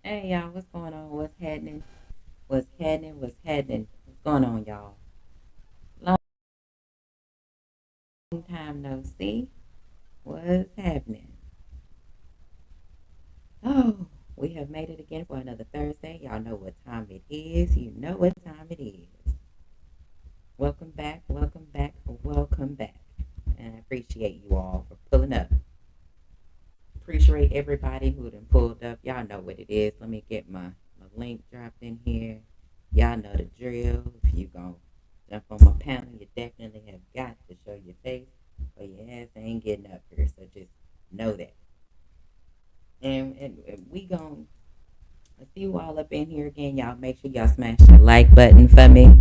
Hey y'all, what's going on? What's happening? What's happening? What's happening? What's going on, y'all? Long time no see. What's happening? Oh, we have made it again for another Thursday. Y'all know what time it is. You know what time it is. Welcome back, welcome back, welcome back. And I appreciate you all for pulling up. Appreciate everybody who done pulled up. Y'all know what it is. Let me get my link dropped in here. Y'all know the drill. If you gonna jump on my panel, you definitely have got to show your face or your ass ain't getting up here. So just know that. And we gonna see you all up in here again. Y'all make sure y'all smash the like button for me.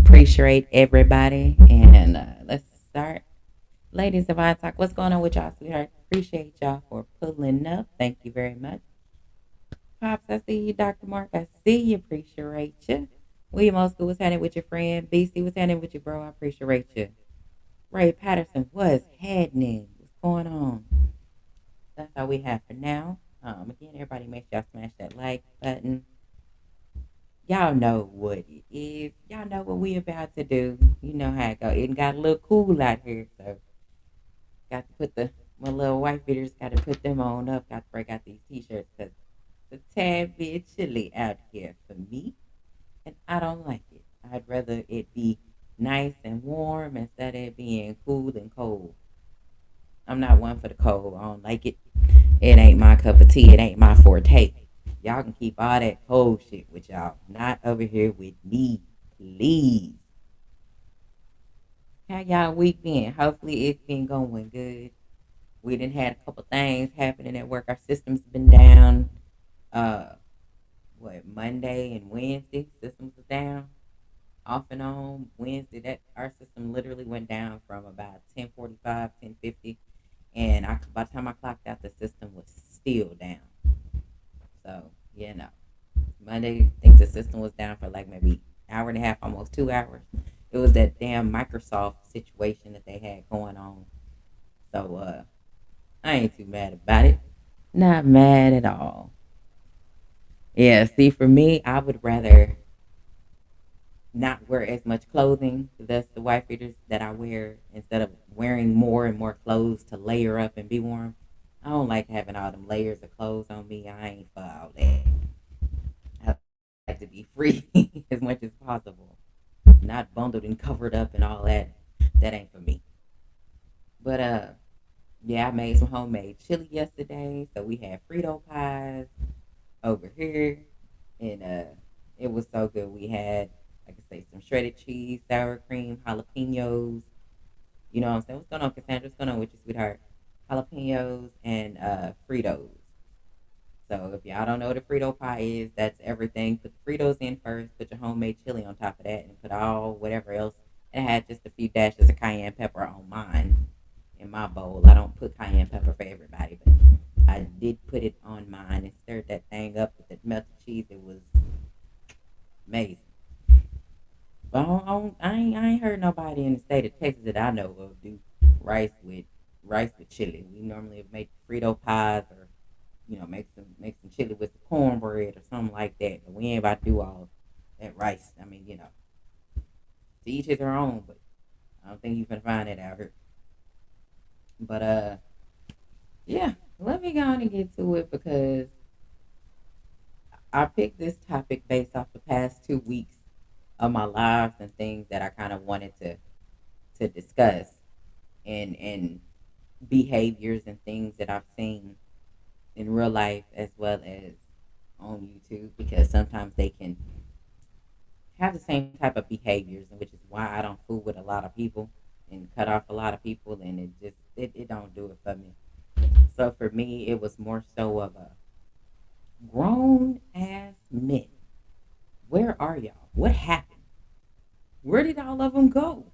Appreciate everybody. And let's start. Ladies of I Talk, what's going on with y'all, sweetheart? Appreciate y'all for pulling up. Thank you very much. Pops, I see you. Dr. Mark, I see you. Appreciate you. William Oscar, what's happening with your friend? BC, what's happening with you, bro? I appreciate you. Ray Patterson, what's happening? What's going on? That's all we have for now. Again, everybody make sure y'all smash that like button. Y'all know what it is. Y'all know what we about to do. You know how it go. It got a little cool out here, so got to put the my little white beaters. Got to put them on up. Got to break out these t-shirts because it's a tad bit chilly out here for me, and I don't like it. I'd rather it be nice and warm instead of it being cool and cold. I'm not one for the cold. I don't like it. It ain't my cup of tea. It ain't my forte. Y'all can keep all that cold shit with y'all. Not over here with me, please. How y'all week been? Hopefully it's been going good. We done had a couple things happening at work. Our system's been down. Uh, what Monday and Wednesday systems was down off and on. Wednesday that our system literally went down from about 10:45, 10:50, and by the time I clocked out, the system was still down. So Monday I think the system was down for like maybe hour and a half, almost 2 hours. It was that damn Microsoft situation that they had going on. So I ain't too mad about it. Not mad at all. Yeah, see, for me, I would rather not wear as much clothing. That's the white beaters that I wear instead of wearing more and more clothes to layer up and be warm. I don't like having all them layers of clothes on me. I ain't for all that. I like to be free as much as possible, not bundled and covered up and all that. That ain't for me. But yeah, I made some homemade chili yesterday, so we had Frito pies over here, and it was so good. We had, like I say, some shredded cheese, sour cream, jalapenos. You know what I'm saying? What's going on, Cassandra? What's going on with you, sweetheart? Jalapenos and Fritos. So if y'all don't know what a Frito pie is, that's everything. Put the Fritos in first, put your homemade chili on top of that, and put all whatever else. And I had just a few dashes of cayenne pepper on mine in my bowl. I don't put cayenne pepper for everybody, but I did put it on mine and stirred that thing up with the melted cheese. It was amazing. But I ain't heard nobody in the state of Texas that I know of do rice with rice with chili. We normally make Frito pies or make some chili with some cornbread or something like that. But we ain't about to do all that rice. I mean, to each his or own. But I don't think you can find that out here. But yeah, let me go on and get to it because I picked this topic based off the past 2 weeks of my lives and things that I kind of wanted to discuss and behaviors and things that I've seen in real life as well as on YouTube because sometimes they can have the same type of behaviors, and which is why I don't fool with a lot of people and cut off a lot of people, and it don't do it for me. So for me, it was more so of a grown ass men. Where are y'all? What happened? Where did all of them go?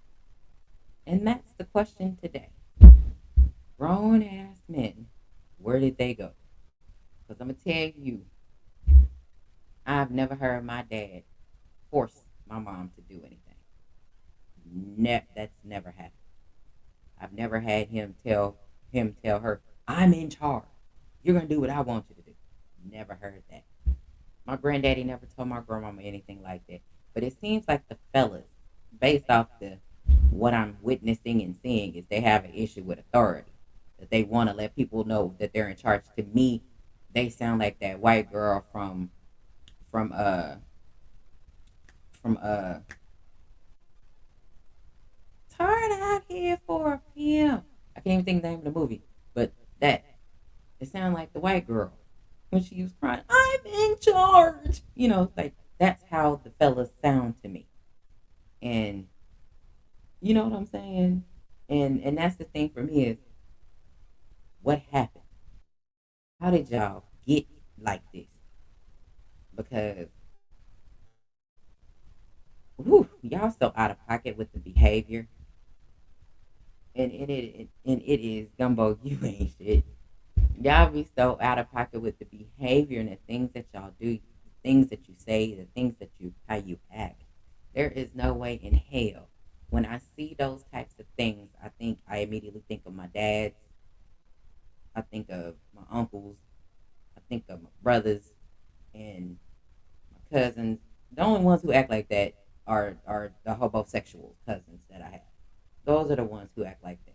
And that's the question today. Grown ass men. Where did they go? Because I'm gonna tell you, I've never heard my dad force my mom to do anything. That's never happened. I've never had him tell her, "I'm in charge. You're gonna do what I want you to do." Never heard that. My granddaddy never told my grandmama anything like that. But it seems like the fellas, based off the what I'm witnessing and seeing, is they have an issue with authority. That they want to let people know that they're in charge. To me, they sound like that white girl from uh from Tired Out Here for a PM. I can't even think of the name of the movie, but that it sounded like the white girl when she was crying. I'm in charge. Like that's how the fellas sound to me, and you know what I'm saying. And that's the thing for me is what happened. How did y'all get like this? Because y'all so out of pocket with the behavior, and it is gumbo. You ain't shit. Y'all be so out of pocket with the behavior and the things that y'all do, the things that you say, the things that you how you act. There is no way in hell. When I see those types of things, I immediately think of my dads. I think of my uncles. I think of my brothers and my cousins. The only ones who act like that are the homosexual cousins that I have. Those are the ones who act like that.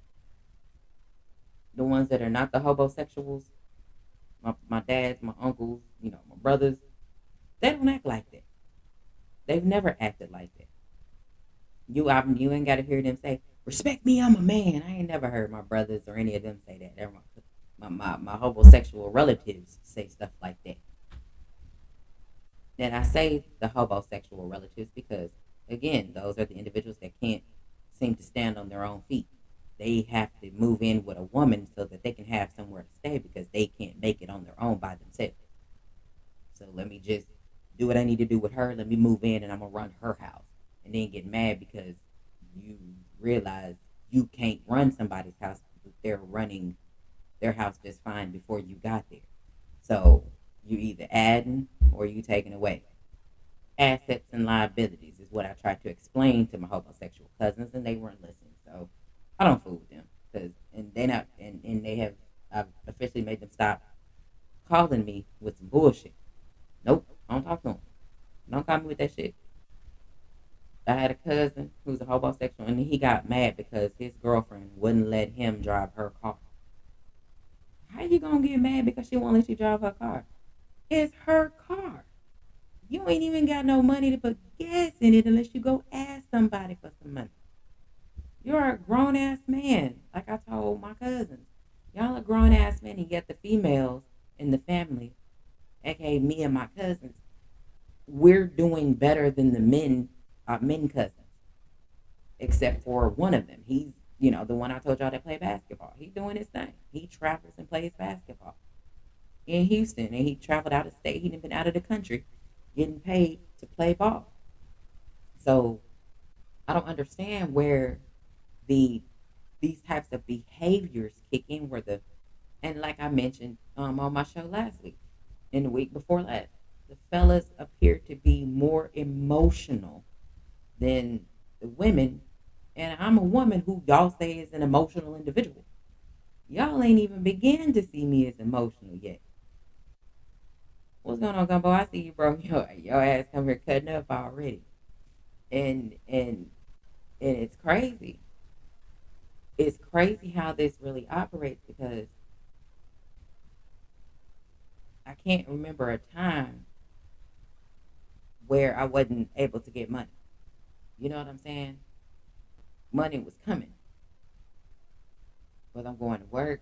The ones that are not the homosexuals, my dads, my uncles, my brothers, they don't act like that. They've never acted like that. You ain't got to hear them say, "Respect me, I'm a man." I ain't never heard my brothers or any of them say that. My homosexual relatives say stuff like that. And I say the homosexual relatives because, again, those are the individuals that can't seem to stand on their own feet. They have to move in with a woman so that they can have somewhere to stay because they can't make it on their own by themselves. So let me just do what I need to do with her. Let me move in and I'm going to run her house. And then get mad because you realize you can't run somebody's house because they're running their house just fine before you got there. So you either adding or you taking away. Assets and liabilities is what I tried to explain to my homosexual cousins, and they weren't listening. So I don't fool with them because and they not and they have I've officially made them stop calling me with some bullshit. Nope, I don't talk to them. Don't call me with that shit. I had a cousin who's a homosexual, and he got mad because his girlfriend wouldn't let him drive her car. How you gonna get mad because she won't let you drive her car? It's her car. You ain't even got no money to put gas in it unless you go ask somebody for some money. You're a grown ass man, like I told my cousins. Y'all are grown ass men, and yet the females in the family, aka me and my cousins, we're doing better than the men cousins, except for one of them. He's, the one I told y'all that play basketball. He's doing his thing. He travels and plays basketball in Houston, and he traveled out of state. He'd been out of the country getting paid to play ball. So I don't understand where the these types of behaviors kick in. And like I mentioned on my show last week, and the week before last, the fellas appear to be more emotional than the women. And I'm a woman who y'all say is an emotional individual. Y'all ain't even began to see me as emotional yet. What's going on, Gumbo? I see you, bro. Your ass come here cutting up already. And it's crazy. It's crazy how this really operates because I can't remember a time where I wasn't able to get money. You know what I'm saying? Money was coming. Whether I'm going to work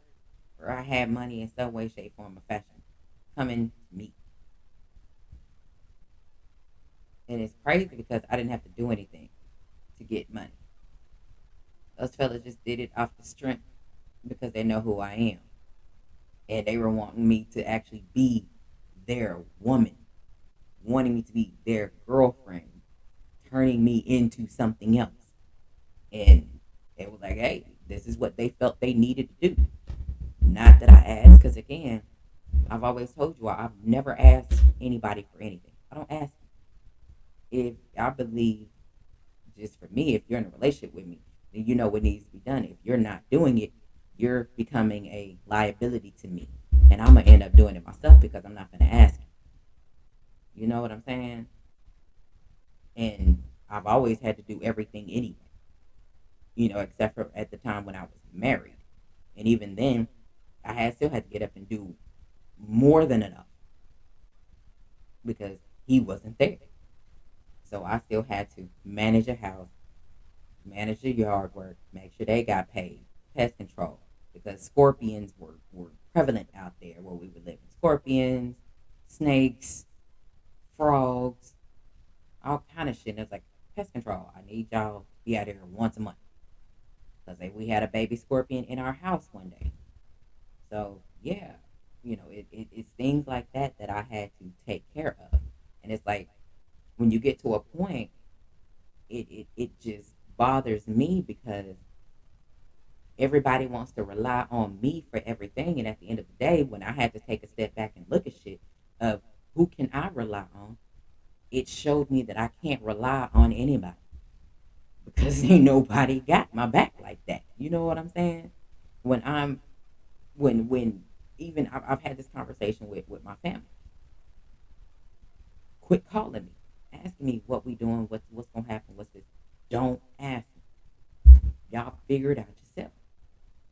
or I had money in some way, shape, form, or fashion coming to me. And it's crazy because I didn't have to do anything to get money. Those fellas just did it off the strength because they know who I am. And they were wanting me to actually be their woman, wanting me to be their girlfriend, turning me into something else. And it was like, hey, this is what they felt they needed to do. Not that I asked, because again, I've always told you I've never asked anybody for anything. I don't ask. If I believe, just for me, if you're in a relationship with me, then you know what needs to be done. If you're not doing it, you're becoming a liability to me. And I'm going to end up doing it myself because I'm not going to ask you. know what I'm saying? And I've always had to do everything anyway, except for at the time when I was married. And even then, I had still had to get up and do more than enough because he wasn't there. So I still had to manage a house, manage the yard work, make sure they got paid, pest control, because scorpions were prevalent out there where we were living. Scorpions, snakes, frogs, all kind of shit. And it was like, pest control, I need y'all to be out here once a month. Because we had a baby scorpion in our house one day. So, yeah, it's things like that that I had to take care of. And it's like, when you get to a point, it just bothers me because everybody wants to rely on me for everything. And at the end of the day, when I had to take a step back and look at shit of who can I rely on, it showed me that I can't rely on anybody because ain't nobody got my back like that. You know what I'm saying? When I'm when even I've had this conversation with my family. Quit calling me, asking me what we doing, what's gonna happen, what's this. Don't ask me. Y'all figure it out yourself.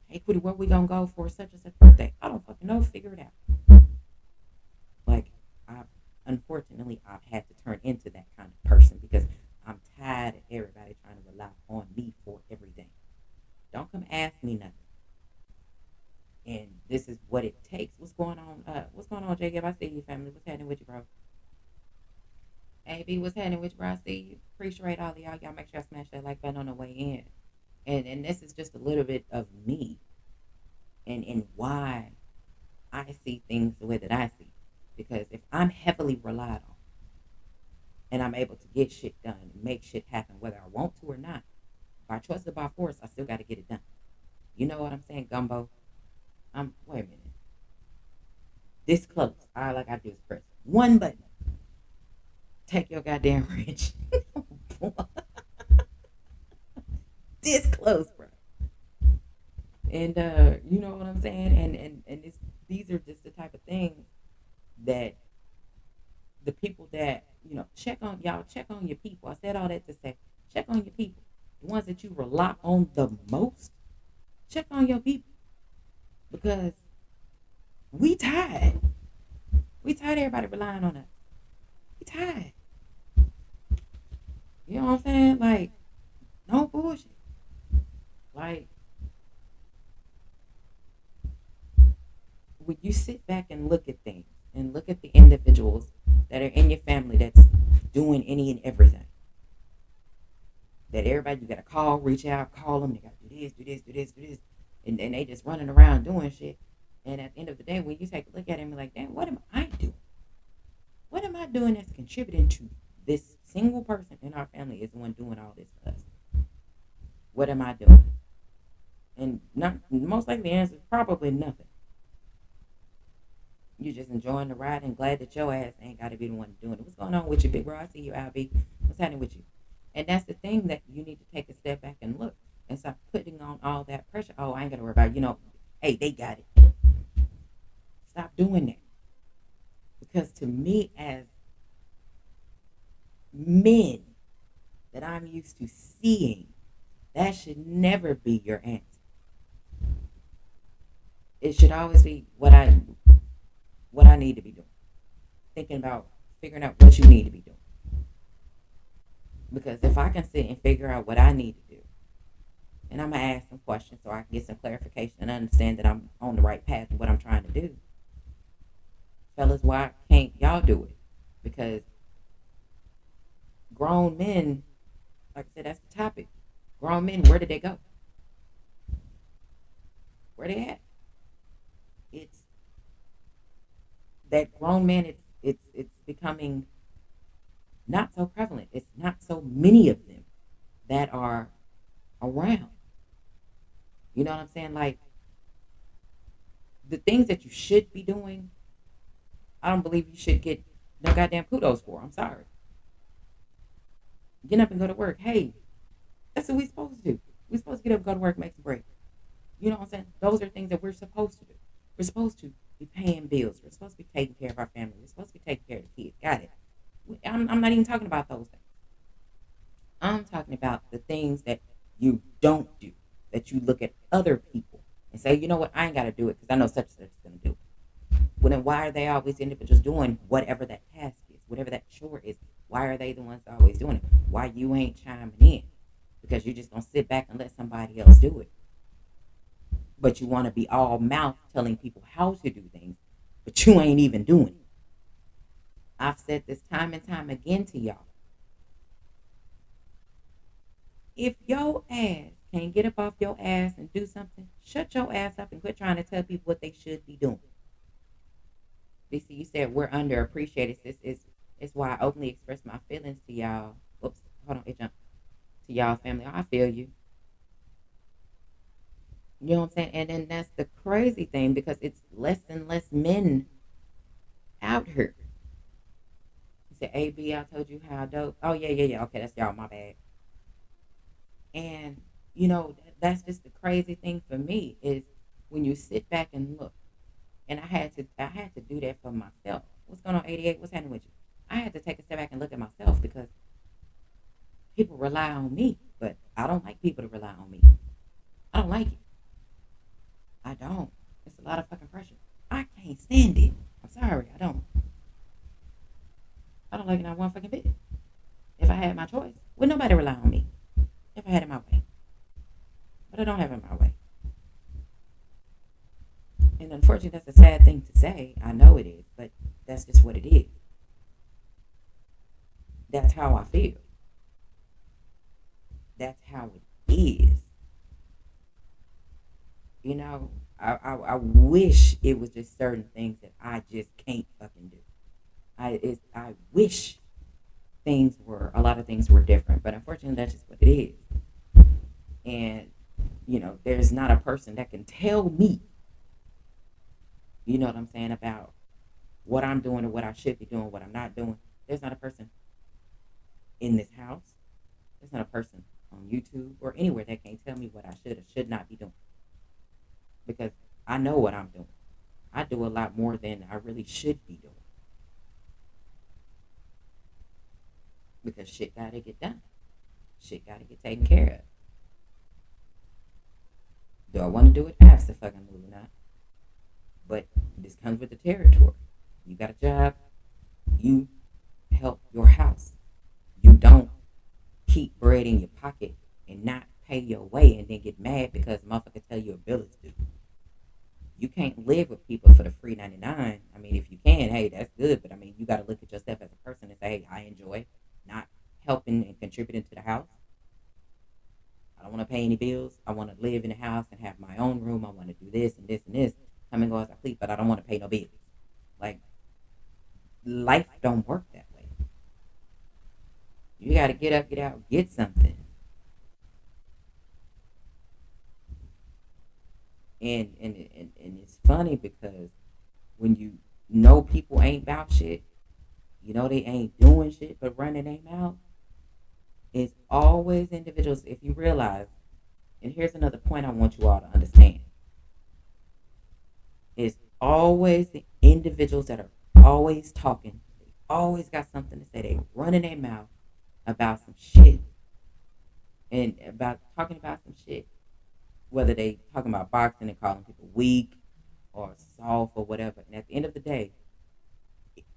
Hey, Quitty, where we gonna go for such and such birthday? I don't fucking know. Figure it out. Like, I unfortunately I've had to turn into that kind of person because I'm tired of everybody trying to rely on me for everything. Don't come ask me nothing. And this is what it takes. What's going on? What's going on, Jacob? I see you, family. What's happening with you, bro? AB, what's happening with you, bro? I see you. Appreciate all of y'all. Y'all make sure I smash that like button on the way in. And this is just a little bit of me and why I see things the way that I see. Because if I'm heavily relied on and I'm able to get shit done and make shit happen, whether I want to or not, by choice or by force, I still got to get it done. You know what I'm saying, Gumbo? Wait a minute. This close. All I got to do is press one button. Take your goddamn wrench. This close, bro. And you know what I'm saying? And these are just the type of things that the people that, check on your people. I said all that to say, check on your people. The ones that you rely on the most, check on your people. Because we tired. We tired of everybody relying on us. We tired. You know what I'm saying? Like, no bullshit. Like, when you sit back and look at things and look at the individuals that are in your family that's doing any and everything, that everybody, you got to call, reach out, call them, they got to do this, do this, do this, do this, and they just running around doing shit. And at the end of the day, when you take a look at it and be like, damn, what am I doing? What am I doing that's contributing to this single person in our family is the one doing all this for us? What am I doing? And not most likely the answer is probably nothing. You're just enjoying the ride and glad that your ass ain't got to be the one doing it. What's going on with you, big bro? I see you, Albie. What's happening with you? And that's the thing that you need to take a step back and look and stop putting on all that pressure. Oh, I ain't got to worry about it. Hey, they got it. Stop doing that. Because to me, as men that I'm used to seeing, that should never be your answer. It should always be what I need to be doing. Thinking about figuring out what you need to be doing. Because if I can sit and figure out what I need to do, and I'm going to ask some questions so I can get some clarification and understand that I'm on the right path and what I'm trying to do. Fellas, why can't y'all do it? Because grown men, like I said, that's the topic. Grown men, where did they go? Where they at? It's that grown men, it's becoming not so prevalent. It's not so many of them that are around. You know what I'm saying? Like, the things that you should be doing, I don't believe you should get no goddamn kudos for. I'm sorry. Get up and go to work. Hey, that's what we're supposed to do. We're supposed to get up and go to work and make some bread. You know what I'm saying? Those are things that we're supposed to do. We're supposed to be paying bills. We're supposed to be taking care of our family. We're supposed to be taking care of the kids. Got it. I'm not even talking about those things. I'm talking about the things that you don't do, that you look at other people and say, you know what, I ain't got to do it because I know such and such is going to do it. Well, then why are they always individuals doing whatever that task is, whatever that chore is? Why are they the ones always doing it? Why you ain't chiming in? Because you're just going to sit back and let somebody else do it. But you want to be all mouth telling people how to do things, but you ain't even doing it. I've said this time and time again to y'all. If your ass can't get up off your ass and do something, shut your ass up and quit trying to tell people what they should be doing. BC, you said we're underappreciated. This is why I openly express my feelings to y'all. Whoops, hold on, it jumped. To y'all family. I feel you. You know what I'm saying? And then that's the crazy thing because it's less and less men out here. You said, AB, I told you how dope. Oh, yeah. Okay, that's y'all, my bad. And, you know, that's just the crazy thing for me is when you sit back and look. And I had to do that for myself. What's going on, 88? What's happening with you? I had to take a step back and look at myself because people rely on me, but I don't like people to rely on me. I don't like it. I don't. It's a lot of fucking pressure. I can't stand it. I'm sorry, I don't. I don't like it not one fucking bit. If I had my choice, would nobody rely on me if I had it my way? But I don't have it my way. And unfortunately, that's a sad thing to say. I know it is, but that's just what it is. That's how I feel. That's how it is. You know, I wish it was just certain things that I just can't fucking do. I wish a lot of things were different, but unfortunately, that's just what it is. And you know, there's not a person that can tell me, you know what I'm saying, about what I'm doing or what I should be doing, what I'm not doing. There's not a person in this house. There's not a person on YouTube or anywhere that can tell me what I should or should not be doing. Because I know what I'm doing. I do a lot more than I really should be doing. Because shit gotta get done. Shit gotta get taken care of. Do I want to do it? Absolutely not. But this comes with the territory. You got a job. You help your house. You don't keep bread in your pocket and not pay your way and then get mad because motherfucker tell you a bill is due. You can't live with people for the free 99. I mean, if you can, hey, that's good. But I mean, you got to look at yourself as a person and say, hey, I enjoy not helping and contributing to the house. I don't want to pay any bills. I want to live in the house and have my own room. I want to do this and this and this. Come and go as I please, but I don't want to pay no bills. Like, life don't work that way. You got to get up, get out, get something. And it's funny because when you know people ain't about shit, you know they ain't doing shit but running their mouth, it's always individuals, if you realize, and here's another point I want you all to understand. It's always the individuals that are always talking. They always got something to say. They running their mouth about some shit. And about talking about some shit. Whether they talking about boxing and calling people weak or soft or whatever. And at the end of the day,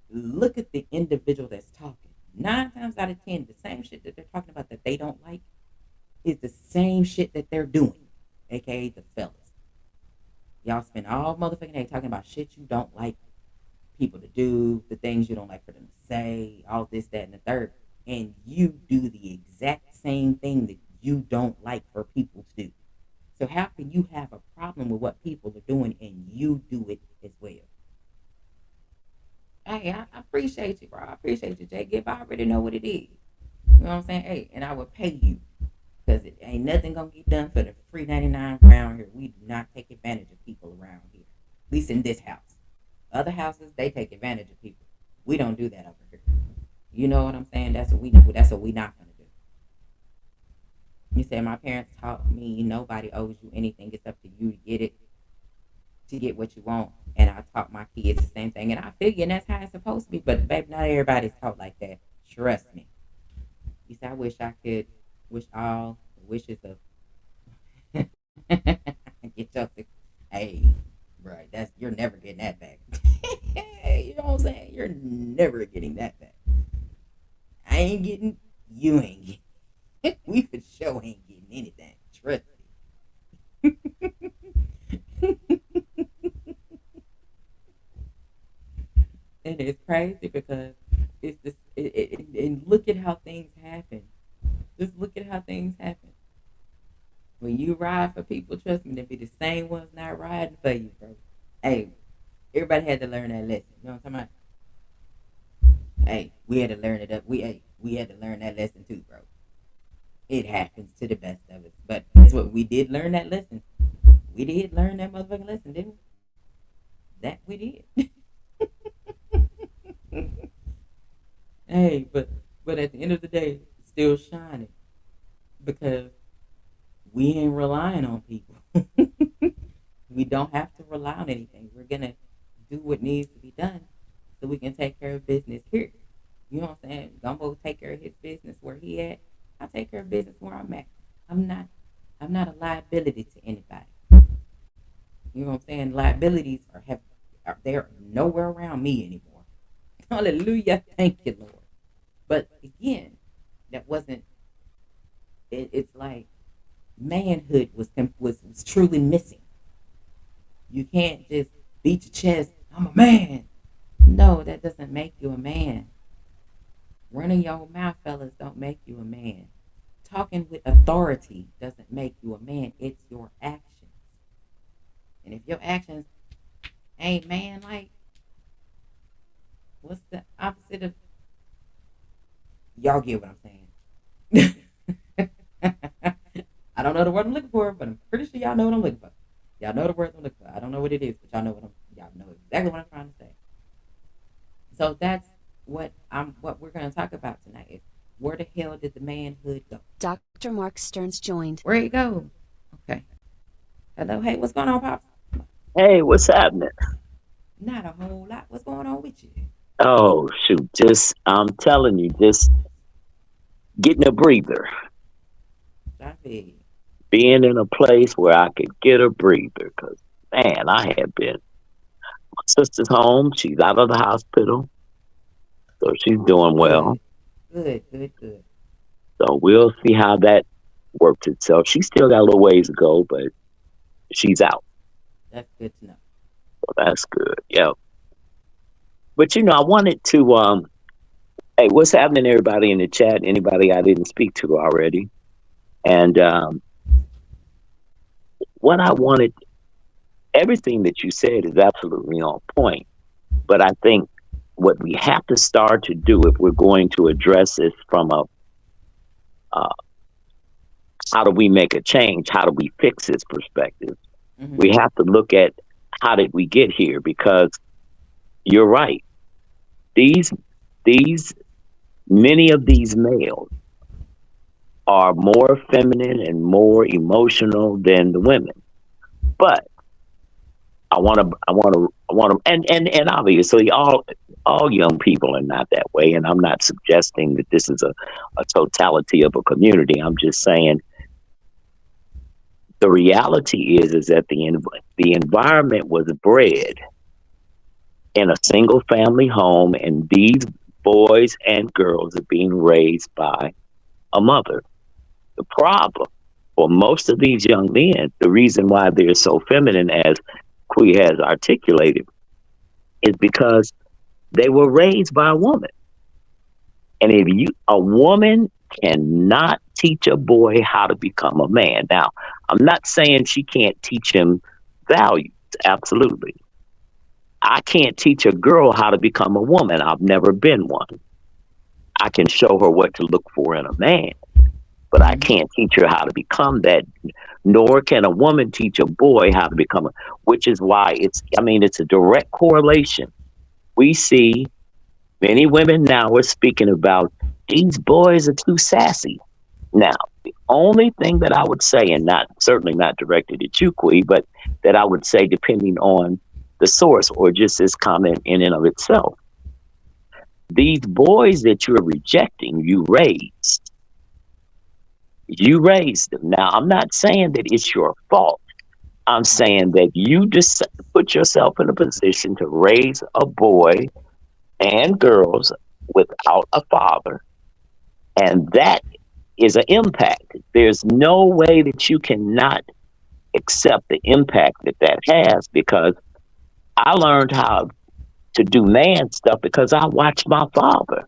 look at the individual that's talking. 9 times out of 10, the same shit that they're talking about that they don't like is the same shit that they're doing, aka the fellas. Y'all spend all motherfucking day talking about shit you don't like people to do, the things you don't like for them to say, all this, that, and the third, and you do the exact same thing that you don't like for people to do. So how can you have a problem with what people are doing and you do it as well? Hey, I appreciate you, bro. I appreciate you, Jay Gibb. I already know what it is. You know what I'm saying? Hey, and I will pay you because it ain't nothing gonna get done for the free 99 around here. We do not take advantage of people around here, at least in this house. Other houses, they take advantage of people. We don't do that over here. You know what I'm saying? That's what we do. That's what we not gonna do. You said my parents taught me nobody owes you anything. It's up to you to get it, to get what you want. And I taught my kids the same thing. And I figure and that's how it's supposed to be. But baby, not everybody's taught like that. Trust me. You say, I wish I could wish all the wishes of get your hey, right, that's you're never getting that back. You know what I'm saying? You're never getting that back. I ain't getting you ain't getting we for sure ain't getting anything. Trust me. And it's crazy because it's this and look at how things happen. Just look at how things happen. When you ride for people, trust me, they be the same ones not riding for you, bro. Hey, everybody had to learn that lesson. You know what I'm talking about? Hey, we had to learn it up. We had to learn that lesson too, bro. It happens to the best of us. But that's what we did learn that lesson. We did learn that motherfucking lesson, didn't we? That we did. Hey, but at the end of the day, it's still shining because we ain't relying on people. We don't have to rely on anything. We're gonna do what needs to be done so we can take care of business here. You know what I'm saying? Gumbo take care of his business where he at. I take care of business where I'm at. I'm not I'm not a liability to anybody. You know what I'm saying? Liabilities are they're nowhere around me anymore. Hallelujah. Thank you, Lord. But again, that wasn't it's like manhood was truly missing. You can't just beat your chest, I'm a man. No, that doesn't make you a man. Running your mouth, fellas, don't make you a man. Talking with authority doesn't make you a man. It's your actions. And if your actions ain't man like, what's the opposite of y'all get what I'm saying? I don't know the word I'm looking for, but I'm pretty sure y'all know what I'm looking for. Y'all know the word I'm looking for. I don't know what it is, but y'all know exactly what I'm trying to say. So that's what we're gonna talk about tonight is where the hell did the manhood go? Dr. Mark Stearns joined. Where'd it go? Okay. Hello, hey, what's going on, Pops? Hey, what's happening? Not a whole lot. What's going on with you? Oh, shoot. Just, I'm telling you, just getting a breather, I feel you. being in a place where I could get a breather. Because, man, I had been, my sister's home. She's out of the hospital. So she's doing well. Good. Good, good, good. So we'll see how that works itself. She still got a little ways to go, but she's out. That's good to know. So that's good. Yeah. But, I wanted to, hey, what's happening, everybody in the chat? Anybody I didn't speak to already? And what I wanted everything that you said is absolutely on point. But I think what we have to start to do if we're going to address this from a uh, how do we make a change? How do we fix this perspective? Mm-hmm. We have to look at how did we get here? Because you're right. These these many of these males are more feminine and more emotional than the women. But and obviously all young people are not that way. And I'm not suggesting that this is a totality of a community. I'm just saying the reality is that the environment was bred in a single family home, and these boys and girls are being raised by a mother. The problem for most of these young men, the reason why they're so feminine, as Kui has articulated, is because they were raised by a woman. And if a woman cannot teach a boy how to become a man. Now, I'm not saying she can't teach him values. Absolutely. I can't teach a girl how to become a woman. I've never been one. I can show her what to look for in a man, but I Mm-hmm. can't teach her how to become that. Nor can a woman teach a boy how to become which is why it's a direct correlation. We see many women now are speaking about these boys are too sassy. Now, the only thing that I would say, and not certainly not directed at you, Kui, but that I would say, depending on the source or just this comment in and of itself, these boys that you're rejecting, you raised them. Now, I'm not saying that it's your fault. I'm Right. saying that you just put yourself in a position to raise a boy and girls without a father, and that is an impact. There's no way that you cannot accept the impact that that has, because I learned how to do man stuff because I watched my father.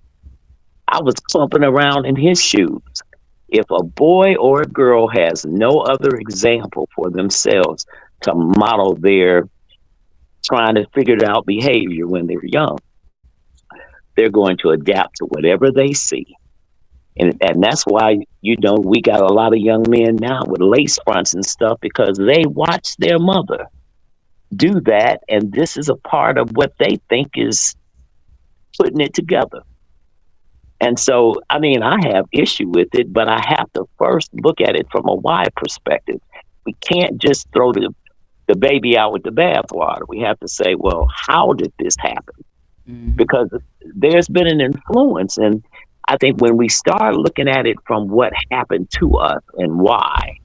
I was clumping around in his shoes. If a boy or a girl has no other example for themselves to model their trying to figure out behavior when they're young, they're going to adapt to whatever they see. And that's why, we got a lot of young men now with lace fronts and stuff because they watch their mother do that. And this is a part of what they think is putting it together. And so, I mean, I have issue with it, but I have to first look at it from a why perspective. We can't just throw the baby out with the bathwater. We have to say, well, how did this happen? Mm-hmm. Because there's been an influence. And I think when we start looking at it from what happened to us and why,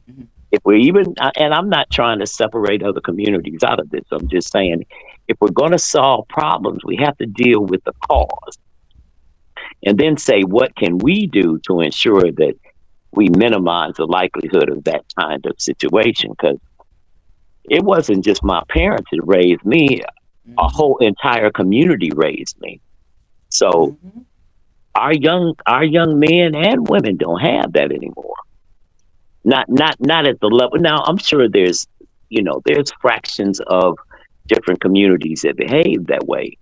Mm-hmm. if we're even, and I'm not trying to separate other communities out of this, I'm just saying, if we're going to solve problems, we have to deal with the cause and then say, what can we do to ensure that we minimize the likelihood of that kind of situation? Because it wasn't just my parents that raised me, a Mm-hmm. whole entire community raised me. So Mm-hmm. our young men and women don't have that anymore. Not at the level. Now I'm sure there's fractions of different communities that behave that way.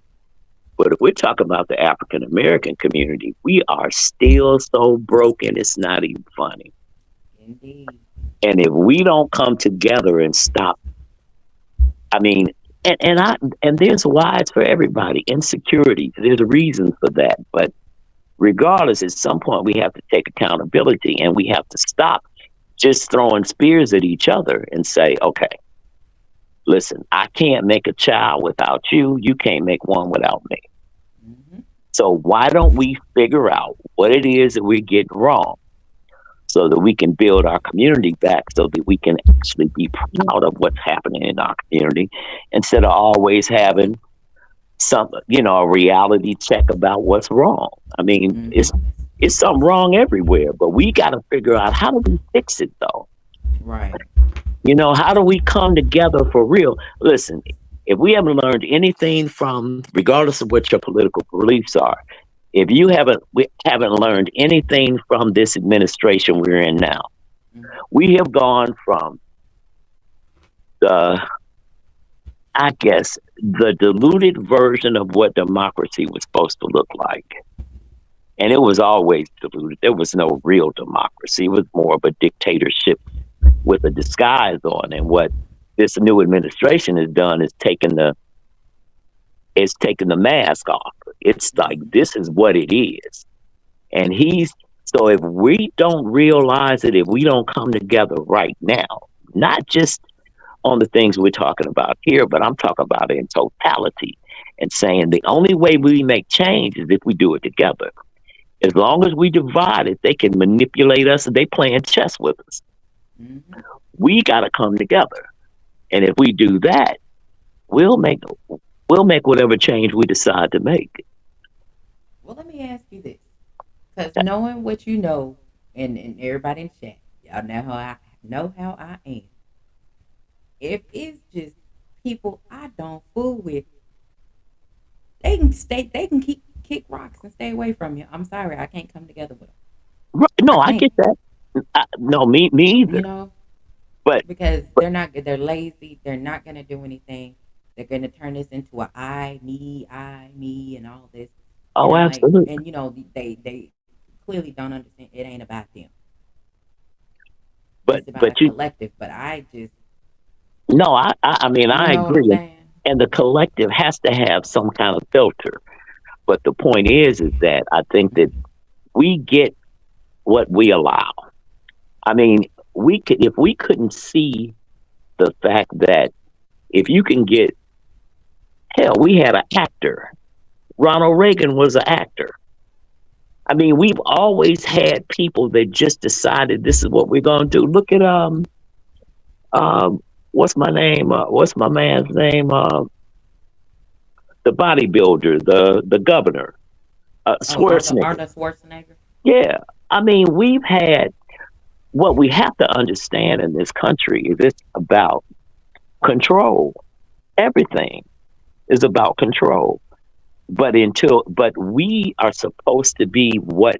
But if we're talking about the African American community, we are still so broken it's not even funny. Indeed. And if we don't come together and stop, I mean, and there's whys for everybody. Insecurity, there's a reason for that. But regardless, at some point we have to take accountability and we have to stop just throwing spears at each other and say, okay, listen, I can't make a child without you. You can't make one without me. Mm-hmm. So why don't we figure out what it is that we're getting wrong so that we can build our community back so that we can actually be proud of what's happening in our community instead of always having a reality check about what's wrong. I mean, it's Mm-hmm. it's something wrong everywhere, but we got to figure out how do we fix it though. Right. How do we come together for real? Listen, if we haven't learned anything from, regardless of what your political beliefs are, if we haven't learned anything from this administration we're in now, Mm-hmm. we have gone from the, I guess, the diluted version of what democracy was supposed to look like. And it was always diluted. There was no real democracy. It was more of a dictatorship with a disguise on. And what this new administration has done is taken the mask off. It's like Mm-hmm. this is what it is. And so if we don't realize it, if we don't come together right now, not just on the things we're talking about here, but I'm talking about it in totality and saying the only way we make change is if we do it together. As long as we divide it, they can manipulate us and they playing chess with us. Mm-hmm. We got to come together. And if we do that, we'll make we'll make whatever change we decide to make. Well, let me ask you this, because knowing what you know, and everybody in chat, y'all know how I am. If it's just people I don't fool with, they can keep kick rocks and stay away from you. I'm sorry, I can't come together with them. I No, I can't. get that. No, me You either. know, But, because but they're lazy. They're not gonna do anything. They're gonna turn this into a I, me, and all this. And oh, I'm like, absolutely. and they clearly don't understand. It ain't about them. But It's about a but you collective. But I just, no, I mean you I know what I'm agree. saying? And the collective has to have some kind of filter. But the point is that I think that we get what we allow. I mean, we could if we couldn't see the fact that if you can get hell, we had an actor. Ronald Reagan was an actor. I mean, we've always had people that just decided this is what we're going to do. Look at um what's my name? What's my man's name? The bodybuilder, the governor, Oh, Arnold Schwarzenegger. Arnold Schwarzenegger. Yeah, I mean, we've had what we have to understand in this country is it's about control. Everything is about control. But we are supposed to be what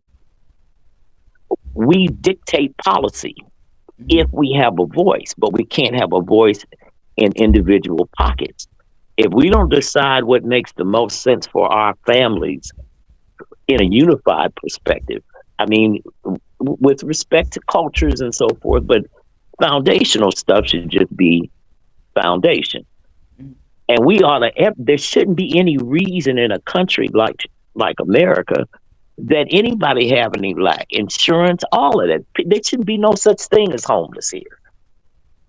we dictate policy if Mm-hmm. we have a voice, but we can't have a voice in individual pockets. If we don't decide what makes the most sense for our families in a unified perspective, I mean, with respect to cultures and so forth, but foundational stuff should just be foundation. Mm-hmm. And we ought to, there shouldn't be any reason in a country like America that anybody have any lack, insurance, all of that. There shouldn't be no such thing as homeless here.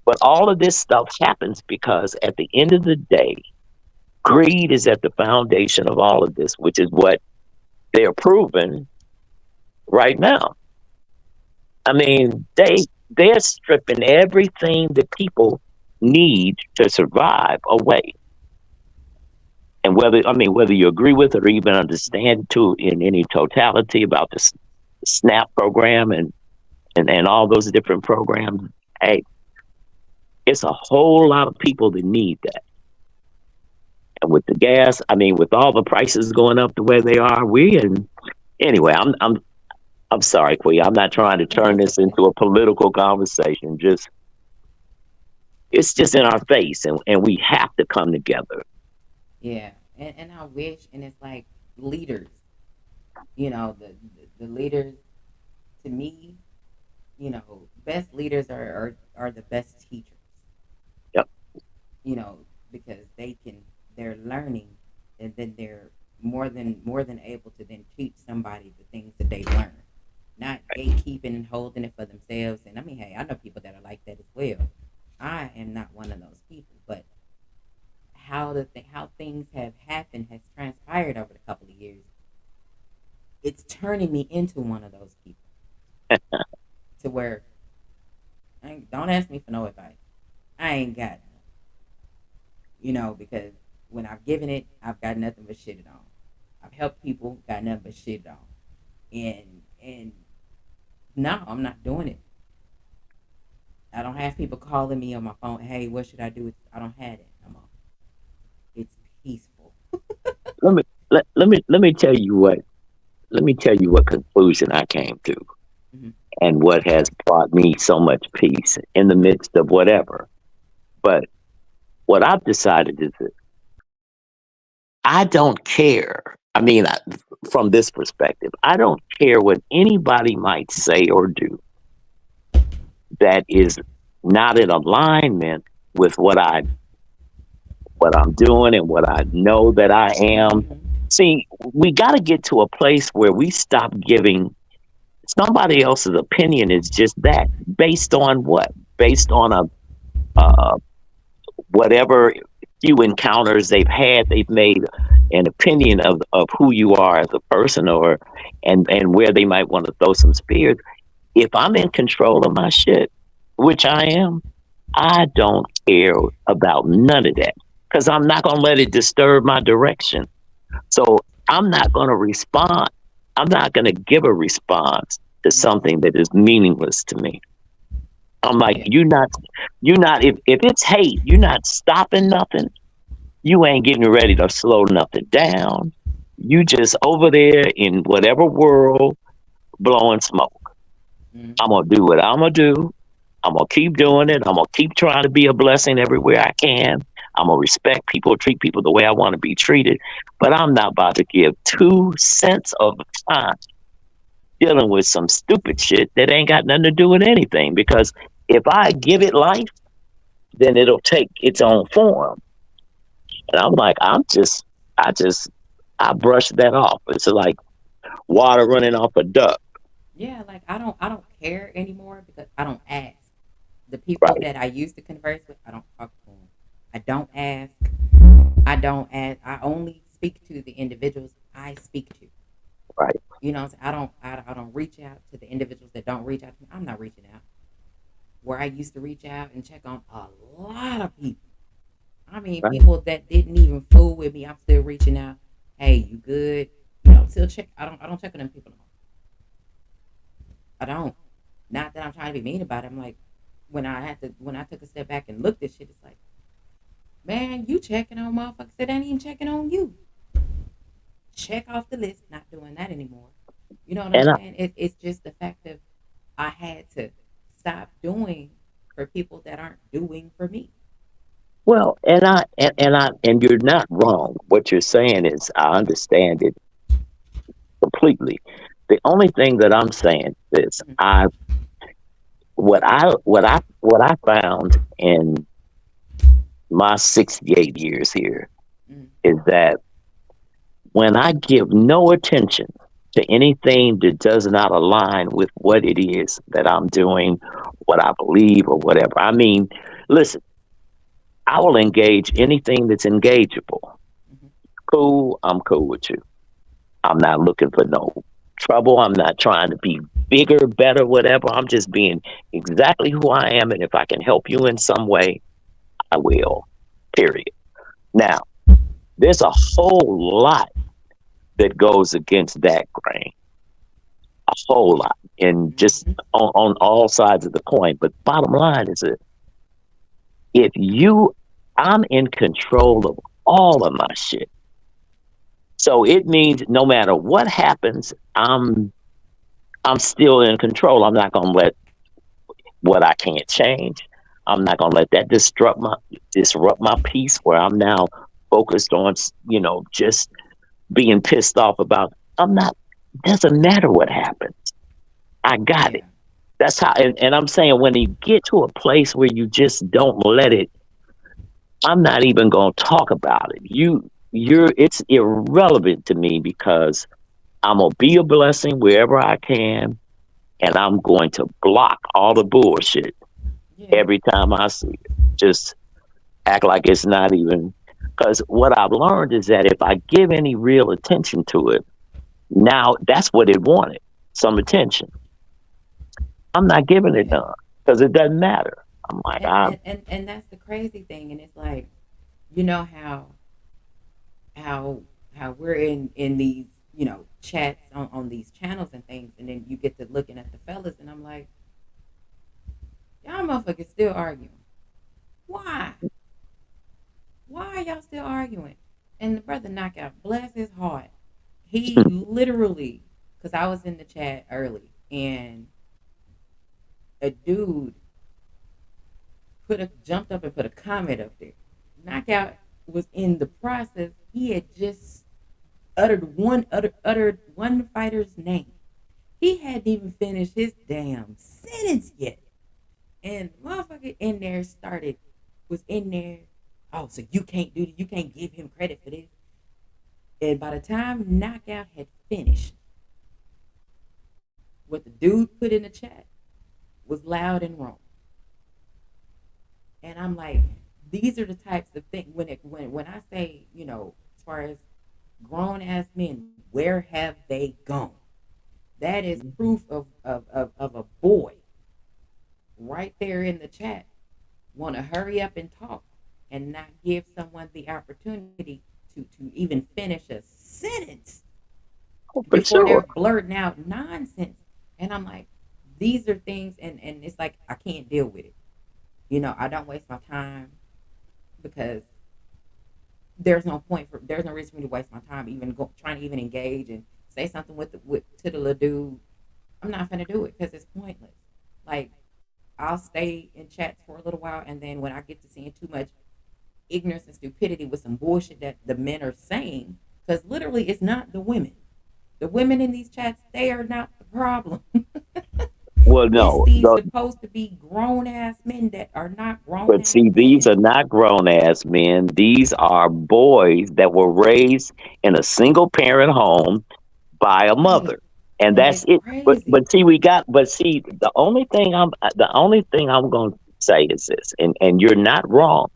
But all of this stuff happens because at the end of the day, greed is at the foundation of all of this, which is what they're proving right now. I mean, they're stripping everything that people need to survive away. And whether you agree with it or even understand to in any totality about the SNAP program and all those different programs, hey, it's a whole lot of people that need that. And with the gas, I mean, with all the prices going up the way they are, anyway. I'm sorry, Quee. I'm not trying to No, turn that's this okay. into a political conversation. Just it's just in our face, and we have to come together. Yeah, and I wish, and it's like leaders. You know, the leaders to me, best leaders are the best teachers. Yep. Because they're learning, and then they're more than able to then teach somebody the things that they learn, not gatekeeping and holding it for themselves. And I mean, hey, I know people that are like that as well. I am not one of those people, but how things have happened has transpired over the couple of years. It's turning me into one of those people, to where don't ask me for no advice. I ain't got none. Because when I've given it, I've got nothing but shit it on. I've helped people, got nothing but shit it on. And no, I'm not doing it. I don't have people calling me on my phone. Hey, what should I do? I don't have it. It's peaceful. Let me let me tell you what conclusion I came to, Mm-hmm. and what has brought me so much peace in the midst of whatever. But what I've decided is that I don't care. I mean, from this perspective, I don't care what anybody might say or do that is not in alignment with what I'm doing and what I know that I am. Mm-hmm. See, we got to get to a place where we stop giving somebody else's opinion is just that based on what? Based on a uh, whatever few encounters they've made an opinion of who you are as a person, or and where they might want to throw some spears. If I'm in control of my shit, which I am, I don't care about none of that because I'm not going to let it disturb my direction. So I'm not going to respond. I'm not going to give a response to Mm-hmm. something that is meaningless to me. I'm like, Yeah. if it's hate, you're not stopping nothing. You ain't getting ready to slow nothing down. You just over there in whatever world blowing smoke. I'm Mm-hmm. gonna do what I'm gonna do. I'm gonna keep doing it. I'm gonna keep trying to be a blessing everywhere I can. I'm gonna respect people, treat people the way I want to be treated. But I'm not about to give 2 cents of time dealing with some stupid shit that ain't got nothing to do with anything. Because if I give it life, then it'll take its own form. And I'm like, I just, I brush that off. It's like water running off a duck. Yeah, like I don't care anymore because I don't ask. The people Right. that I used to converse with, I don't talk to them. I don't ask. I don't ask. I only speak to the individuals I speak to. Right. You know, I don't reach out to the individuals that don't reach out to me. I'm not reaching out. Where I used to reach out and check on a lot of people. I mean, Right. people that didn't even fool with me. I'm still reaching out. Hey, you good? You know, still check. I don't check on them people no more. I don't. Not that I'm trying to be mean about it. I'm like, when I took a step back and looked at shit, it's like, man, you checking on motherfuckers that ain't even checking on you. Check off the list. Not doing that anymore. You know what I'm And I, saying? It's just the fact of I had to stop doing for people that aren't doing for me. well, and you're not wrong. What you're saying is, I understand it completely. The only thing that I'm saying is, Mm-hmm. what I found in my 68 years here Mm-hmm. is that when I give no attention to anything that does not align with what it is that I'm doing, what I believe, or whatever. I mean, listen, I will engage anything that's engageable. Mm-hmm. Cool, I'm cool with you. I'm not looking for no trouble. I'm not trying to be bigger, better, whatever. I'm just being exactly who I am. And if I can help you in some way, I will. Period. Now, there's a whole lot that goes against that grain, a whole lot, and just Mm-hmm. on all sides of the coin. But bottom line is that if you, I'm in control of all of my shit. So it means no matter what happens, I'm still in control. I'm not gonna let what I can't change. I'm not gonna let that disrupt my peace where I'm now focused on just being pissed off about. I'm not. Doesn't matter what happens. I got it. Yeah. That's how. And I'm saying when you get to a place where you just don't let it. I'm not even gonna talk about it. It's irrelevant to me because I'm gonna be a blessing wherever I can, and I'm going to block all the bullshit Yeah. every time I see it. Just act like it's not even. Because what I've learned is that if I give any real attention to it, now that's what it wanted, some attention. I'm not giving it Yeah. none because it doesn't matter. I'm like, And that's the crazy thing. And it's like, you know how how we're in these, chats on these channels and things, and then you get to looking at the fellas, and I'm like, y'all motherfuckers still arguing. Why? Why are y'all still arguing? And the brother knockout, bless his heart. He literally, because I was in the chat early, and a dude jumped up and put a comment up there. Knockout was in the process. He had just uttered one fighter's name. He hadn't even finished his damn sentence yet. And motherfucker in there was in there. Oh, so you can't do this. You can't give him credit for this. And by the time Knockout had finished, what the dude put in the chat was loud and wrong. And I'm like, these are the types of things when I say, as far as grown ass men, where have they gone? That is proof of a boy right there in the chat. Want to hurry up and talk and not give someone the opportunity to even finish a sentence for before they're sure. blurting out nonsense. And I'm like, these are things, and it's like, I can't deal with it. I don't waste my time because there's no reason for me to waste my time even trying to even engage and say something to the little dude. I'm not gonna do it because it's pointless. Like, I'll stay in chats for a little while, and then when I get to seeing too much ignorance and stupidity with some bullshit that the men are saying, because literally it's not the women. The women in these chats, they are not the problem. Well, It's no, these supposed to be grown ass men that are not grown but ass see, these men. are not grown ass men. These are boys that were raised in a single parent home by a And mother, and and that's it's it. But crazy. but see, the only thing I'm going to say is this, and you're not wrong,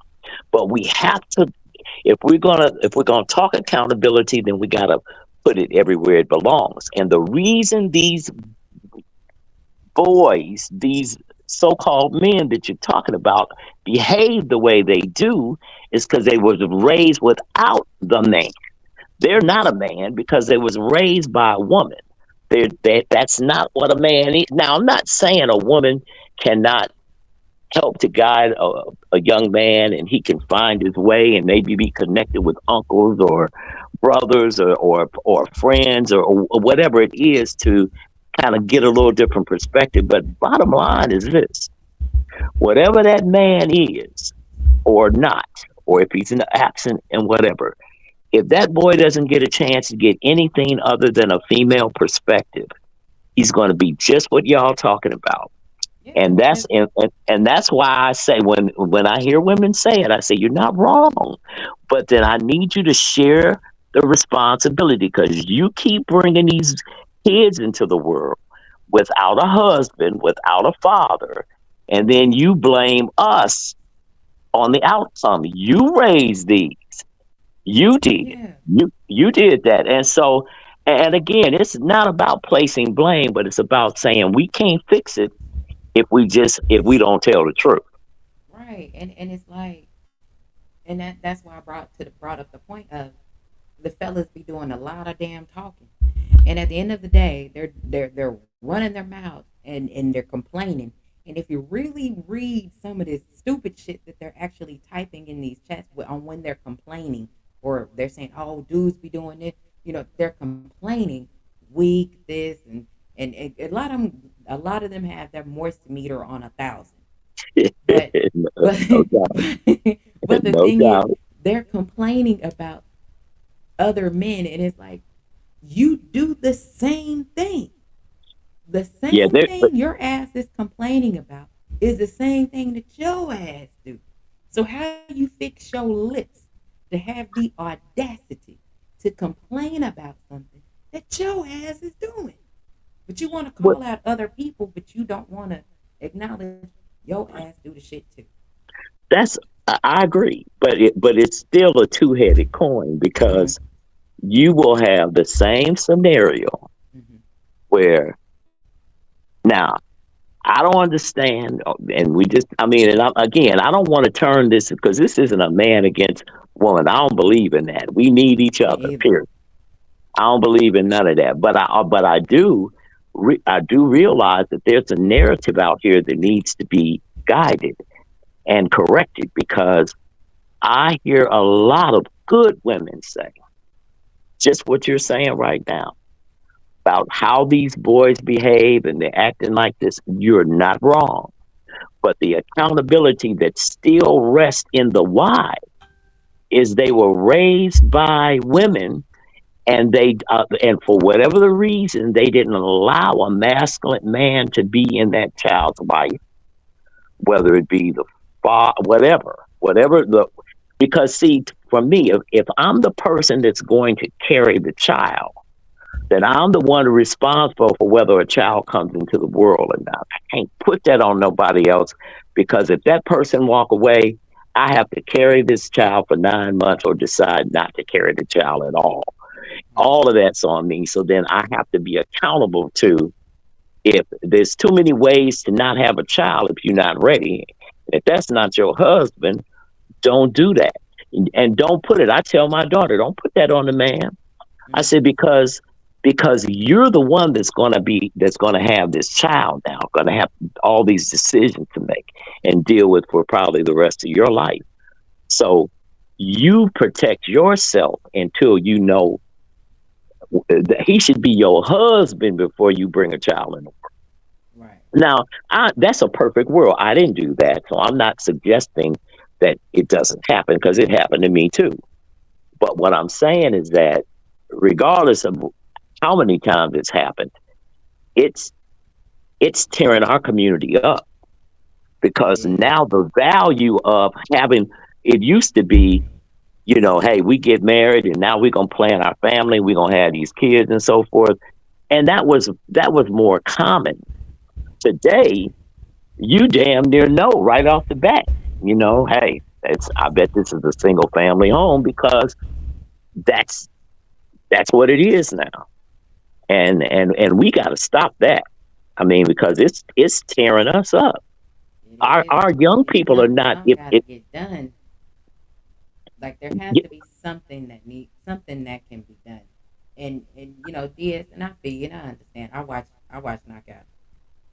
but we have to. If we're gonna talk accountability, then we gotta put it everywhere it belongs. And the reason these boys, these so-called men that you're talking about, behave the way they do is because they was raised without the man. They're not a man because they was raised by a woman. That's not what a man is. Now, I'm not saying a woman cannot help to guide a young man and he can find his way and maybe be connected with uncles or brothers or friends or whatever it is to kind of get a little different perspective. But bottom line is this: whatever that man is or not, or if he's in absent and whatever, if that boy doesn't get a chance to get anything other than a female perspective, he's going to be just what y'all talking about. Yeah, And because and that's why I say, when I hear women say it, I say you're not wrong, but then I need you to share the responsibility, because you keep bringing these kids into the world without a husband, without a father, and then you blame us on the outcome. You raised these. You did. yeah, You did that. And so, and again, it's not about placing blame, but it's about saying we can't fix it if we don't tell the truth. right. And it's like, and that's why I brought up the point of the fellas be doing a lot of damn talking, and at the end of the day, they're running their mouths and they're complaining. And if you really read some of this stupid shit that they're actually typing in these chats on when they're complaining, or they're saying, "Oh, dudes be doing this," they're complaining, weak this, and a lot of them have their moist meter on 1,000. But but No doubt. but the No thing is, doubt. they're complaining about other men, and it's like, you do the same thing. The Yeah, same thing your ass is complaining about is the same thing that your ass do. So how do you fix your lips to have the audacity to complain about something that your ass is doing? But you want to what call out other people, but you don't want to acknowledge your ass do the shit too. that's I agree, but it's still a two-headed coin, Mm-hmm. because you will have the same scenario Mm-hmm. where, now, I don't understand, and we just, I mean, and again, I don't want to turn this, because this isn't a man against woman. I don't believe in that. We need each Me other. either. Period. I don't believe in none of that. I do realize that there's a narrative out here that needs to be guided and corrected, because I hear a lot of good women say just what you're saying right now about how these boys behave and they're acting like this. You're not wrong. But the accountability that still rests in the why is they were raised by women, and for whatever the reason, they didn't allow a masculine man to be in that child's life, whether it be the whatever the, because see, for me, if I'm the person that's going to carry the child, then I'm the one responsible for whether a child comes into the world or not. I can't put that on nobody else, because if that person walk away, I have to carry this child for 9 months or decide not to carry the child at all. Right. All of that's on me. So then I have to be accountable to, if there's too many ways to not have a child if you're not ready. If that's not your husband, don't do that. And don't put it, I tell my daughter, don't put that on the man. I Mm-hmm. said, because you're the one that's gonna have this child now, gonna have all these decisions to make and deal with for probably the rest of your life. So you protect yourself until you know that he should be your husband before you bring a child in. Right. Now, that's a perfect world. I didn't do that, so I'm not suggesting that it doesn't happen, because it happened to me too. But what I'm saying is that regardless of how many times it's happened, it's it's tearing our community up, because Yeah. now the value of having, it used to be, hey, we get married and now we're gonna plan our family, we're gonna have these kids and so forth. And that was more common. Today, you damn near know right off the bat, hey. I bet this is a single family home because that's that's what it is now. And we got to stop that. I mean, because it's tearing us up. It is, Our young and people are not. some If got to it, get done. Like there has yeah, to be something that needs something that can be done. And DS, and I feel you, and I understand. I watch Knockout.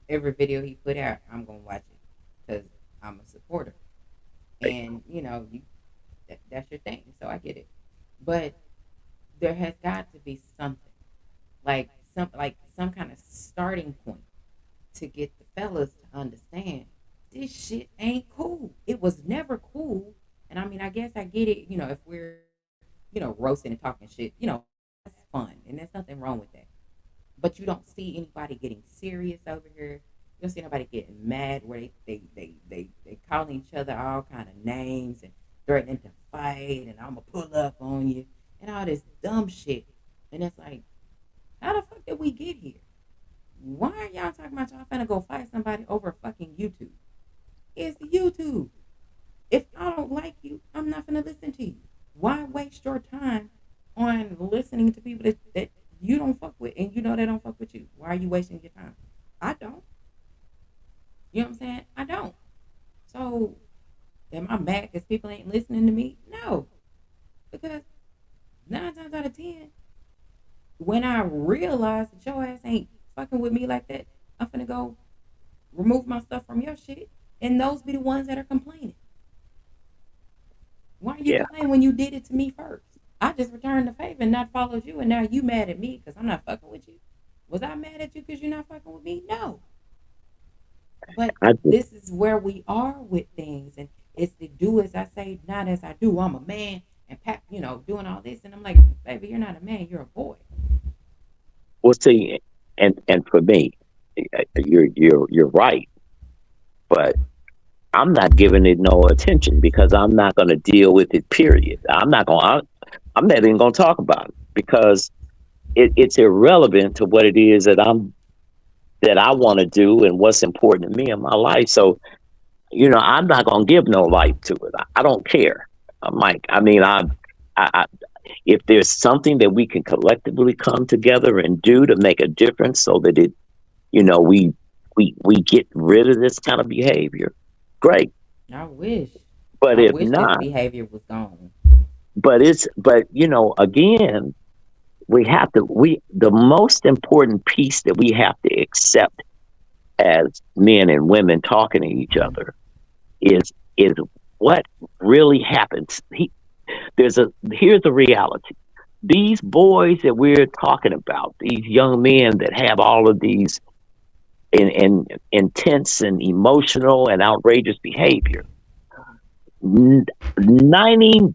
Every video he put out, I'm gonna watch it because I'm a supporter. And that's your thing, so I get it. But there has got to be something like some kind of starting point to get the fellas to understand this shit ain't cool. It was never cool. And I mean, I guess I get it, if we're, roasting and talking shit, that's fun. And there's nothing wrong with that. But you don't see anybody getting serious over here. You don't see nobody getting mad where they calling each other all kind of names and threatening to fight and I'm gonna pull up on you and all this dumb shit. And it's like, how the fuck did we get here? Why are y'all talking about y'all finna go fight somebody over fucking YouTube? It's YouTube. If I don't like you, I'm not gonna listen to you. Why waste your time on listening to people that you don't fuck with and you know they don't fuck with you? Why are you wasting your time? I don't. You know what I'm saying? I don't. So am I mad because people ain't listening to me? No. Because 9 times out of 10, when I realize that your ass ain't fucking with me like that, I'm finna go remove my stuff from your shit. And those be the ones that are complaining. Why are you yeah. complaining when you did it to me first? I just returned the favor and not followed you, and now you mad at me because I'm not fucking with you. Was I mad at you because you're not fucking with me? No. But I just, this is where we are with things, and it's to do as I say, not as I do. I'm a man, and Pat, doing all this, and I'm like, baby, you're not a man, you're a boy. well, see, and for me, you're right, but I'm not giving it no attention because I'm not going to deal with it. Period. I'm not even going to talk about it because it's irrelevant to what it is that I want to do and what's important to me in my life. So I'm not going to give no life to it. I don't care. I'm like, I mean, I if there's something that we can collectively come together and do to make a difference, so that we get rid of this kind of behavior, great. I wish. But I if wish this not, behavior was gone. but again, the most important piece that we have to accept as men and women talking to each other is what really happens. Here's the reality. These boys that we're talking about, these young men that have all of these in intense and emotional and outrageous behavior, 90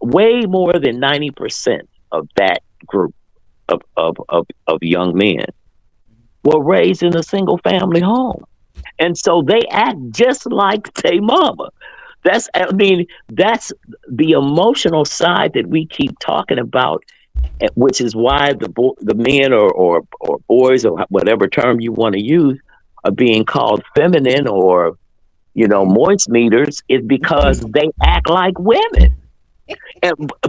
way more than 90% of that group of young men were raised in a single family home. And so they act just like their mama. That's the emotional side that we keep talking about, which is why the men or boys or whatever term you want to use are being called feminine or Yeah. moist meters, is because they act like women.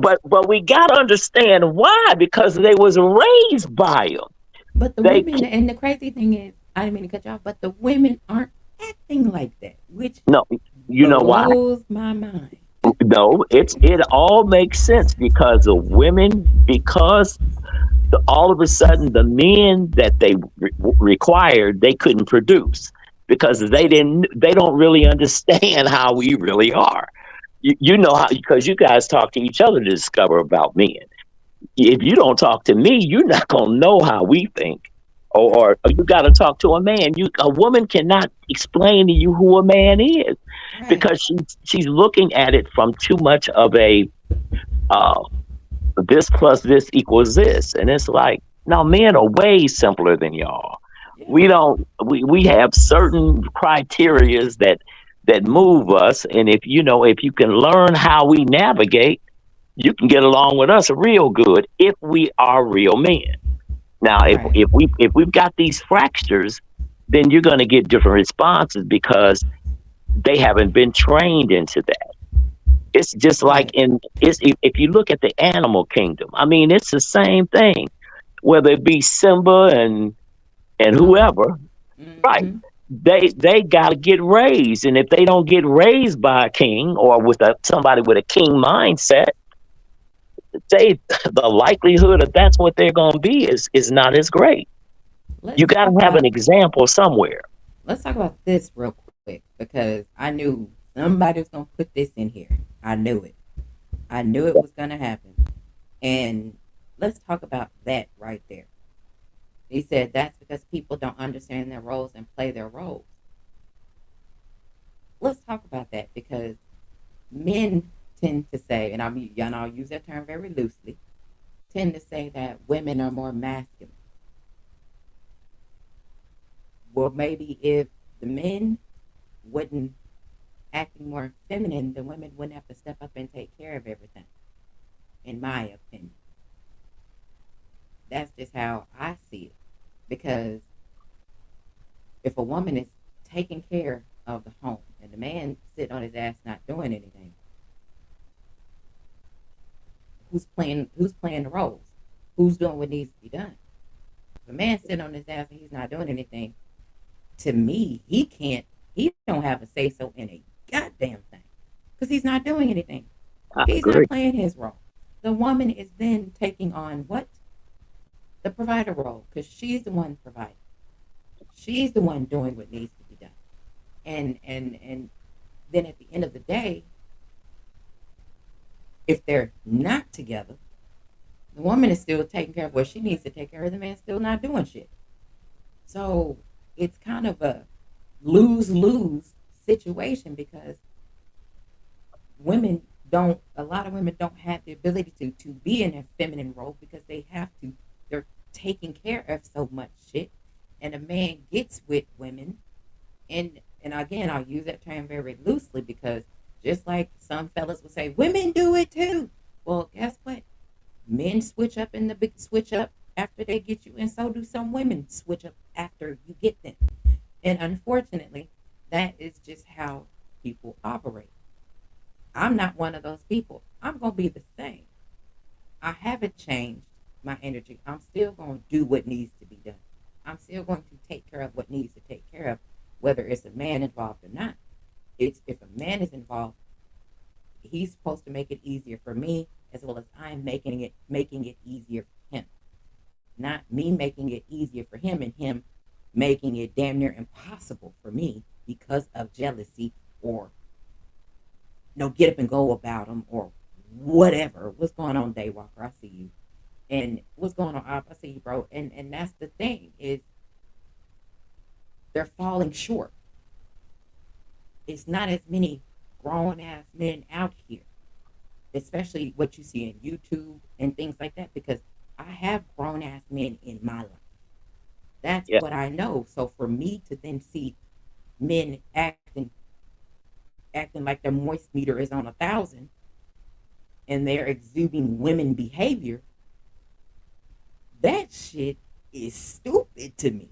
But we got to understand why, because they was raised by them. But the They women, and the crazy thing is, I didn't mean to cut you off, but the women aren't acting like that, which no, you know why? blows my mind. No, it all makes sense because the women, because all of a sudden the men that they required, they couldn't produce because they don't really understand how we really are. You know how, because you guys talk to each other to discover about men. If you don't talk to me, you're not gonna know how we think. Right, Or you got to talk to a man. A woman cannot explain to you who a man is right. because she's looking at it from too much of a uh, this plus this equals this, and it's like, no, men are way simpler than y'all. Yeah, We don't. We have certain criterias that move us, and if you can learn how we navigate, you can get along with us real good if we are real men. Now, right. if we've got these fractures, then you're going to get different responses because They haven't been trained into that. It's just like Right. if you look at the animal kingdom, I mean, it's the same thing. Whether it be Simba and Mufasa. whoever, right? Mm-hmm. They got to get raised, and if they don't get raised by a king or with somebody with a king mindset, they the likelihood that that's what they're going to be is not as great. You Let's got talk to have an about example somewhere. let's talk about this real quick because I knew somebody was gonna put this in here. I knew it. I knew it was gonna happen. And let's talk about that right there. He said that's because people don't understand their roles and play their roles. Let's talk about that because men tend to say, and I'll use that term very loosely, tend to say that women are more masculine. Well, maybe if the men wouldn't acting more feminine, the women wouldn't have to step up and take care of everything. In my opinion, that's just how I see it. Because if a woman is taking care of the home and the man sitting on his ass not doing anything, who's playing the roles? Who's doing what needs to be done? If a man sitting on his ass and he's not doing anything, to me, he don't have a say so in a goddamn thing. Because he's not doing anything. I He's agree. not playing his role. The woman is then taking on what? The provider role, because she's the one providing. She's the one doing what needs to be done. And then at the end of the day, if they're not together, the woman is still taking care of what she needs to take care of. The man's still not doing shit. So it's kind of a lose lose situation because women don't a lot of women don't have the ability to be in a feminine role because they're taking care of so much shit, and a man gets with women, and again I'll use that term very loosely because just like some fellas will say women do it too, well guess what, men switch up in the big switch up after they get you, and so do some women switch up after you get them, and unfortunately that is just how people operate. I'm not one of those people. I'm going to be the same. I haven't changed my energy. I'm still going to do what needs to be done. I'm still going to take care of what needs to take care of, whether it's a man involved or not. It's if a man is involved, he's supposed to make it easier for me as well as I'm making it easier for him. Not me making it easier for him and him making it damn near impossible for me because of jealousy or get up and go about them or whatever. What's going on, Daywalker? I see you. And what's going on? I see you, bro. And that's the thing is they're falling short. It's not as many grown ass men out here, especially what you see in YouTube and things like that. Because I have grown ass men in my life. That's Yeah, what I know. So for me to then see men acting like their moist meter is on 1,000 and they're exuding women behavior, that shit is stupid to me.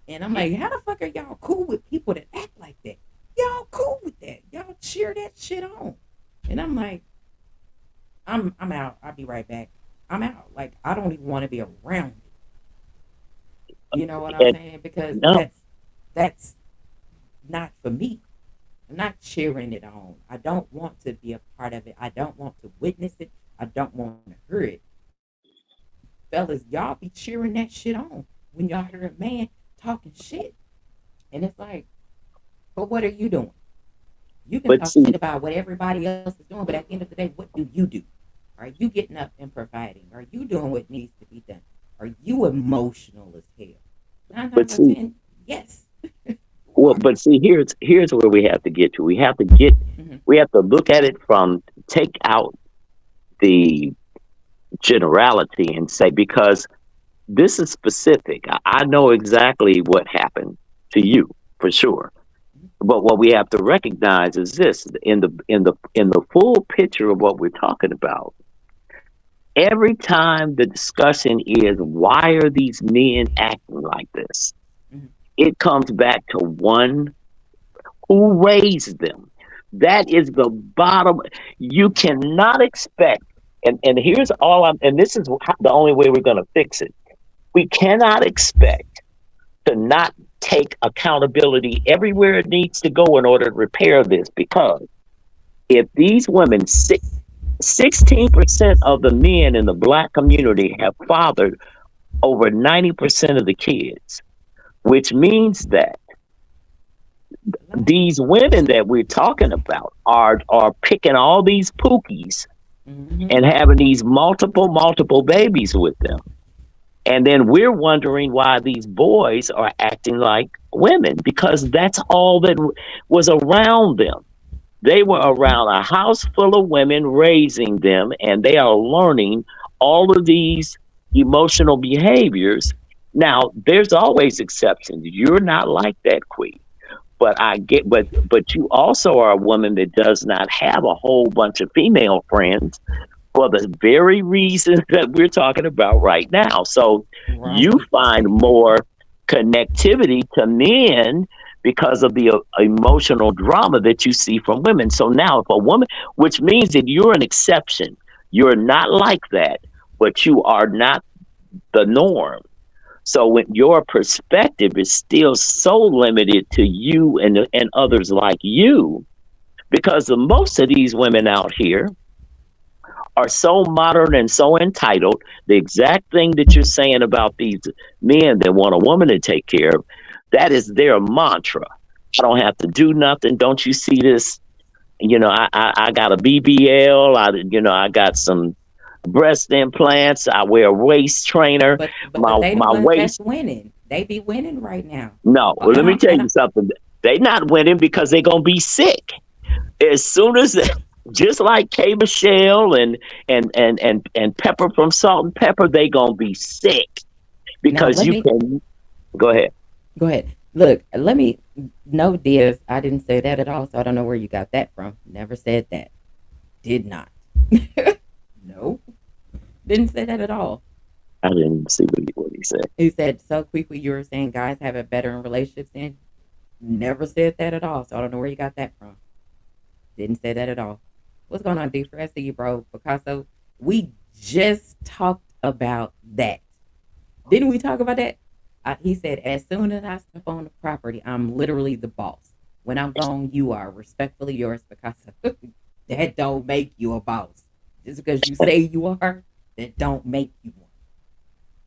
And I'm like, how the fuck are y'all cool with people that act like that? Y'all cool with that? Y'all cheer that shit on? And I'm like, I'm out. I'll be right back. I'm out. Like I don't even want to be around it. You know what I'm and saying? Because no, that's not for me. I'm not cheering it on. I don't want to be a part of it. I don't want to witness it. I don't want to hear it. Fellas, y'all be cheering that shit on when y'all hear a man talking shit. And it's like, but what are you doing? You can but talk see, shit about what everybody else is doing, but at the end of the day, what do you do? Are you getting up and providing? Are you doing what needs to be done? Are you emotional as hell? Nine but times out of see, 10, yes, you well, are. but see, here's where we have to get to. Mm-hmm. We have to look at it from take out the generality and say because this is specific. I know exactly what happened to you for sure. But what we have to recognize is this: in the full picture of what we're talking about, every time the discussion is why are these men acting like this, Mm-hmm. it comes back to one Who raised them? That is the bottom. You cannot expect, and here's all I'm, and this is the only way we're going to fix it. We cannot expect to not take accountability everywhere it needs to go in order to repair this, because if these women, 16% of the men in the black community have fathered over 90% of the kids, which means that these women that we're talking about are picking all these pookies Mm-hmm. and having these multiple babies with them. And then we're wondering why these boys are acting like women, because that's all that was around them. They were Mm-hmm. around a house full of women raising them, and they are learning all of these emotional behaviors. Now, there's always exceptions. You're not like that, Queen. But I get, but you also are a woman that does not have a whole bunch of female friends for the very reasons that we're talking about right now. So you Right. find more connectivity to men because of the emotional drama that you see from women. So now, if a woman, which means that you're an exception, you're not like that, but you are not the norm. So when your perspective is still so limited to you and others like you, because the most of these women out here are so modern and so entitled. The exact thing that you're saying about these men that want a woman to take care of, that is their mantra. I don't have to do nothing. Don't you see this? I got a BBL. I got some breast implants. I wear a waist trainer. But My they the my ones that's waist. winning. They be winning right now. No, well, let And me I'm tell and you I, something. They not winning because they gonna be sick as soon as just like K Michelle and Pepper from Salt and Pepper, they gonna be sick now because let you me can go ahead. go ahead. Look, let me no Diaz. I didn't say that at all, so I don't know where you got that from. Never said that. Did not. No. Didn't say that at all. I didn't see what he said. He said so quickly you were saying guys have it better in relationships and never said that at all. So I don't know where you got that from. Didn't say that at all. What's going on, D? I see you, bro. Picasso. We just talked about that. Didn't we talk about that? He said, as soon as I step on the property, I'm literally the boss. When I'm gone, you are respectfully yours, Picasso. That don't make you a boss. Just because you say you are, that don't make you one.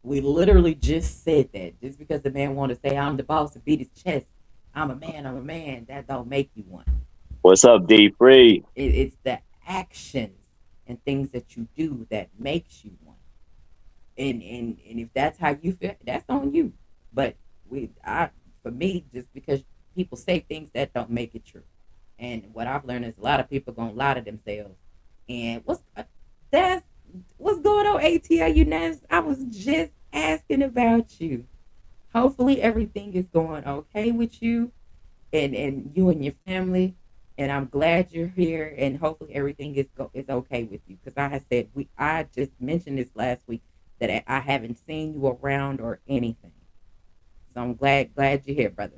We literally just said that. Just because the man want to say I'm the boss and beat his chest, I'm a man, that don't make you one. What's up, D Free? It's the actions and things that you do that makes you one. And if that's how you feel, that's on you. But for me, just because people say things that don't make it true. And what I've learned is a lot of people gonna lie to themselves. And that's what's going on, ATL Unanimous? I was just asking about you. Hopefully everything is going okay with you and you and your family. And I'm glad you're here, and hopefully everything is okay with you. Because I said I just mentioned this last week that I haven't seen you around or anything. So I'm glad you're here, brother.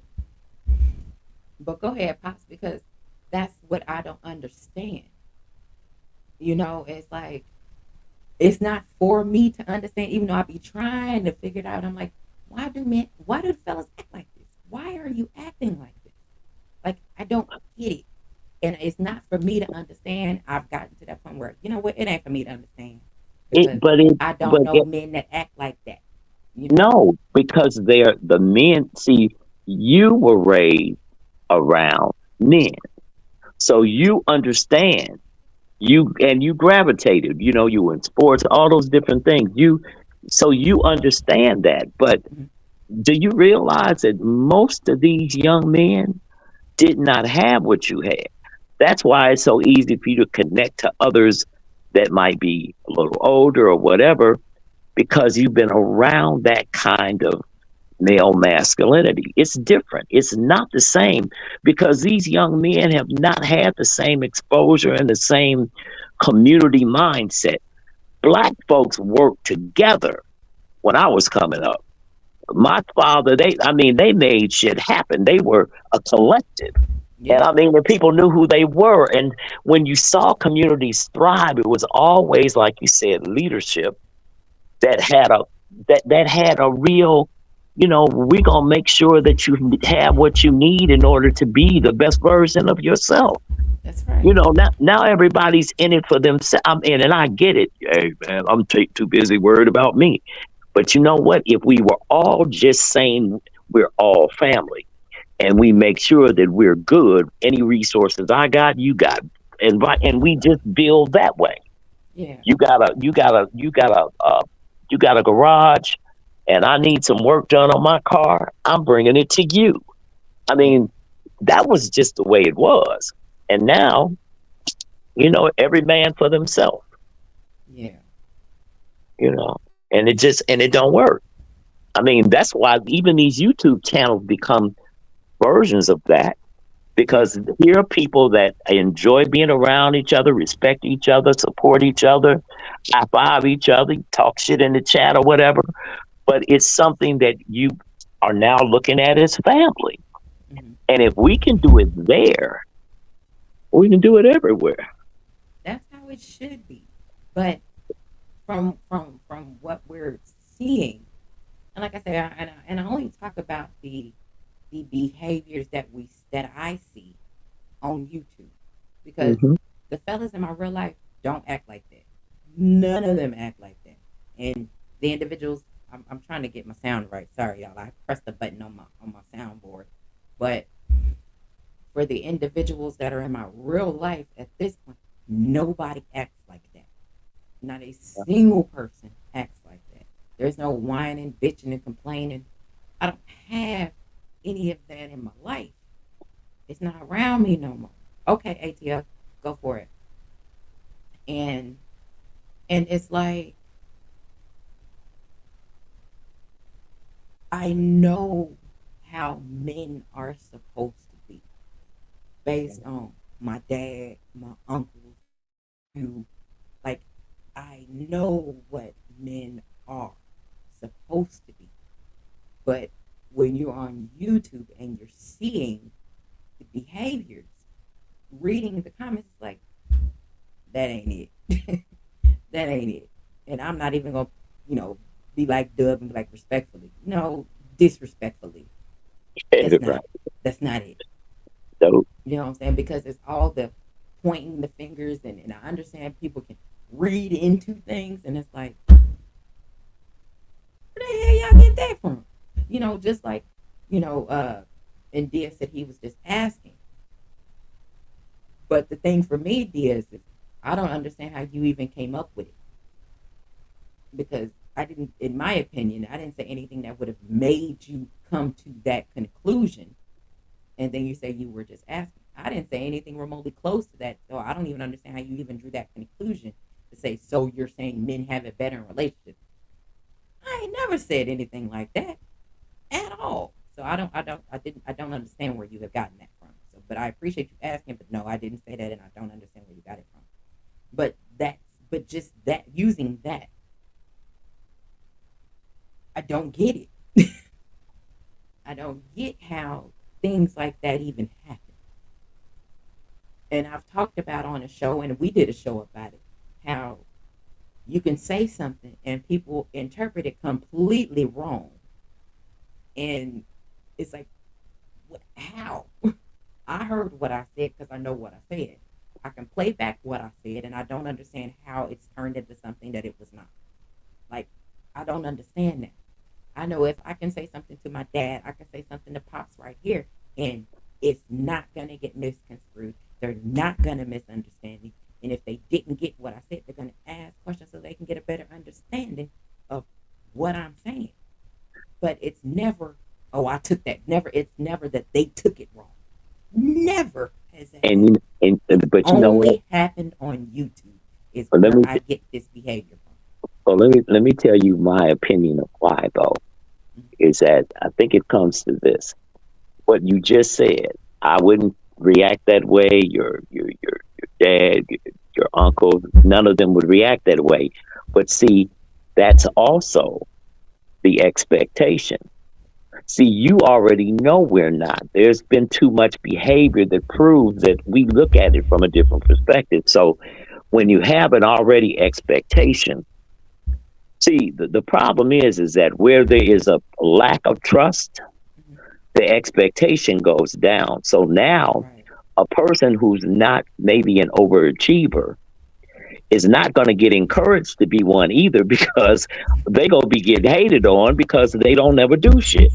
But go ahead, pops, because that's what I don't understand. It's like it's not for me to understand, even though I be trying to figure it out. I'm like, why do fellas act like this? Why are you acting like this? Like I don't get it. And it's not for me to understand. I've gotten to that point where, you know what, it ain't for me to understand. It, Because but it, I don't but know it, men that act like that. You know? no, because they're the men. See, you were raised around men, so you understand. You gravitated. You were in sports, all those different things. So you understand that. But Mhm. do you realize that most of these young men did not have what you had? That's why it's so easy for you to connect to others that might be a little older or whatever, because you've been around that kind of male masculinity. It's different. It's not the same because these young men have not had the same exposure and the same community mindset. Black folks worked together when I was coming up. My father, they made shit happen. They were a collective. And Yeah, I mean, when people knew who they were, and when you saw communities thrive, it was always, like you said, leadership that had a that had a real, we're gonna make sure that you have what you need in order to be the best version of yourself. that's right. Now everybody's in it for themselves. I'm in, and I get it. Hey man, I'm too busy worried about me. But you know what? If we were all just saying we're all family, and we make sure that we're good, any resources I got, you got, and we just build that way. Yeah, You got a garage, and I need some work done on my car. I'm bringing it to you. I yeah, mean, that was just the way it was. And now, every man for themselves, yeah, you know, and it don't work. I mean, that's why even these YouTube channels become versions of that, yeah, because here are people that enjoy being around each other, respect each other, support each other, high five each other, talk shit in the chat or whatever. But it's something that you are now looking at as family. hmm, And if we can do it there, we can do it everywhere. that's how it should be. But from what we're seeing, and like I said, and I only talk about the behaviors that I see on YouTube, because Hmm. the fellas in my real life don't act like that. None of them act like that. And the individuals, I'm trying to get my sound right. Sorry, y'all. I pressed the button on my soundboard. But for the individuals that are in my real life at this point, nobody acts like that. Not a single person acts like that. There's no whining, bitching, and complaining. I don't have any of that in my life. It's not around me no more. Okay, ATL, go for it. And it's like, I know how men are supposed to be based on my dad, my uncles, who, like, I know what men are supposed to be. But when you're on YouTube and you're seeing the behaviors, reading the comments, it's like, that ain't it. That ain't it. And I'm not even gonna, you know, be like Dub and be like respectfully. No, disrespectfully. That's Right. not. That's not it. So, You know what I'm saying? Because it's all the pointing the fingers, and I understand people can read into things, and it's like, where the hell y'all get that from? Just like, you know, uh, and Dia said he was just asking. But the thing for me, Dia, is I don't understand how you even came up with it, because I didn't, in my opinion, I didn't say anything that would have made you come to that conclusion. And then you say you were just asking. I didn't say anything remotely close to that, so I don't even understand how you even drew that conclusion to say, so you're saying men have it better in relationships. I ain't never said anything like that at all. So I don't understand where you have gotten that from. So, but I appreciate you asking, but no, I didn't say that, and I don't understand where you got it from. But just that, using that, I don't get it. I don't get how things like that even happen. And I've talked about on a show, and we did a show about it, how you can say something and people interpret it completely wrong. And it's like, how? I heard what I said because I know what I said. I can play back what I said, and I don't understand how it's turned into something that it was not. Like, I don't understand that. I know if I can say something to my dad, I can say something to Pops right here, and it's not going to get misconstrued. They're not going to misunderstand me. And if they didn't get what I said, they're going to ask questions so they can get a better understanding of what I'm saying. But it's never, oh, I took that. Never, it's never that they took it wrong. Never has that and happened. It's but you know what? only happened on YouTube, is But let where me I get this behavior from. let me tell you my opinion of why though. Is that I think it comes to this. What you just said. I wouldn't react that way. Your dad, your uncle, none of them would react that way. But see, that's also the expectation. See, you already know we're not. There's been too much behavior that proves that we look at it from a different perspective. So when you have an already expectation, see, the problem is that where there is a lack of trust, Hmm. the expectation goes down. So now Right. a person who's not maybe an overachiever is not going to get encouraged to be one either because they going to be getting hated on because they don't ever do shit.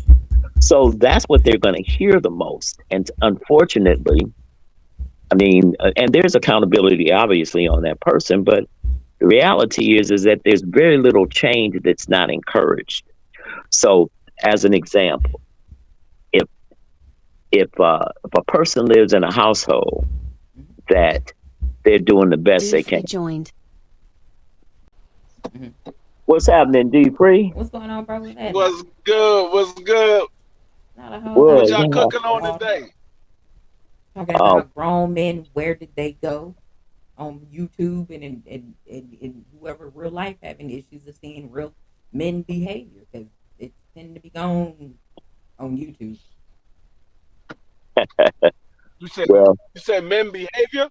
So that's what they're going to hear the most. And unfortunately, I mean, and there's accountability obviously on that person, but the reality is that there's very little change that's not encouraged. So, as an example, if if a person lives in a household Hmm. that they're doing the best D they can, free joined. Hmm. what's happening, D Free? What's going on, bro? What's happening? What's good? What's good? Not a whole What lot. Well, y'all yeah. cooking on All today? talking Oh, about grown men. Where did they go on YouTube and whoever real life having issues of seeing real men behavior because it tend to be gone on YouTube. You said well, you said men behavior.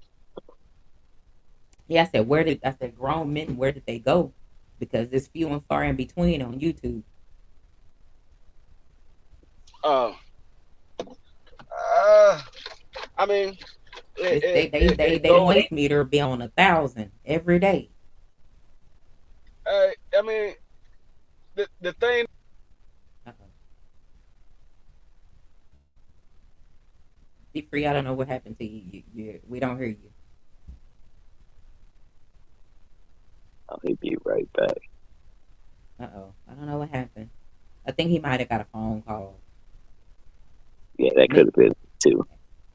Yeah, I said grown men? Where did they go? Because there's few and far in between on YouTube. Uh, uh I mean, It's, they go. moist meter be on 1,000 every day. I mean, the thing. Uh-oh. Be free. I don't know what happened to you. We don't hear you. I'll be right back. I don't know what happened. I think he might have got a phone call. Yeah, that could Miss have been too.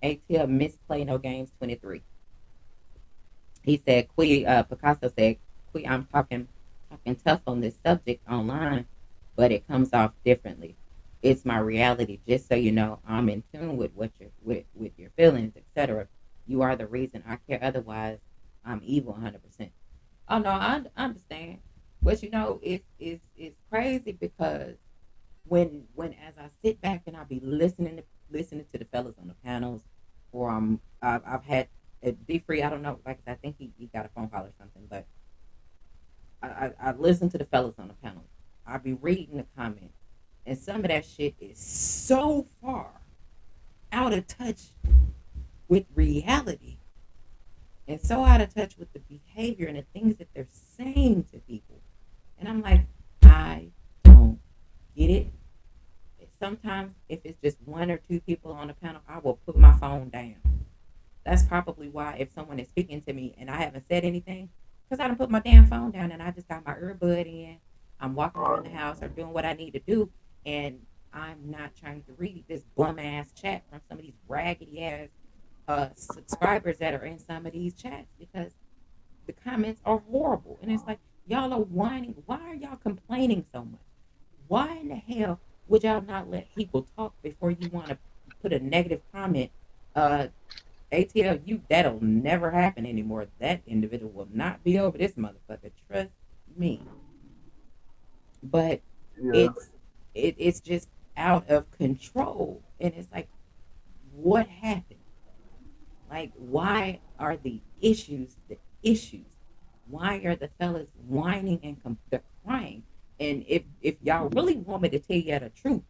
ATL misplay no games 23. He said, Picasso said, I'm talking tough on this subject online, but it comes off differently. It's my reality. Just so you know, I'm in tune with what with your feelings, etc. You are the reason I care. Otherwise, I'm evil 100%. Oh no, I understand. But you know, it's crazy because when as I sit back and I be listening to the fellas on the panels, or I've had D Free. I don't know, like I think he got a phone call or something, but I listen to the fellas on the panel. I be reading the comments, and some of that shit is so far out of touch with reality, and so out of touch with the behavior and the things that they're saying to people. And I'm like, I don't get it. Sometimes if it's just one or two people on the panel, I will put my phone down. That's probably why if someone is speaking to me and I haven't said anything, because I don't put my damn phone down and I just got my earbud in. I'm walking around the house or doing what I need to do, and I'm not trying to read this bum ass chat from some of these raggedy ass subscribers that are in some of these chats because the comments are horrible. And it's like, y'all are whining. Why are y'all complaining so much? Why in the hell would y'all not let people talk before you want to put a negative comment? Uh, ATL, that'll never happen anymore. That individual will not be over this motherfucker. Trust me. But Yeah. it's just out of control, and it's like, what happened? Like, why are the issues the issues? Why are the fellas whining and they're crying? And if y'all really want me to tell you the truth,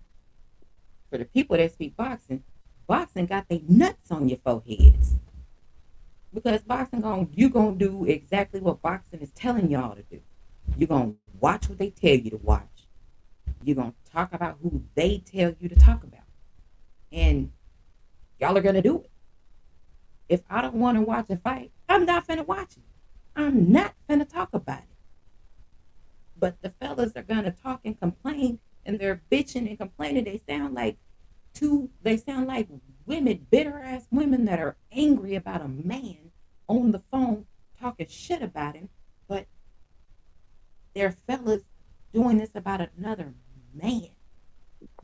for the people that speak boxing, boxing got their nuts on your foreheads because boxing you gonna do exactly what boxing is telling y'all to do. You're gonna watch what they tell you to watch. You're gonna talk about who they tell you to talk about, and y'all are gonna do it. If I don't want to watch a fight, I'm not finna watch it. I'm not finna talk about it. But the fellas are gonna talk and complain, and they're bitching and complaining. They sound like women, bitter ass women that are angry about a man on the phone talking shit about him, but they're fellas doing this about another man.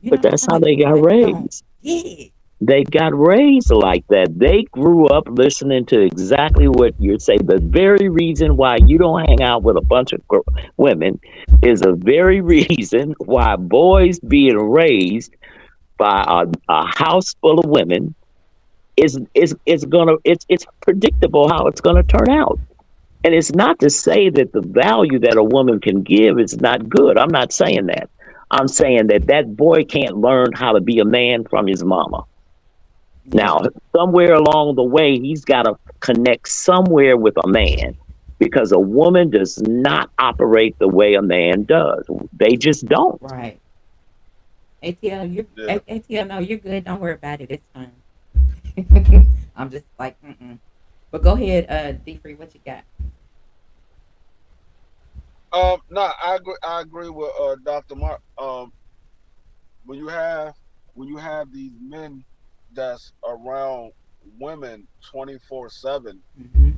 You know But what I'm that's saying? how Like, they got I don't raised. get it. They got raised like that. They grew up listening to exactly what you say. The very reason why you don't hang out with a bunch of women is a very reason why boys being raised by a house full of women, it's predictable how it's gonna turn out. And it's not to say that the value that a woman can give is not good. I'm not saying that. I'm saying that that boy can't learn how to be a man from his mama. Now, Yeah. somewhere along the way, he's got to connect somewhere with a man because a woman does not operate the way a man does. They just don't. Right. ATL, you're Yeah. ATL. No, you're good. Don't worry about it. It's fine. I'm just like, mm-mm. But go ahead, D Free. What you got? No, I agree with Dr. Mark. When you have when you have these men that's around women 24/7, Mm-hmm.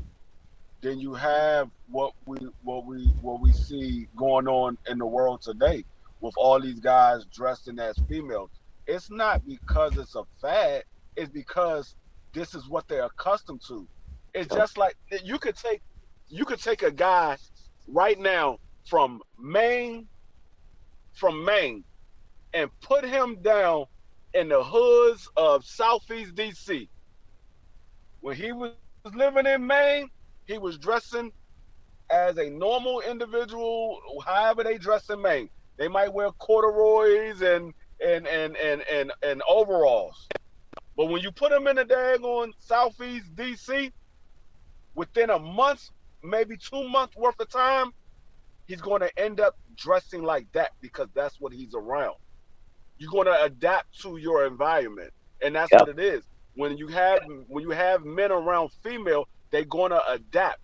then you have what we see going on in the world today with all these guys dressing as females. It's not because it's a fad, it's because this is what they're accustomed to. It's just like you could take a guy right now from Maine from Maine and put him down in the hoods of Southeast DC. When he was living in Maine, he was dressing as a normal individual, however they dress in Maine. They might wear corduroys and overalls. But when you put them in the daggone Southeast DC, within a month, maybe 2 months worth of time, he's going to end up dressing like that because that's what he's around. You're going to adapt to your environment, and that's what Yep. it is. When you have men around female, they're going to adapt.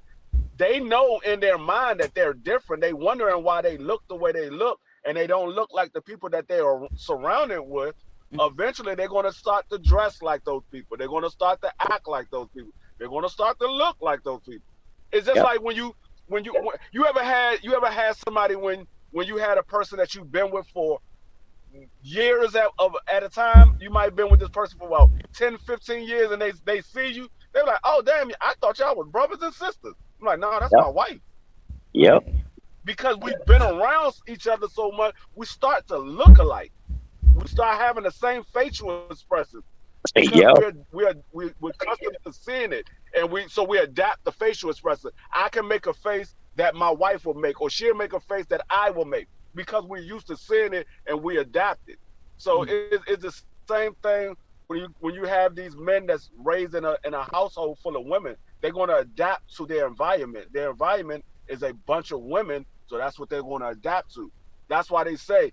They know in their mind that they're different. They wondering why they look the way they look, and they don't look like the people that they are surrounded with. Eventually, they're going to start to dress like those people. They're going to start to act like those people. They're going to start to look like those people. It's just Yep. like when you ever had somebody when you had a person that you've been with for years at a time. You might have been with this person for about 10, 15 years, and they see you. They're like, oh damn, I thought y'all was brothers and sisters. I'm like, no, that's Yep. my wife. Yep. Right. Because we've been around each other so much, we start to look alike. We start having the same facial expressions because Yep. we're accustomed to seeing it, and we adapt the facial expression. I can make a face that my wife will make, or she'll make a face that I will make because we're used to seeing it and we adapt it. So Mm. it's the same thing when you have these men that's raised in a household full of women. They're going to adapt to their environment. Their environment is a bunch of women, so that's what they're going to adapt to. That's why they say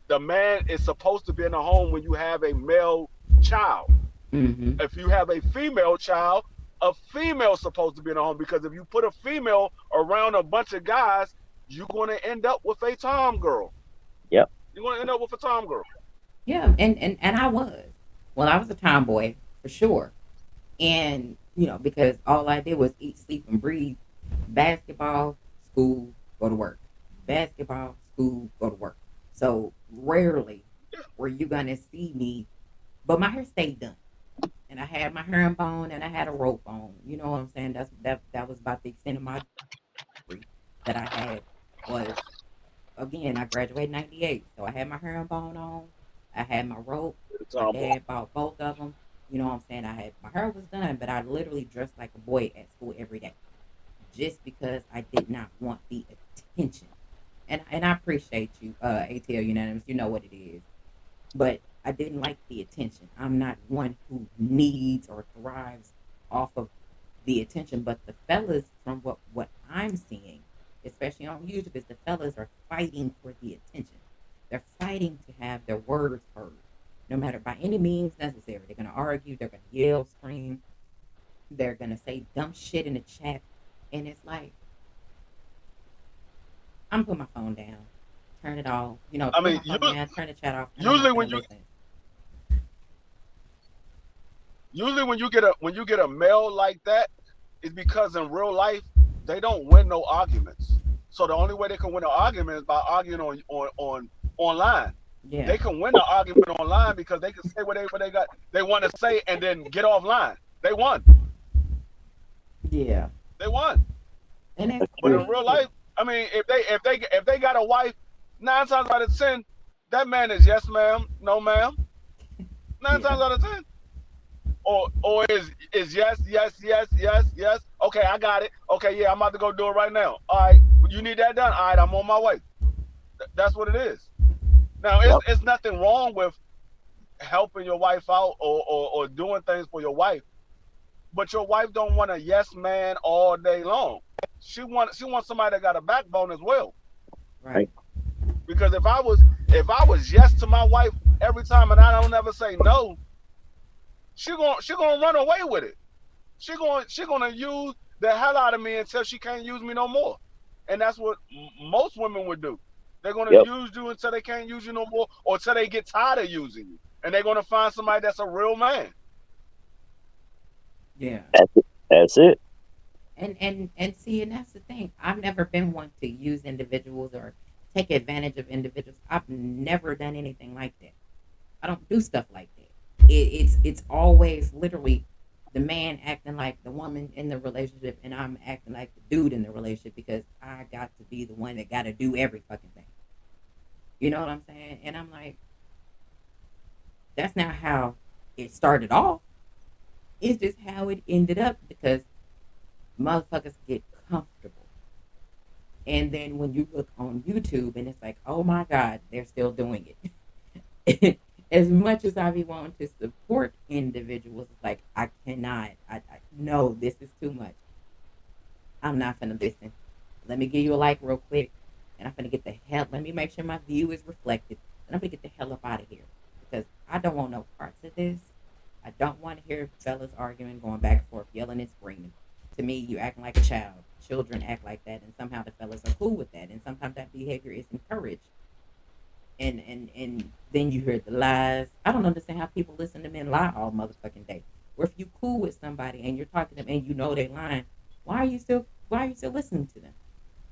the man is supposed to be in a home when you have a male child. Mm-hmm. If you have a female child, a female's supposed to be in a home because if you put a female around a bunch of guys, you're going to end up with a tom girl. Yep. You're going to end up with a tom girl. Yeah, and I was. Well, I was a tomboy for sure, and because all I did was eat, sleep, and breathe. Basketball, school, go to work. Basketball, school, go to work. So rarely were you gonna see me, but my hair stayed done, and I had my herringbone and I had a rope on. You know what I'm saying? That was about the extent of my jewelry that I had. Was again, I graduated '98, so I had my herringbone on. I had my rope. The My tomboy. dad bought both of them. You know what I'm saying? I had my hair was done, but I literally dressed like a boy at school every day, just because I did not want the attention. And I appreciate you, ATL Unanimous. You know what it is, but I didn't like the attention. I'm not one who needs or thrives off of the attention. But the fellas, from what I'm seeing, especially on YouTube, is the fellas are fighting for the attention. They're fighting to have their words heard, no matter by any means necessary. They're gonna argue. They're gonna yell, scream. They're gonna say dumb shit in the chat, and it's like I'm putting my phone down, turn it off. I Put my mean, phone down, turn the chat off, and I'm not usually gonna when you listen. usually when you get a male like that, it's because in real life they don't win no arguments. So the only way they can win an argument is by arguing on online. Yeah, They can win the argument online because they can say what they want to say and then get offline. They won. yeah, They won. and that's That's But true. in real crazy. life, I mean, if they got a wife, 9 times out of 10, that man is yes ma'am, no ma'am. Nine Yeah. times out of ten. Or is yes, yes, yes, yes, yes. Okay, I got it. Okay, yeah, I'm about to go do it right now. All right, you need that done. All right, I'm on my way. That's what it is. Now, Yep. it's nothing wrong with helping your wife out or doing things for your wife, but your wife don't want a yes man all day long. She wants somebody that got a backbone as well. Right. Right. Because if I was yes to my wife every time and I don't ever say no, she gonna run away with it. She gonna use the hell out of me until she can't use me no more. And that's what most women would do. They're gonna Yep. use you until they can't use you no more, or until they get tired of using you, and they're gonna find somebody that's a real man. Yeah. That's it. That's it. And see, and that's the thing. I've never been one to use individuals or take advantage of individuals. I've never done anything like that. I don't do stuff like that. It's always literally the man acting like the woman in the relationship, and I'm acting like the dude in the relationship because I got to be the one that got to do every fucking thing. You know what I'm saying? And I'm like, that's not how it started off. It's just how it ended up because motherfuckers get comfortable. And then when you look on YouTube and it's like, oh my God, they're still doing it. As much as I be wanting to support individuals, it's like I cannot. No, this is too much. I'm not gonna listen. Let me give you a like real quick, and I'm gonna get the hell. Let me make sure my view is reflected, and I'm gonna get the hell up out of here because I don't want no parts of this. I don't want to hear fellas arguing, going back and forth, yelling and screaming. To me, you acting like a child. Children act like that, and somehow the fellas are cool with that, and sometimes that behavior is encouraged. And then you hear the lies. I don't understand how people listen to men lie all motherfucking day. Or if you cool with somebody and you're talking to them and you know they lying, why are you still listening to them?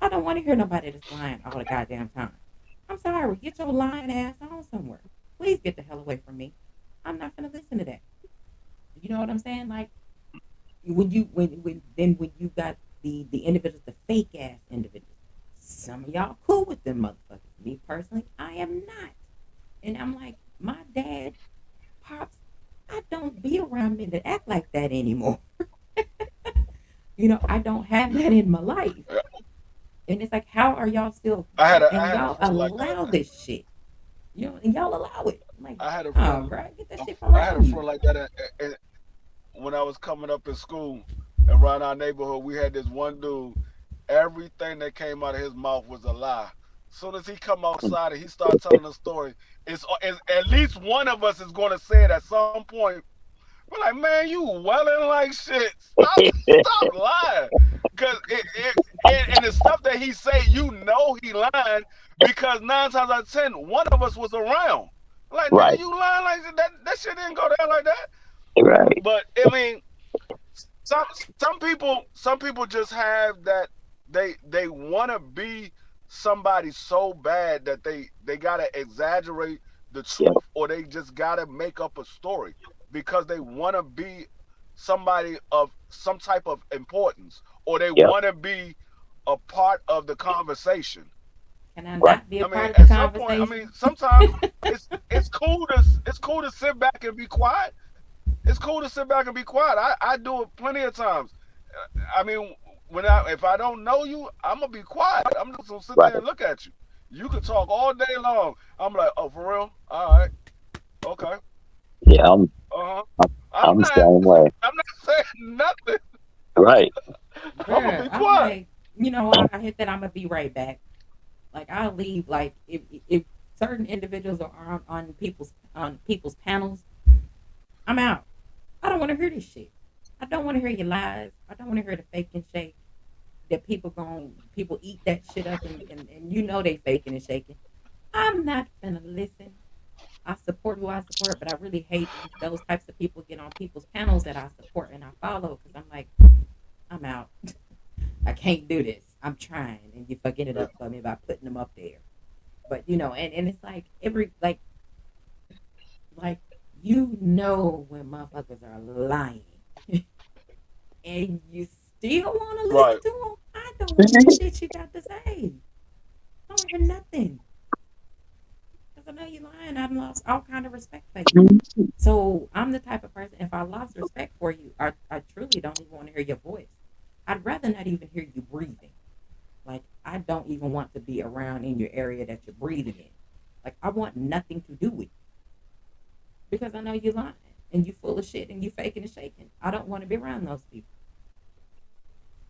I don't want to hear nobody that's lying all the goddamn time. I'm sorry, get your lying ass on somewhere. Please get the hell away from me. I'm not gonna listen to that. You know what I'm saying? Like when you got the individuals, the fake ass individuals. Some of y'all cool with them motherfuckers. Me personally, I am not. And I'm like, my dad, pops, I don't be around men that act like that anymore. I don't have that in my life. And it's like, how are y'all still I had a I and had a y'all friend like that. allow this shit? And y'all allow it. I'm like, I had a oh, friend. bro, get that shit from I had a around you. friend like that. When I was coming up in school around our neighborhood, we had this one dude. Everything that came out of his mouth was a lie. Soon as he come outside and he start telling a story, it's at least one of us is going to say it at some point. We're like, man, you welling like shit. Stop lying. Because and the stuff that he say, he lying because 9 times out of 10, one of us was around. Like, nigga, Right. you lying like that shit didn't go down like that. Right. But I mean, some people just have that they want to be somebody so bad that they gotta exaggerate the Yep. truth, or they just gotta make up a story because they want to be somebody of some type of importance, or they Yep. want to be a part of the conversation. Can I Right. not be a I mean, part of the at some point, I mean, conversation? sometimes it's cool to sit back and be quiet. It's cool to sit back and be quiet. I do it plenty of times. I mean, if I don't know you, I'm gonna be quiet. I'm just gonna sit Right. there and look at you. You can talk all day long. I'm like, oh, for real? All right, okay, Yeah. I'm. uh huh. I'm, I'm I'm the not. same way. I'm not saying nothing. Right. I'm gonna be Bruh, I'm quiet. like, I hit that I'm gonna be right back. Like I'll leave. Like if certain individuals are on people's panels, I'm out. I don't want to hear this shit. I don't want to hear your lies. I don't want to hear the fake and shake that people eat that shit up and they faking and shaking. I'm not gonna listen. I support who I support, but I really hate when those types of people get on people's panels that I support and I follow because I'm like, I'm out. I can't do this. I'm trying, and you fucking it up for me by putting them up there. But and it's like like when motherfuckers are lying, and you still want to listen Right. to them. I don't want to hear shit you got to say. I don't want to hear nothing. Cause I know you lying. I've lost all kind of respect for you. So I'm the type of person. If I lost respect for you, I truly don't even want to hear your voice. I'd rather not even hear you breathing. Like I don't even want to be around in your area that you're breathing in. Like I want nothing to do with you because I know you're lying and you full of shit and you faking and shaking. I don't want to be around those people.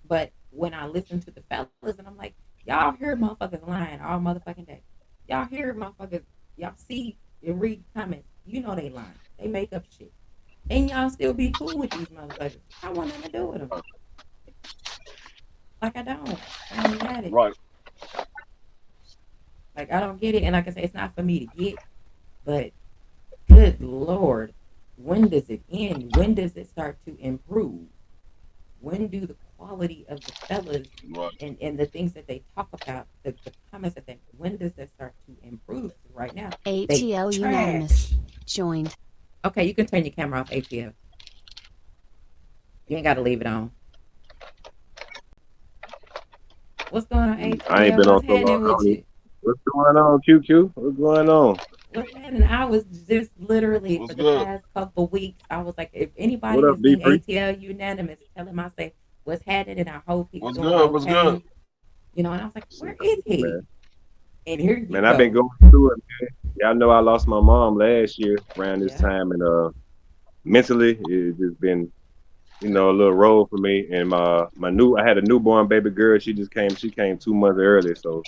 But when I listen to the fellas and I'm like, y'all hear motherfuckers lying all motherfucking day. Y'all hear motherfuckers, y'all see and read comments. You know they lying. They make up shit. And y'all still be cool with these motherfuckers. I want nothing to do with them. Like I don't. I don't got it. Right. Like I don't get it. And like I say, it's not for me to get. But good lord, when does it end? When does it start to improve? When do the quality of the fellas Right. and the things that they talk about, the comments that they, when does that start to improve? Right now, they ATL trash. Unanimous joined. Okay, you can turn your camera off, ATL. You ain't got to leave it on. What's going on, I ain't ATL? been on What's so long. happening with you? What's going on, QQ? What's going on? What's happening? I was just literally What's for the good? past couple weeks, I was like, if anybody What up, has D been Free? ATL unanimous, tell him I say what's happening and I hope he's What's doing good? What's good? okay. You know, and I was like, Shit, where is cool, he? man. And here you Man, I've been go. going through it, man. Y'all know I lost my mom last year around this Yeah. time, and mentally it's just been, a little road for me. And I had a newborn baby girl. She just came. She came 2 months early, so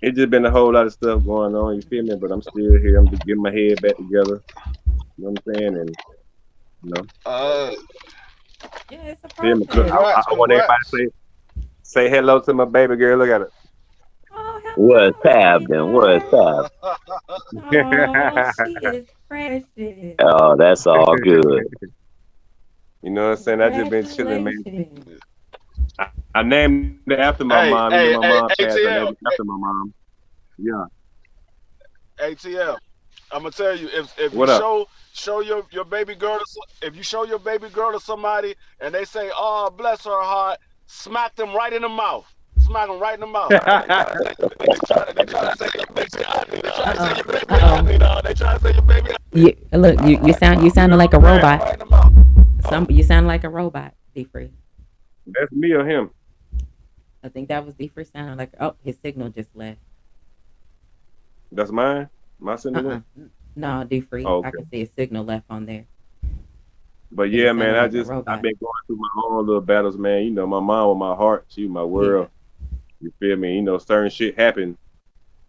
it just been a whole lot of stuff going on. You feel me? But I'm still here. I'm just getting my head back together. You know what I'm saying? And you know, Uh, Yeah, it's a feel me? Look, process. congrats, I want everybody congrats. to say hello to my baby girl. Look at Oh, What's hello, happening? What's sweetheart. up? Oh, her. she is precious. Oh, that's all good. You know what I'm saying? I just been chilling, man. Congratulations. I named it after my mom. Hey, You know, my hey, mom hey, passed. I named ATL, it after my mom. Yeah. ATL. I'm gonna tell you, if you What up? show your baby girl to, if you show your baby girl to somebody and they say, "Oh, bless her heart," smack them right in the mouth. Smack them right in the mouth. Uh oh. Uh oh. You sound you sounded like a robot. You sound like a robot, D Free. That's me or him? I think that was D Free sounding like his signal just left. That's mine. My Uh signal uh. went. No, D Free. Oh, I okay. can see his signal left on there. But Yeah, you yeah, man. sounded like a I've robot. been going through my own little battles, man. You know, my mom was my heart. She was my Yeah. world. You feel me? You know, certain shit happen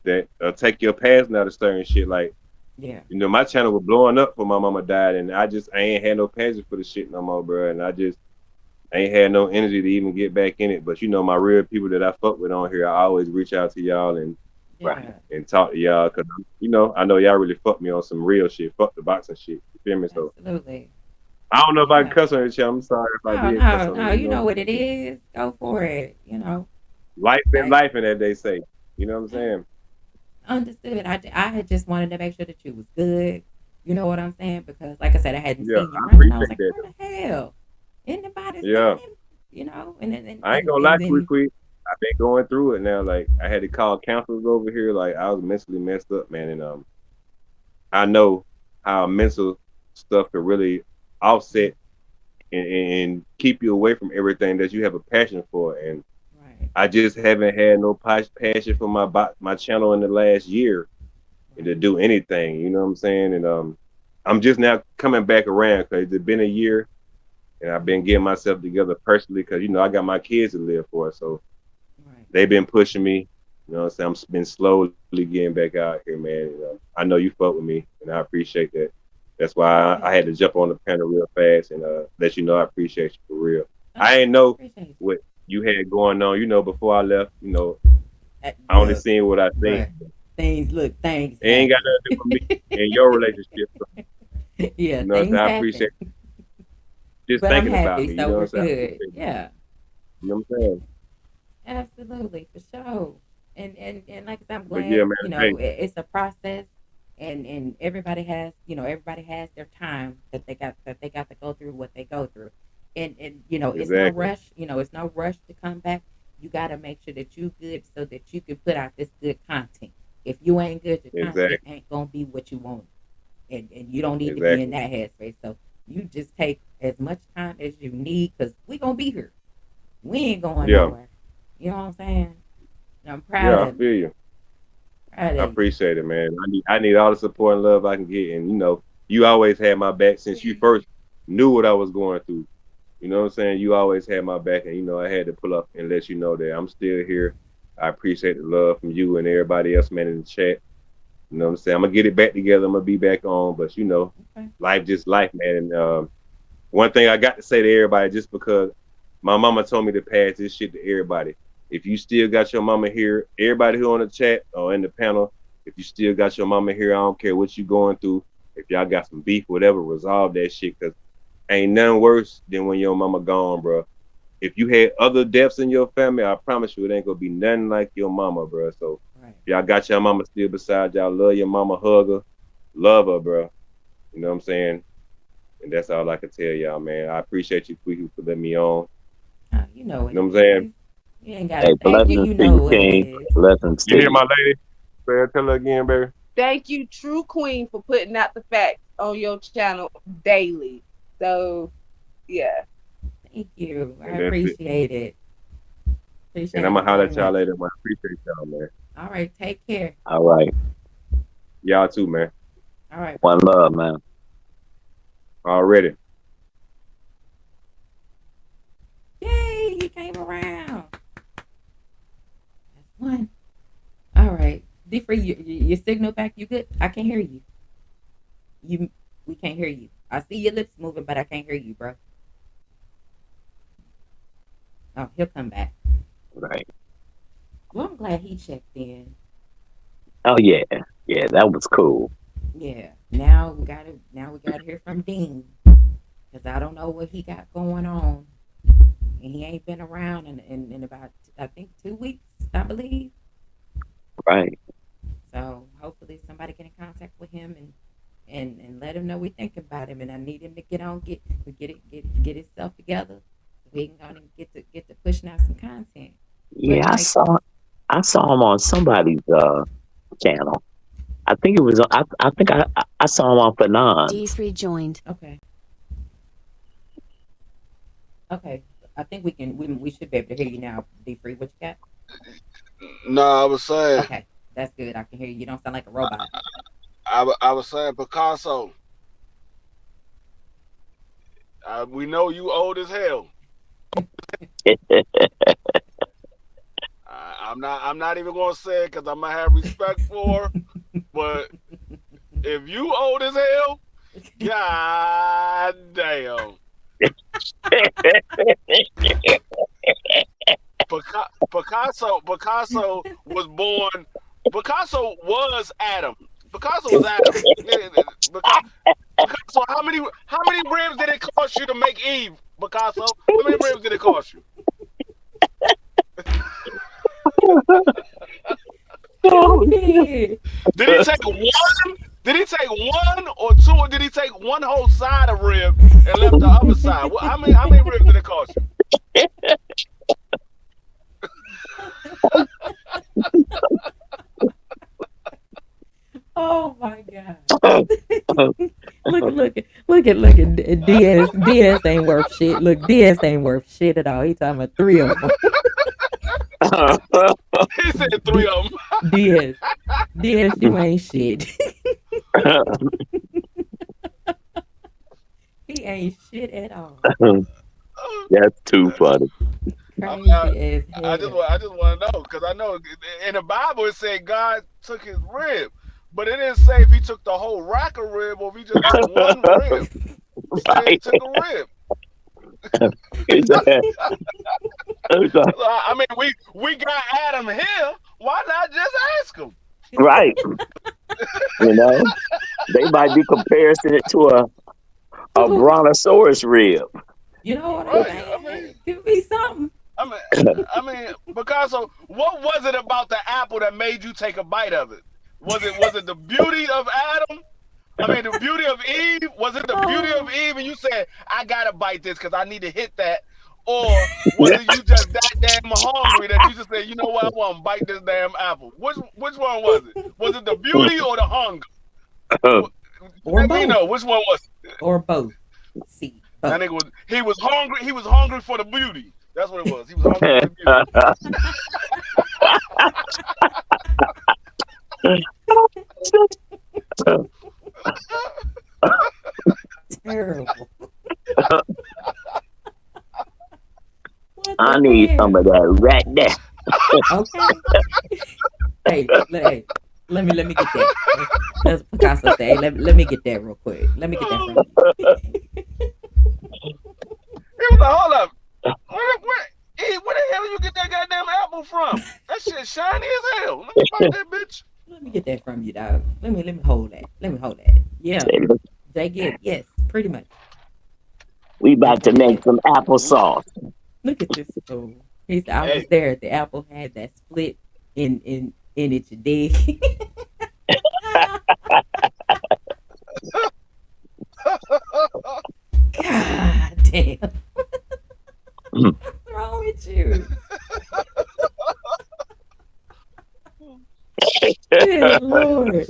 that take your past now to certain shit. Like, Yeah. my channel was blowing up when my mama died, and I ain't had no passion for the shit no more, bro. And I ain't had no energy to even get back in it. But my real people that I fuck with on here, I always reach out to y'all and Yeah. talk to y'all because I know y'all really fuck me on some real shit. Fuck the boxing shit. You feel me? So Absolutely. I don't know if I can Yeah. cuss on the channel. I'm sorry if I No, did cuss no, on no. it. You know what it is. Go for it. Life and I life, and that they say. You know what I'm I saying? understood. I had just wanted to make sure that you was good. You know what I'm saying? Because, like I said, I hadn't Yeah, seen you I running. I was appreciate like, that. where the hell? Anybody Yeah, seen him? And then I ain't gonna lie to you, quick. I've been going through it now. Like I had to call counselors over here. Like I was mentally messed up, man, and I know how mental stuff could really offset and keep you away from everything that you have a passion for. And right, I just haven't had no passion for my channel in the last year and to right, do anything. You know what I'm saying? And I'm just now coming back around because it's been a year and I've been getting myself together personally because I got my kids to live for. So right. they've been pushing me. You know what I'm saying? I'm been slowly getting back out here, man. And, I know you fuck with me, and I appreciate that. That's why Oh I yeah. had to jump on the panel real fast and let you know I appreciate you for real. Oh, I ain't I know appreciate you. what you had going on, before I left. I only Look, seen what I seen. bruh. Things It ain't got happen. nothing to do with me and your relationship. So, Yeah, what I'm saying? things I happen. appreciate you just But I'm thinking about happy, me. You so know what we're I'm saying? I good. appreciate you. Yeah. You know what I'm saying? Absolutely, for sure. And like I said, I'm But yeah, glad, man. Hey, it's a process and everybody has their time that they got to go through what they go through. And it's no exactly. rush, it's no rush to come back. You gotta make sure that you good so that you can put out this good content. If you ain't good, your content Exactly. ain't gonna be what you want, and you don't need to be in Exactly. that headspace. So you just take as much time as you need, because we gonna be here. We ain't going Yeah. nowhere. You know what I'm saying? And I'm proud Yeah, I of you. feel you. Proud I of you. appreciate it, man. I need all the support and love I can get. And you always had my back since you first knew what I was going through. You know what I'm saying? You always had my back, and I had to pull up and let you know that I'm still here. I appreciate the love from you and everybody else, man, in the chat. You know what I'm saying? I'm gonna get it back together. I'm gonna be back on, but Okay. life just life, man. And one thing I got to say to everybody, just because my mama told me to pass this shit to everybody. If you still got your mama here, everybody who on the chat or in the panel, if you still got your mama here, I don't care what you going through. If y'all got some beef, whatever, resolve that shit. Cause ain't nothing worse than when your mama gone, bro. If you had other deaths in your family, I promise you it ain't gonna be nothing like your mama, bro. So Right. if y'all got your mama still beside y'all, love your mama, hug her, love her, bro. You know what I'm saying? And that's all I can tell y'all, man. I appreciate you, Queehoo, for letting me on. You know what You know it what I'm saying? is. You ain't gotta Hey, thank you. blessings You to you, know what it King. is. Blessings You to hear you. my lady? Better tell her again, baby. Thank you, True Queen, for putting out the facts on your channel daily. So yeah. Thank you. I And that's it. appreciate it. And I'm Appreciate gonna it holler very at y'all much. later, man. I appreciate y'all, man. All right. Take care. All right. Y'all too, man. All right, bro. One love, man. Already. Yay! He came around. That's one. All right. D free, your signal back. You good? I can't hear you. You, we can't hear you. I see your lips moving, but I can't hear you, bro. Oh, he'll come back. Right. Well, I'm glad he checked in. Oh yeah. Yeah, that was cool. Yeah. Now we gotta hear from Dean, because I don't know what he got going on, and he ain't been around in about, I think, 2 weeks, I believe. Right. So hopefully somebody get in contact with him and let him know we think about him, and I need him to get himself together so we can go and get to pushing out some content. But Yeah, I like, saw I saw him on somebody's channel. I think it was I think I saw him on Fanon's. D3 joined. okay, okay, I think we should be able to hear you now, D free. What you got? No, I was saying, Okay, that's good. I can hear you. You don't sound like a robot. I was saying, Picasso. We know you old as hell. I'm not even gonna say it because I'm gonna have respect for her. But if you old as hell, god damn. Picasso was born. Picasso was Adam. Picasso was Adam. Picasso, how many ribs did it cost you to make Eve? Picasso, how many ribs did it cost you? Oh, Stupid. Did he take one? Did he take one or two, or did he take one whole side of rib and left the other side? How many ribs did it cost you? Oh my god. Look at DS ain't worth shit. Look, DS ain't worth shit at all. He talking about three of them. He said three D, of them. DS, DS, you ain't shit. He ain't shit at all. That's too funny. I, Crazy as hell. I just want to know because I know in the Bible it said God took his rib, but it didn't say if he took the whole rack of rib or if he just took one rib. It said he Right. took a rib. Is that- is that- I mean, we got Adam here. Why not just ask him? right. You know, they might be comparing it to a brontosaurus rib. You know what I'm Right. saying? Give me something. I mean, Picasso, what was it about the apple that made you take a bite of it? Was it the beauty of Adam? I mean, the beauty of Eve? Was it the beauty of Oh, Eve? And you said, I gotta bite this because I need to hit that. or was it you just that damn hungry that you just said, you know what, I want to bite this damn apple? Which one was it? Was it the beauty or the hunger? Or Let me both. know which one was it. Or both. See, That both. nigga was he was hungry. He was hungry for the beauty. That's what it was. He was hungry for the beauty. Terrible. What I the need some hell? of that right there. Okay. Hey, let me get that. That's Picasso say. Hey, let me get that real quick. Let me get that from He was like, hold up. Where the hell you get that goddamn apple from? That shit shiny as hell. Let me bite that bitch. you. Let me get that from you, dog. Let me hold that. Let me hold that. Yeah. They get yes, pretty much. We That's about to what he make said. some applesauce. Look at this fool. He said I was Hey. there. The apple had that split in it. You dig? God damn. What's wrong with you? Good Lord.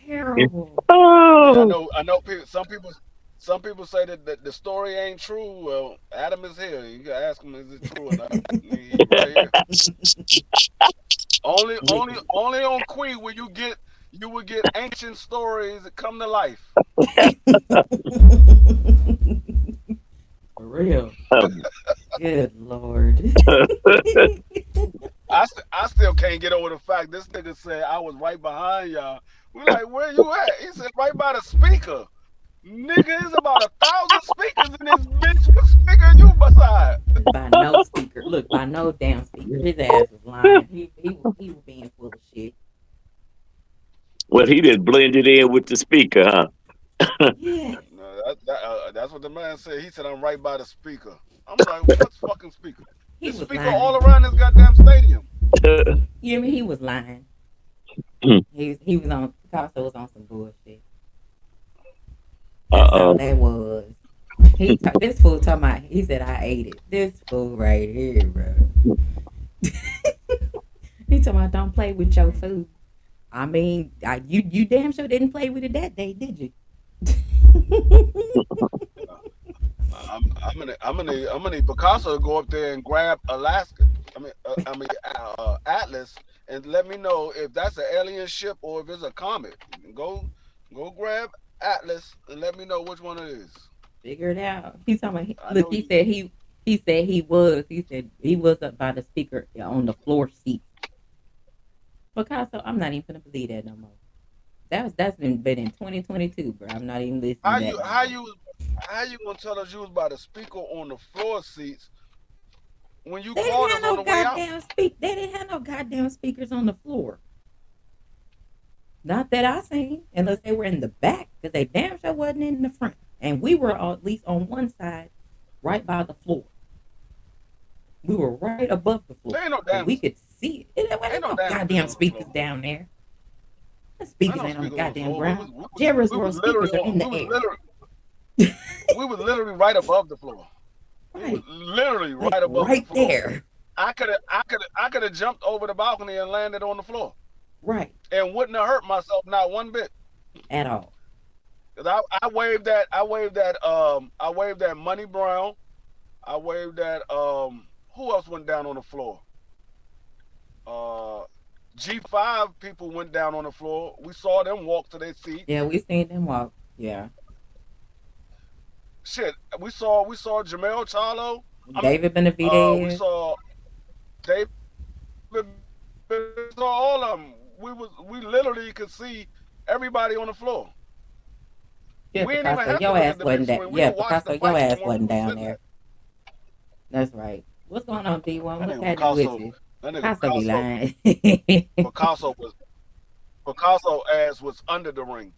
Terrible. Man, I Oh, know. I know. Some people say that the story ain't true. Well, Adam is here. You gotta ask him, is it true or not? He right here. We- Only on Queen will you will get ancient stories that come to life. For real. Good Lord. I still can't get over the fact this nigga said I was right behind y'all. We like, where you at? He said right by the speaker. Nigga, it's about 1,000 speakers in this bitch. What speaker you beside? By no speaker. Look, by no damn speaker. His ass was lying. He was being full of shit. well, he just blended in with the speaker, huh? Yes. No, that's what the man said. He said I'm right by the speaker. I'm like, what fucking speaker? He It's was speaker all lying. around this goddamn stadium. You hear me? He was lying. He was on Picasso was on some bullshit. That's all Uh-oh. that was. This fool talking about he said I ate it. This fool right here, bro. He talking about don't play with your food. I mean, you damn sure didn't play with it that day, did you? I'm gonna need Picasso to go up there and grab Alaska. Atlas, and let me know if that's an alien ship or if it's a comet. Go grab Atlas and let me know which one it is. Figure it out. He's talking about, I look, know you. he said he was up by the speaker on the floor seat. Picasso, I'm not even gonna believe that no more. That's been in 2022, bro. I'm not even listening How to that you no how more. you how you gonna tell us you was by the speaker on the floor seats when you They didn't called have us on no the way out? goddamn speak. They didn't have no goddamn speakers on the floor. Not that I seen, unless they were in the back, because they damn sure wasn't in the front. And we were at least on one side, right by the floor. We were right above the floor, There ain't no so damn we could see it. There ain't wasn't no no damn speaker goddamn on the speakers floor. down there. The Ain't speakers no ain't on the speaker on the goddamn floor. ground. Jerry's We was world literally speakers are on in the air. we was literally right above the floor. We was Right, literally like right above the right floor. there. I could have jumped over the balcony and landed on the floor Right, and wouldn't have hurt myself not one bit. at all. Cause I waved that Money Brown. I waved that who else went down on the floor? Uh G5 people went down on the floor. We saw them walk to their Yeah, seats. we seen them walk. Yeah, Shit, we saw Jamel Charlo. I mean, David we Benavidez. saw David. We saw all of them. We literally could see everybody on the floor. Yeah, We didn't even Picasso, have to your look at ass the big wasn't that. screen. We Yeah, could watch the Picasso, your fights ass from where we wasn't was down sitting there. at. That's right. What's going on, D1? That What's nigga happening with Picasso, you? that nigga Picasso be Picasso, lying. Picasso was Picasso ass was under the ring.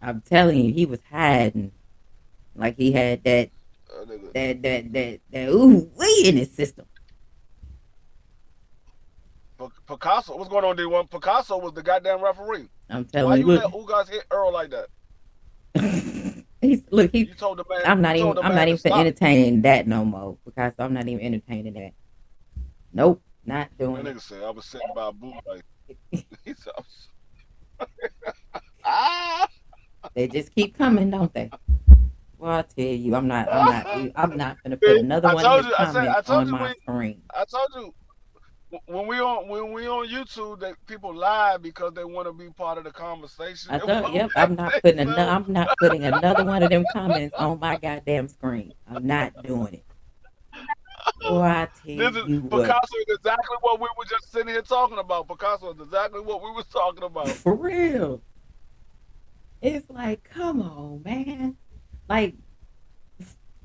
I'm telling you, he was hiding like he had that Nigga, ooh wee in his system. Picasso, what's going on, D1? Picasso was the goddamn referee. I'm Why telling you, you look. let Ugas hit Earl like that? Look, You told the I'm not man to even stop. entertaining that no more because I'm not even entertaining that. Nope, not That doing it. nigga said I was sitting by a boo like he said, ah. They just keep coming, don't they? Well, I tell you, I'm not gonna put See, another one of his comments I told on you my screen. I told you when we on YouTube that people lie because they want to be part of the conversation I and thought, won't yep, back they self. I'm not putting another one of them comments on my goddamn screen. I'm not doing it. Boy, I tell This is you what, Picasso is exactly what we were just sitting here talking about. Picasso is exactly what we was talking about. for real, it's like, come on, man. Like,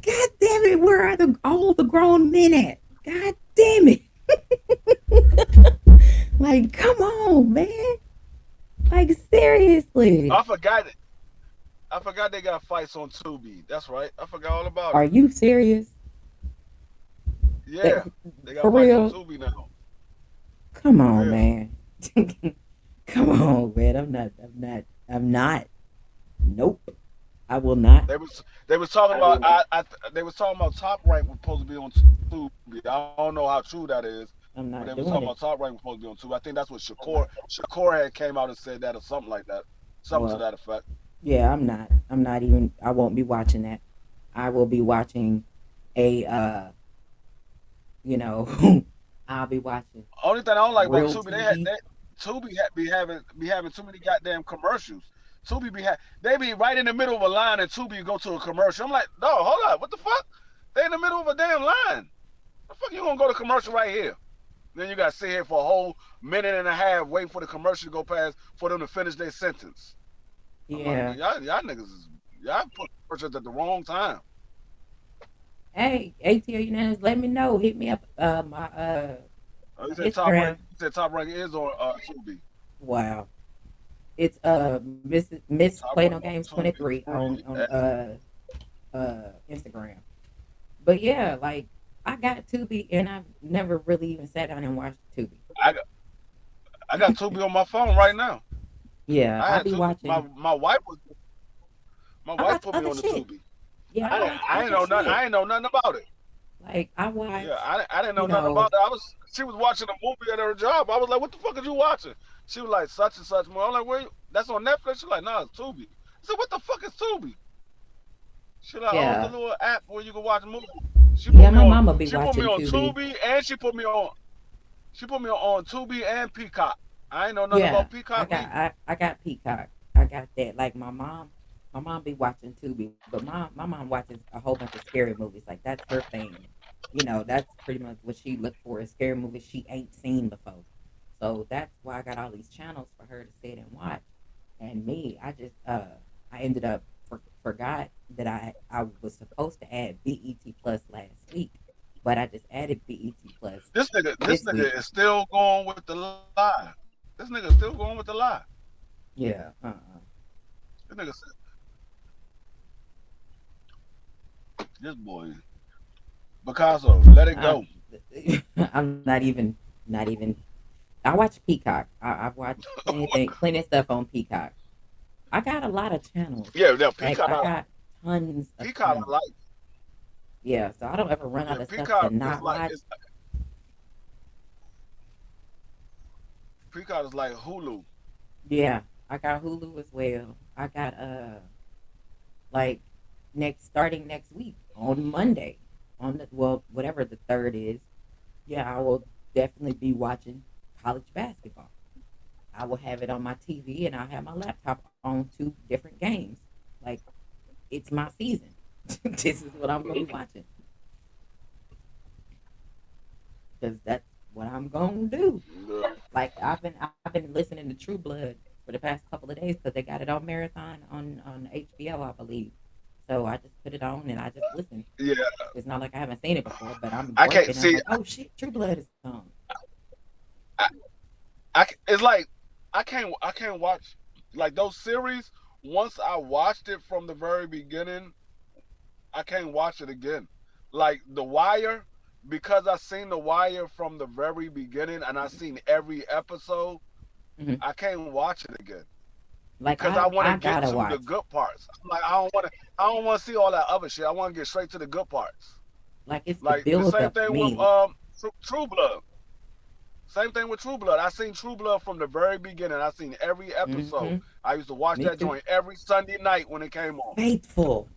god damn it, where are all the grown men at? God damn it. Like, come on, man. Like, seriously. I forgot it. I forgot they got fights on Tubi. That's right. I forgot all about Are it. you serious? That, Yeah, they for got fights on real? Tubi now. Come For on, real. man. Come on, man. I'm not. Nope. I will not. They was talking about they was talking about Top Rank was supposed to be on Tubi. I don't know how true that is, but I'm they was not talking about doing it. Top Rank was supposed to be on Tubi. I think that's what Shakur had came out and said that or something like that, something to Well, that effect. yeah, I'm not. I'm not even. I won't be watching that. I will be watching a. You know, I'll be watching Only thing I don't like about real Tubi, TV. Tubi be having too many goddamn commercials. Tubi they be right in the middle of a line and Tubi go to a commercial. I'm like, no, hold up, what the fuck? They in the middle of a damn line. The fuck you gonna go to commercial right here? Then you gotta sit here for a whole minute and a half waiting for the commercial to go past for them to finish their sentence. I'm like, Yeah. y'all niggas y'all put commercials at the wrong time. Hey, ATL Unanimous, let me know. Hit me up. You My said top rank. Instagram. You said top rank is on Tubi. Wow. It's Miss Top Play rank No on Games Tubi. 23 on Instagram. But yeah, like I got Tubi and I've never really even sat down and watched Tubi. I got I got Tubi on my phone right now. Yeah, I I had be Tubi. watching. My I wife watch put me other on the shit. Tubi. Yeah, I watch I ain't other know nothing. shit. I ain't know nothing about it. Like I Yeah, watch, I didn't know you nothing about know, it. She was watching a movie at her job. I was like, what the fuck are you watching? She was like, such and such movie. I'm like, that's on Netflix? She's like, nah, it's Tubi. I said, what the fuck is Tubi? She like, oh, it's a yeah, little app where you can watch movies. yeah. My mama be She put me watching on Tubi. Tubi and she put me on Tubi and Peacock. I ain't know nothing Yeah, about Peacock neither. I got Peacock. I got that. Like my mom be watching Tubi, but my mom watches a whole bunch of scary movies. Like that's her thing. You know, that's pretty much what she look for is scary movies she ain't seen before. So that's why I got all these channels for her to sit and watch. And me, I ended up forgot that I was supposed to add BET Plus last week, but I just added BET Plus This this week. nigga is still going with the lie. This nigga is still going with the lie. Yeah. This nigga said, this boy Picasso, let it I, go. I'm not even. I watch Peacock. I've watched plenty of stuff on Peacock. I got a lot of channels. Yeah, yeah, Like I got tons of Peacock I channels. like. Yeah, so I don't ever run Yeah, out of stuff to Peacock is not like watch. it's Peacock is like Hulu. Yeah, I got Hulu as well. I got like starting next week on Monday on the whatever the third is. Yeah, I will definitely be watching college basketball. I will have it on my TV and I'll have my laptop on two different games. Like it's my season. This is what I'm gonna be watching because that's what I'm gonna do. Yeah. Like I've been listening to True Blood for the past couple of days because they got it on marathon on HBO, I believe. So I just put it on and I just listen. Yeah. It's not like I haven't seen it before, but I'm I can't working and I'm see like, oh shit, True Blood is on. I, it's like I can't watch like those series once I watched it from the very beginning, I can't watch it again. Like The Wire, because I seen The Wire from the very beginning and I seen every episode, Hmm. I can't watch it again. Like because I want to I get gotta to the watch. good parts. Like I don't want to see all that other shit. I want to get straight to the good parts. Like it's the Like the build same up for thing with me. True Blood. Same thing with True Blood. I seen True Blood from the very beginning. I seen every episode. Mm-hmm. I used to watch Me that too. joint every Sunday night when it came on. Faithful.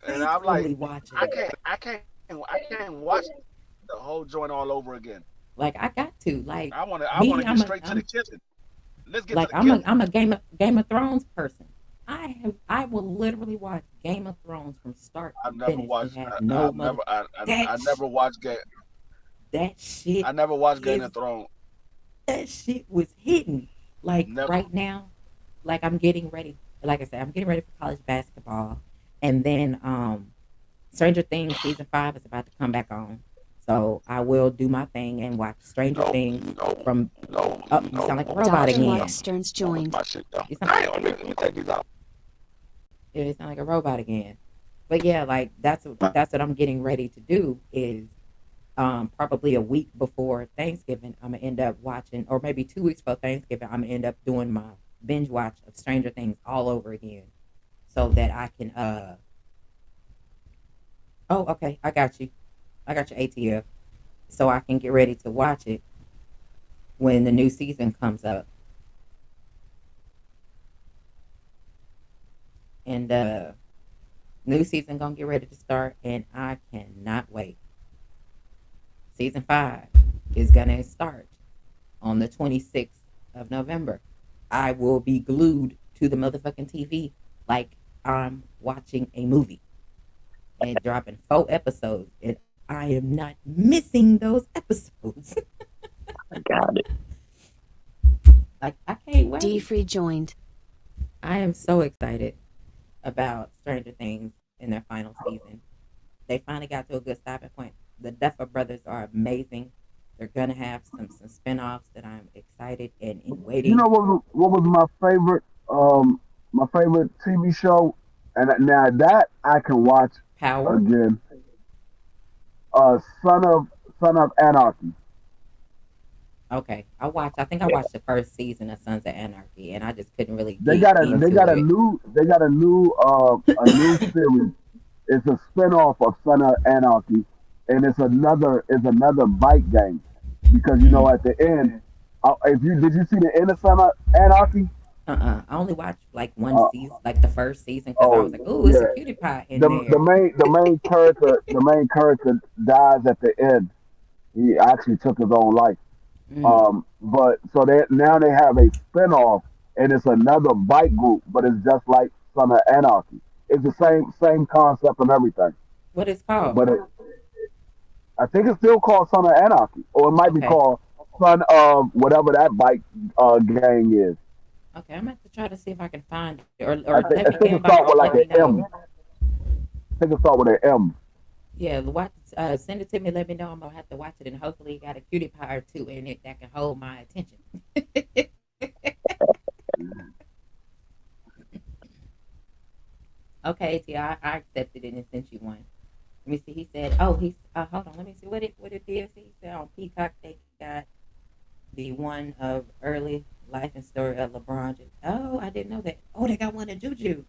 And I'm like, Faithfully watching it. I can't watch the whole joint all over again. Like I got to. Like I me, want to get straight to the kitchen. Let's get to like the killing. I'm a Game of Thrones person. I will literally watch Game of Thrones from start to I've never finish and watched. have no mother I that never watched Game. that shit I never watched Game is of Thrones. that shit was hidden. Like Never. right now, like I'm getting ready. Like I said, I'm getting ready for college basketball, and then Stranger Things season 5 is about to come back on. So I will do my thing and watch Stranger Things from. Oh, you sound like a robot Dr. again. Mark Stearns joined. You sound, it sound like a robot again. But yeah, like that's what I'm getting ready to do is probably a week before Thanksgiving, I'm gonna end up watching, or maybe 2 weeks before Thanksgiving, I'm gonna end up doing my binge watch of Stranger Things all over again, so that I can. Oh, okay, I got your ATF, so I can get ready to watch it when the new season comes up, and new season gonna get ready to start, and I cannot wait. Season 5 is gonna start on the 26th of November. I will be glued to the motherfucking TV like I'm watching a movie and dropping 4 episodes. And I am not missing those episodes. I got it. Like, I can't wait. D Free joined. I am so excited about Stranger Things in their final season. They finally got to a good stopping point. The Duffer Brothers are amazing. They're gonna have some spinoffs that I'm excited and in You know waiting. what was my favorite TV show, and now that I can watch Power. again. Son of Anarchy. Okay, I think I watched the first season of Sons of Anarchy, and I just couldn't really They get got into it. a new series. It's a spinoff of Son of Anarchy, and it's another bike game because you know Mm. at the end, if you did you see the end of Son of Anarchy? I only watched like one Uh, season, like the first season, because I was oh like, "Ooh, it's a yeah, cutie pie in there." the main character dies at the end. He actually took his own life. Mm. But so now they have a spinoff, and it's another bike group, but it's just like Son of Anarchy. It's the same concept and everything. What is it called? But I think it's still called Son of Anarchy, or it might be Okay, called Son of whatever that bike gang is. okay, I'm gonna have to try to see if I can find it, or I let me think it start with let like me an know. M. I think it start with an M. Yeah, watch. Send it to me. Let me know. I'm gonna have to watch it, and hopefully, it got a cutie pie or two in it that can hold my attention. Okay, AT, I accepted it and sent you one. Let me see. He said, "Oh, he's hold on. Let me see what it is." He said on Peacock they got the one of early life and story of LeBron. Oh, I didn't know that. Oh, they got one of Juju.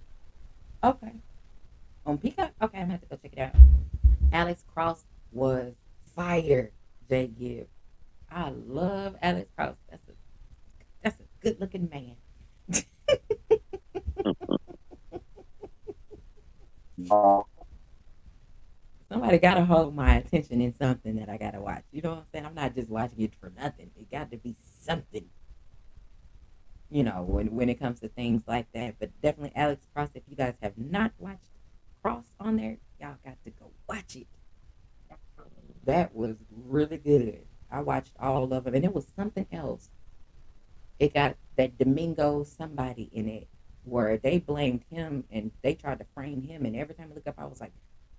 Okay, on Peacock. Okay, I'm gonna have to go check it out. Alex Cross was fire. Jay Gibb. I love Alex Cross. That's a good looking man. Uh, Somebody gotta hold my attention in something that I gotta watch. You know what I'm saying? I'm not just watching it for nothing. It got to be something, when it comes to things like that. But definitely Alex Cross, if you guys have not watched Cross on there, y'all got to go watch it. That was really good. I watched all of them, and it was something else. It got that Domingo somebody in it where they blamed him and they tried to frame him. And every time I look up, I was like,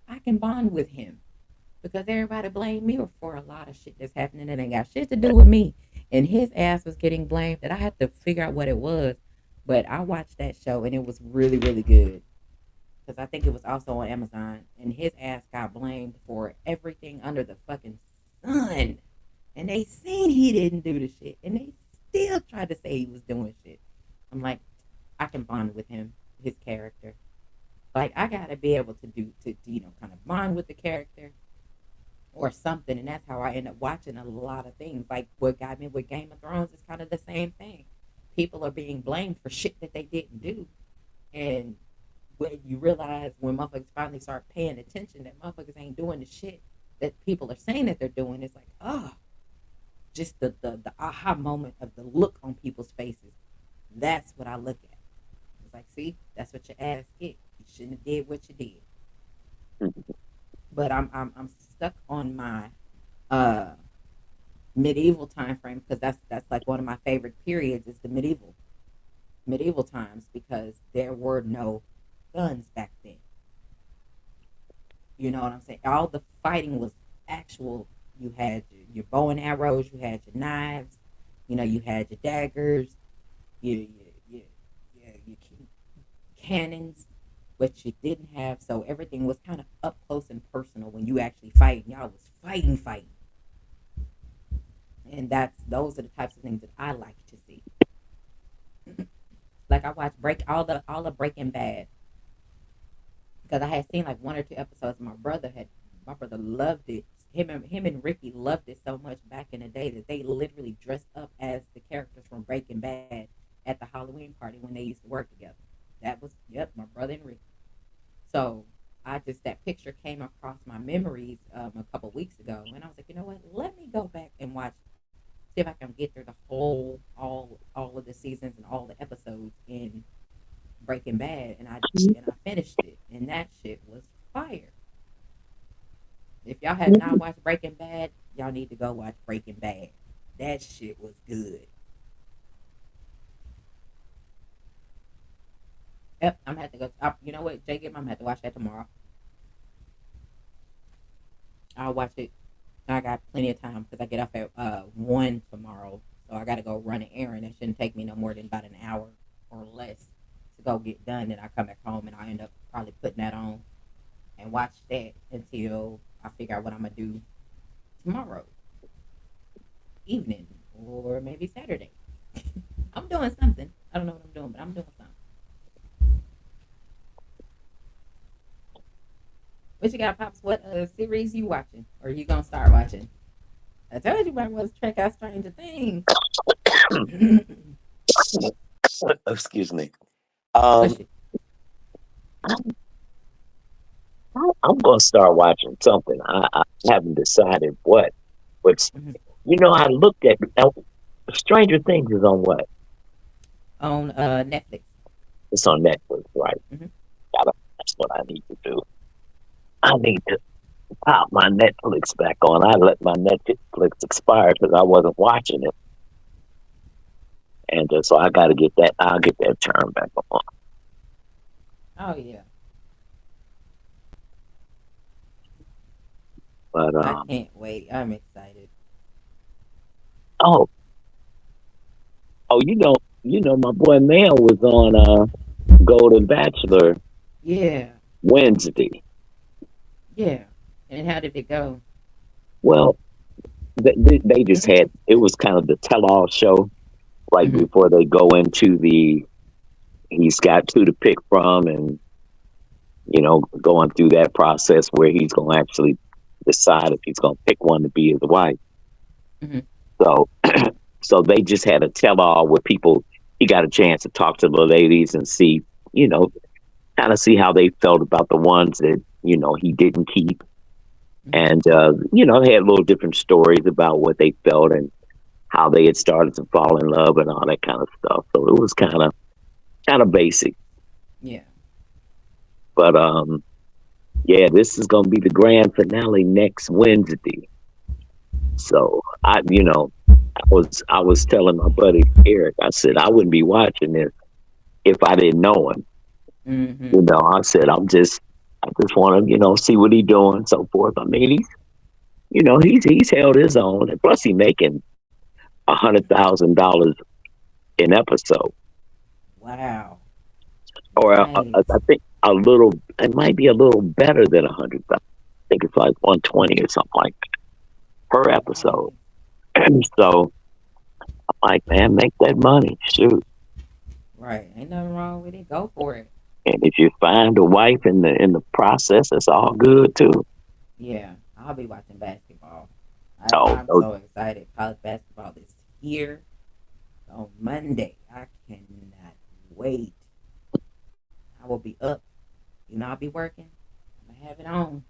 I can bond with him because everybody blamed me for a lot of shit that's happening that ain't got shit to do with me. And his ass was getting blamed, that I had to figure out what it was. But I watched that show and it was really, really good because I think it was also on Amazon. And his ass got blamed for everything under the fucking sun. And they seen he didn't do the shit. And they still tried to say he was doing shit. I'm like, I can bond with him, his character. Like I gotta be able to kind of bond with the character or something, and that's how I end up watching a lot of things. Like what got me with Game of Thrones is kind of the same thing. People are being blamed for shit that they didn't do, and when you realize when motherfuckers finally start paying attention that motherfuckers ain't doing the shit that people are saying that they're doing, it's like, oh, just the aha moment of the look on people's faces. That's what I look at. It's like, see, that's what your ass get. You shouldn't have did what you did. But I'm stuck on my uh medieval time frame because that's like one of my favorite periods is the medieval times because there were no guns back then. You know what I'm saying? All the fighting was actual. You had your bow and arrows, you had your knives, you had your daggers, your cannons, but you didn't have. So everything was kind of up close and personal when you actually fighting. Y'all was fighting, and those are the types of things that I like to see. Like I watched break all the Breaking Bad because I had seen like one or two episodes. My brother loved it. Him and Ricky loved it so much back in the day that they literally dressed up as the characters from Breaking Bad at the Halloween party when they used to work together. That was my brother and Ricky. So I just that picture came across my memories a couple weeks ago, and I was like, you know what? Let me go back and watch, see if I can get through the whole all of the seasons and all the episodes in Breaking Bad, and I finished it, and that shit was fire. If y'all had not watched Breaking Bad, y'all need to go watch Breaking Bad. That shit was good. Yep, I'm gonna have to go. You know what, Jacob? I'm gonna have to watch that tomorrow. I'll watch it. I got plenty of time because I get off at 1 tomorrow, so I got to go run an errand. It shouldn't take me no more than about an hour or less to go get done. Then I come back home and I end up probably putting that on and watch that until I figure out what I'm gonna do tomorrow evening or maybe Saturday. I'm doing something. I don't know what I'm doing, but I'm doing something. What you got, Pops? What series you watching? Or you gonna start watching? I told you I was check out Stranger Things. Excuse me. Push Um, it. I'm gonna start watching something. I haven't decided what, but Mhm. I looked at Stranger Things is on what? On Netflix. It's on Netflix, right? Hmm. That's what I need to do. I need to pop my Netflix back on. I let my Netflix expire because I wasn't watching it, and so I got to get that. I'll get that turned back on. Oh yeah, But I can't wait. I'm excited. oh, oh, my boy Mel was on Golden Bachelor Yeah, Wednesday. yeah. And how did it go? Well, they just had it was kind of the tell-all show right Hmm. before they go into the he's got two to pick from, and going through that process where he's going to actually decide if he's going to pick one to be his wife. Hmm. So, so they just had a tell-all where people he got a chance to talk to the ladies and see, you know, kind of see how they felt about the ones that he didn't keep, Hmm. and they had little different stories about what they felt and how they had started to fall in love and all that kind of stuff. So it was kind of basic, Yeah. but yeah, this is going to be the grand finale next Wednesday. So I was telling my buddy Eric, I said I wouldn't be watching this if I didn't know him. Hmm. I said I just want to see what he's doing, so forth. I mean, he's held his own, and plus he making $100,000 an episode, Wow. or I Nice. think a little. It might be a little better than 100,000. I think it's like 120 or something like that per episode. Nice. So I'm like, man, make that money, shoot. Right. Ain't nothing wrong with it. Go for it. And if you find a wife in the process, it's all good too. Yeah. I'll be watching basketball. Oh, I'm no, so excited. College basketball is here on Monday. I cannot wait. I will be up. You know, I'll be working. I'm gonna have it on.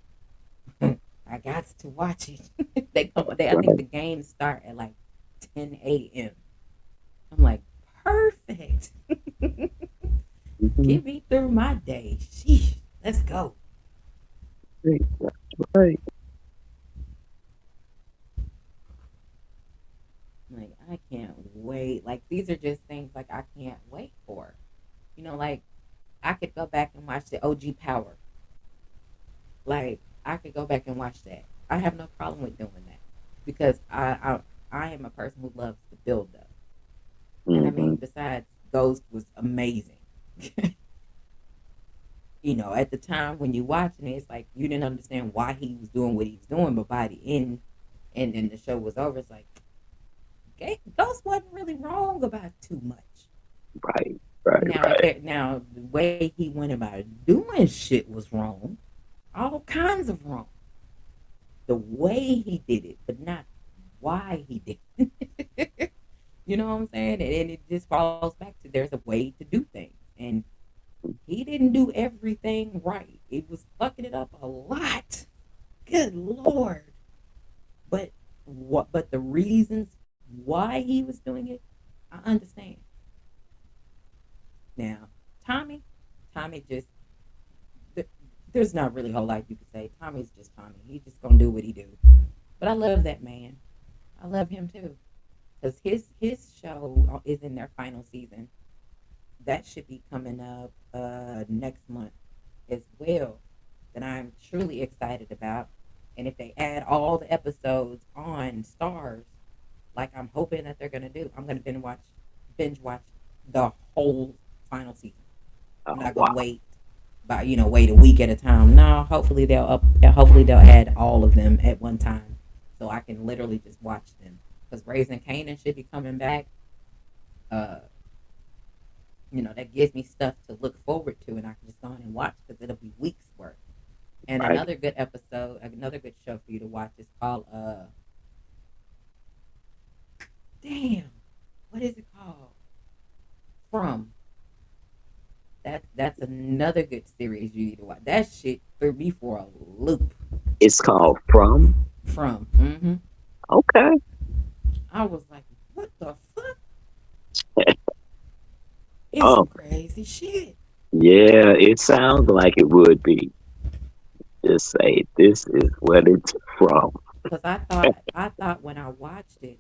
I got to watch it. I think right. the games start at like 10 a.m. I'm like, perfect. Mhm. Get me through my day. Sheesh. Let's go. Right, right. Like, I can't wait. Like, these are just things like I can't wait for. Like I could go back and watch the OG Power. Like, I could go back and watch that. I have no problem with doing that because I am a person who loves the build up. And I Hmm. mean, besides, Ghost was amazing. At the time when you watching it, it's like you didn't understand why he was doing what he was doing, but by the end, and then the show was over, it's like Ghost wasn't really wrong about too much. Right, right, Now, right. the way he went about doing shit was wrong, all kinds of wrong. The way he did it, but not why he did it. You know what I'm saying? And it just falls back to there's a way to do things, and he didn't do everything right. It was fucking it up a lot. Good lord! But what? But the reasons why he was doing it, I understand. Now, Tommy, Tommy just there's not really a whole lot you could say. Tommy's just Tommy. He's just gonna do what he do. But I love that man. I love him too because his show is in their final season. That should be coming up next month as well. That I'm truly excited about. And if they add all the episodes on Stars, like I'm hoping that they're gonna do, I'm gonna binge watch the whole final season. I'm Oh, not gonna wow. wait a week at a time. No, hopefully they'll add all of them at one time, so I can literally just watch them. Because Raising Canaan should be coming back. Uh, that gives me stuff to look forward to, and I can just go on and watch because it'll be weeks worth. And Right. another good show for you to watch is called damn, what is it called? From. That's another good series you need to watch. That shit threw me for a loop. It's called From. From. Okay. I was like, what the fuck? It's Oh, some crazy shit. yeah, it sounds like it would be. Just say this is what it's from. Cause I thought when I watching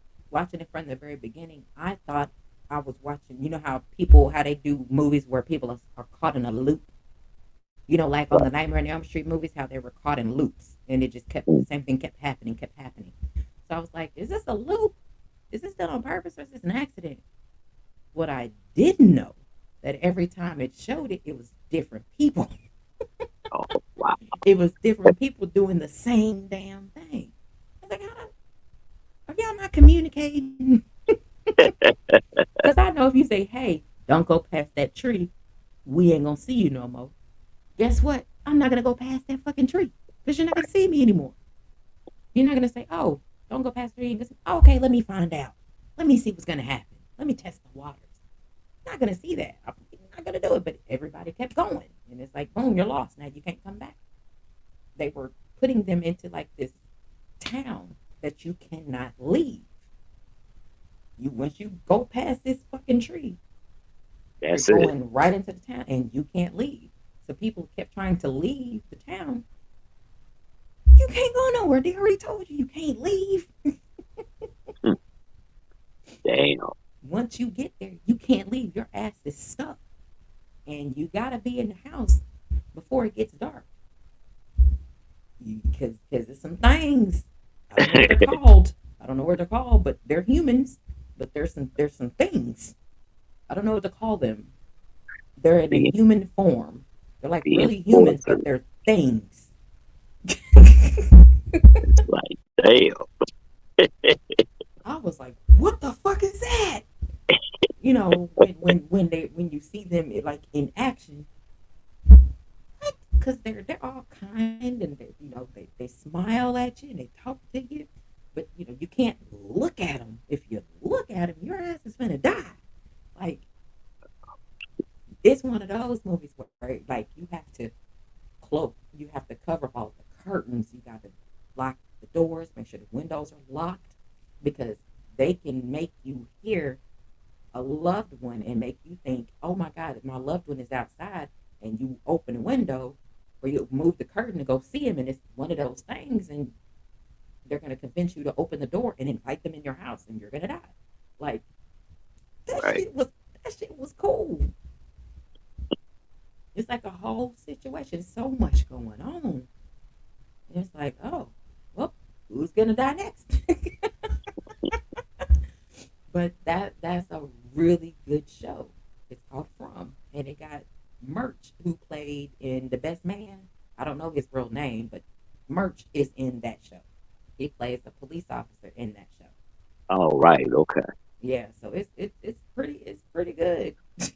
it from the very beginning, I thought I was watching. You know how they do movies where people are caught in a loop. Like on the Nightmare on Elm Street movies, how they were caught in loops, and it just kept the Mm. same thing kept happening, kept happening. So I was like, is this a loop? Is this done on purpose or is this an accident? What I didn't know that every time it showed it, it was different people. Oh, wow. It was different people doing the same damn thing. I was like, are y'all not communicating? Because I know if you say, hey, don't go past that tree, we ain't gonna see you no more. Guess what? I'm not gonna go past that fucking tree because you're not gonna see me anymore. You're not gonna say, oh, don't go past the tree. Oh, okay, let me find out. Let me see what's gonna happen. Let me test the waters. I'm not gonna see that. I'm not gonna do it. But everybody kept going, and it's like, boom, you're lost. Now you can't come back. They were putting them into like this town that you cannot leave. Once you go past this fucking tree, you're That's it. going right into the town, and you can't leave. So people kept trying to leave the town. You can't go nowhere. They already told you can't leave. Hmm. Damn. Once you get there, you can't leave. Your ass is stuck, and you gotta be in the house before it gets dark. Because there's some things. I don't know what they're called. I don't know what they're called, but they're humans. But there's some things. I don't know what to call them. They're in a the human form. They're like the really humans, enforcer. but they're things. It's like, damn. I was like, what the fuck is that? when you see them like in action, because they're all kind and they smile at you and they talk to you, but you can't look at them. If you look at them, your ass is gonna die. Like it's one of those movies where like you have to cloak, you have to cover all the curtains, you got to lock the doors, make sure the windows are locked because they can make you hear a loved one and make you think, oh my God, my loved one is outside, and you open a window or you move the curtain to go see him, and it's one of those things, and they're going to convince you to open the door and invite them in your house, and you're going to die. Like that Right. shit was that shit was cool. It's like a whole situation, so much going on. And it's like, oh, well, who's going to die next? But that's a really good show. It's called From, and it got Merch, who played in The Best Man. I don't know his real name, but Merch is in that show. He plays a police officer in that show. All right. Okay. Yeah, so it's pretty good. And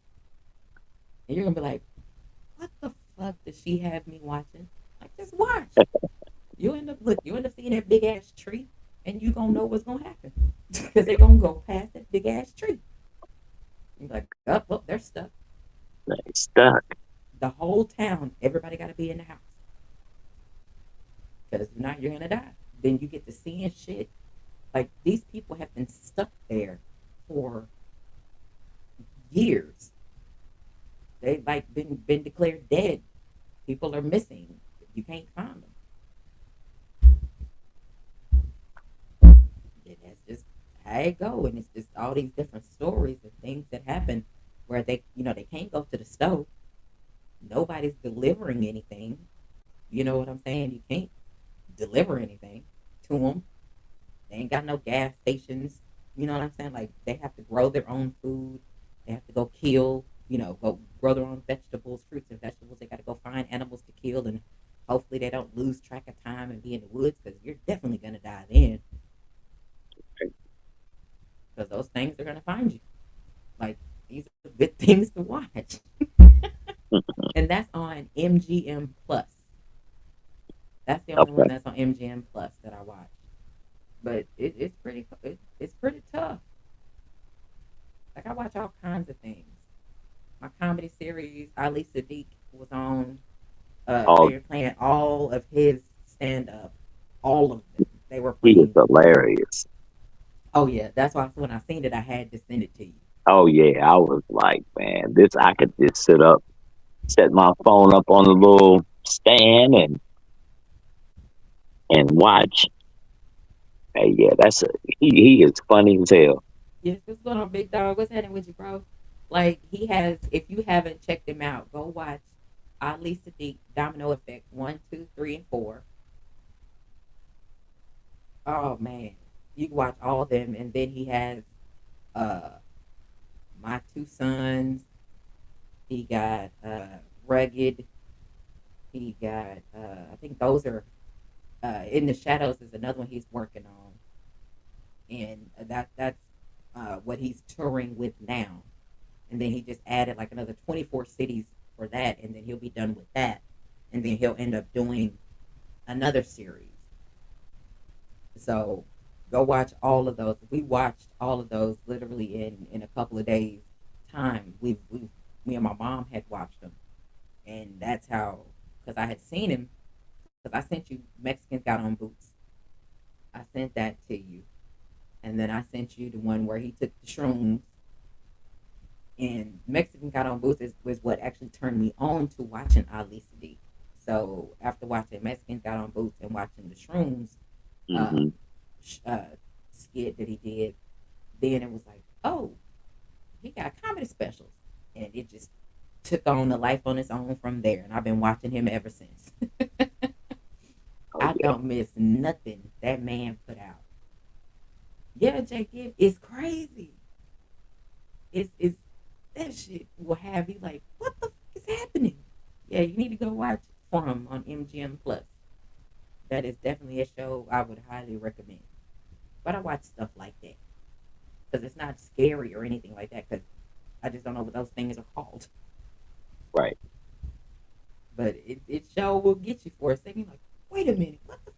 you're gonna be like, what the fuck does she have me watching? Like, just watch. You end up seeing that big ass tree, and you gonna know what's gonna happen because they're gonna go past that big ass tree. You're like, oh, well, they're stuck. They stuck. The whole town, everybody got to be in the house because if not, you're gonna die. Then you get to seeing shit. Like these people have been stuck there for years. They've like been declared dead. People are missing. You can't find them. And that's just how it go. And it's just all these different stories and things that happen where they can't go to the stove. Nobody's delivering anything. You know what I'm saying? You can't deliver anything to them. They ain't got no gas stations. You know what I'm saying? Like they have to grow their own food. They have to go kill. Go grow their own vegetables, fruits and vegetables. They got to go find animals to kill, and hopefully they don't lose track of time and be in the woods because you're definitely gonna die then. Because those things are gonna find you. Like these are good things to watch, and that's on MGM Plus. That's the only one Okay. that's on MGM Plus that I watch. But it's pretty tough. Like I watch all kinds of things. My comedy series, Ali Sadiq was on. All They were playing all of his stand up, all of them. They were he is playing. hilarious. Oh yeah, that's why when I seen it, I had to send it to you. Oh yeah, I was like, man, this I could just set my phone up on a little stand and watch. Hey, yeah, he is funny as hell. Yes, what's going on, big dog? What's happening with you, bro? Like he has. If you haven't checked him out, go watch Ali Sadiq Domino Effect 1, 2, 3, and 4. Oh man, you can watch all of them, and then he has uh My Two Sons. He got Rugged. He got I think those are In the Shadows is another one he's working on, and that's what he's touring with now. And then he just added like another 24 cities for that, and then he'll be done with that, and then he'll end up doing another series. So go watch all of those. We watched all of those literally in a couple of days time. We Me and my mom had watched them, and that's how, because I had seen him, because I sent you Mexicans Got on Boots. I sent that to you, and then I sent you the one where he took the shrooms. And Mexican Got on Boots was what actually turned me on to watching Ali Sadiq. So after watching Mexicans Got on Boots and watching the shrooms uh, Hmm. uh, skit that he did, then it was like, oh, he got comedy specials, and it just took on a life on its own from there. And I've been watching him ever since. Oh I yeah, don't miss nothing that man put out. Yeah, Jake, it's crazy. It's that shit will have you like, what the fuck is happening? Yeah, you need to go watch From on MGM Plus. That is definitely a show I would highly recommend. But I watch stuff like that because it's not scary or anything like that. Because I just don't know what those things are called. Right. But it sure will get you for a second. Like, wait a minute, what the?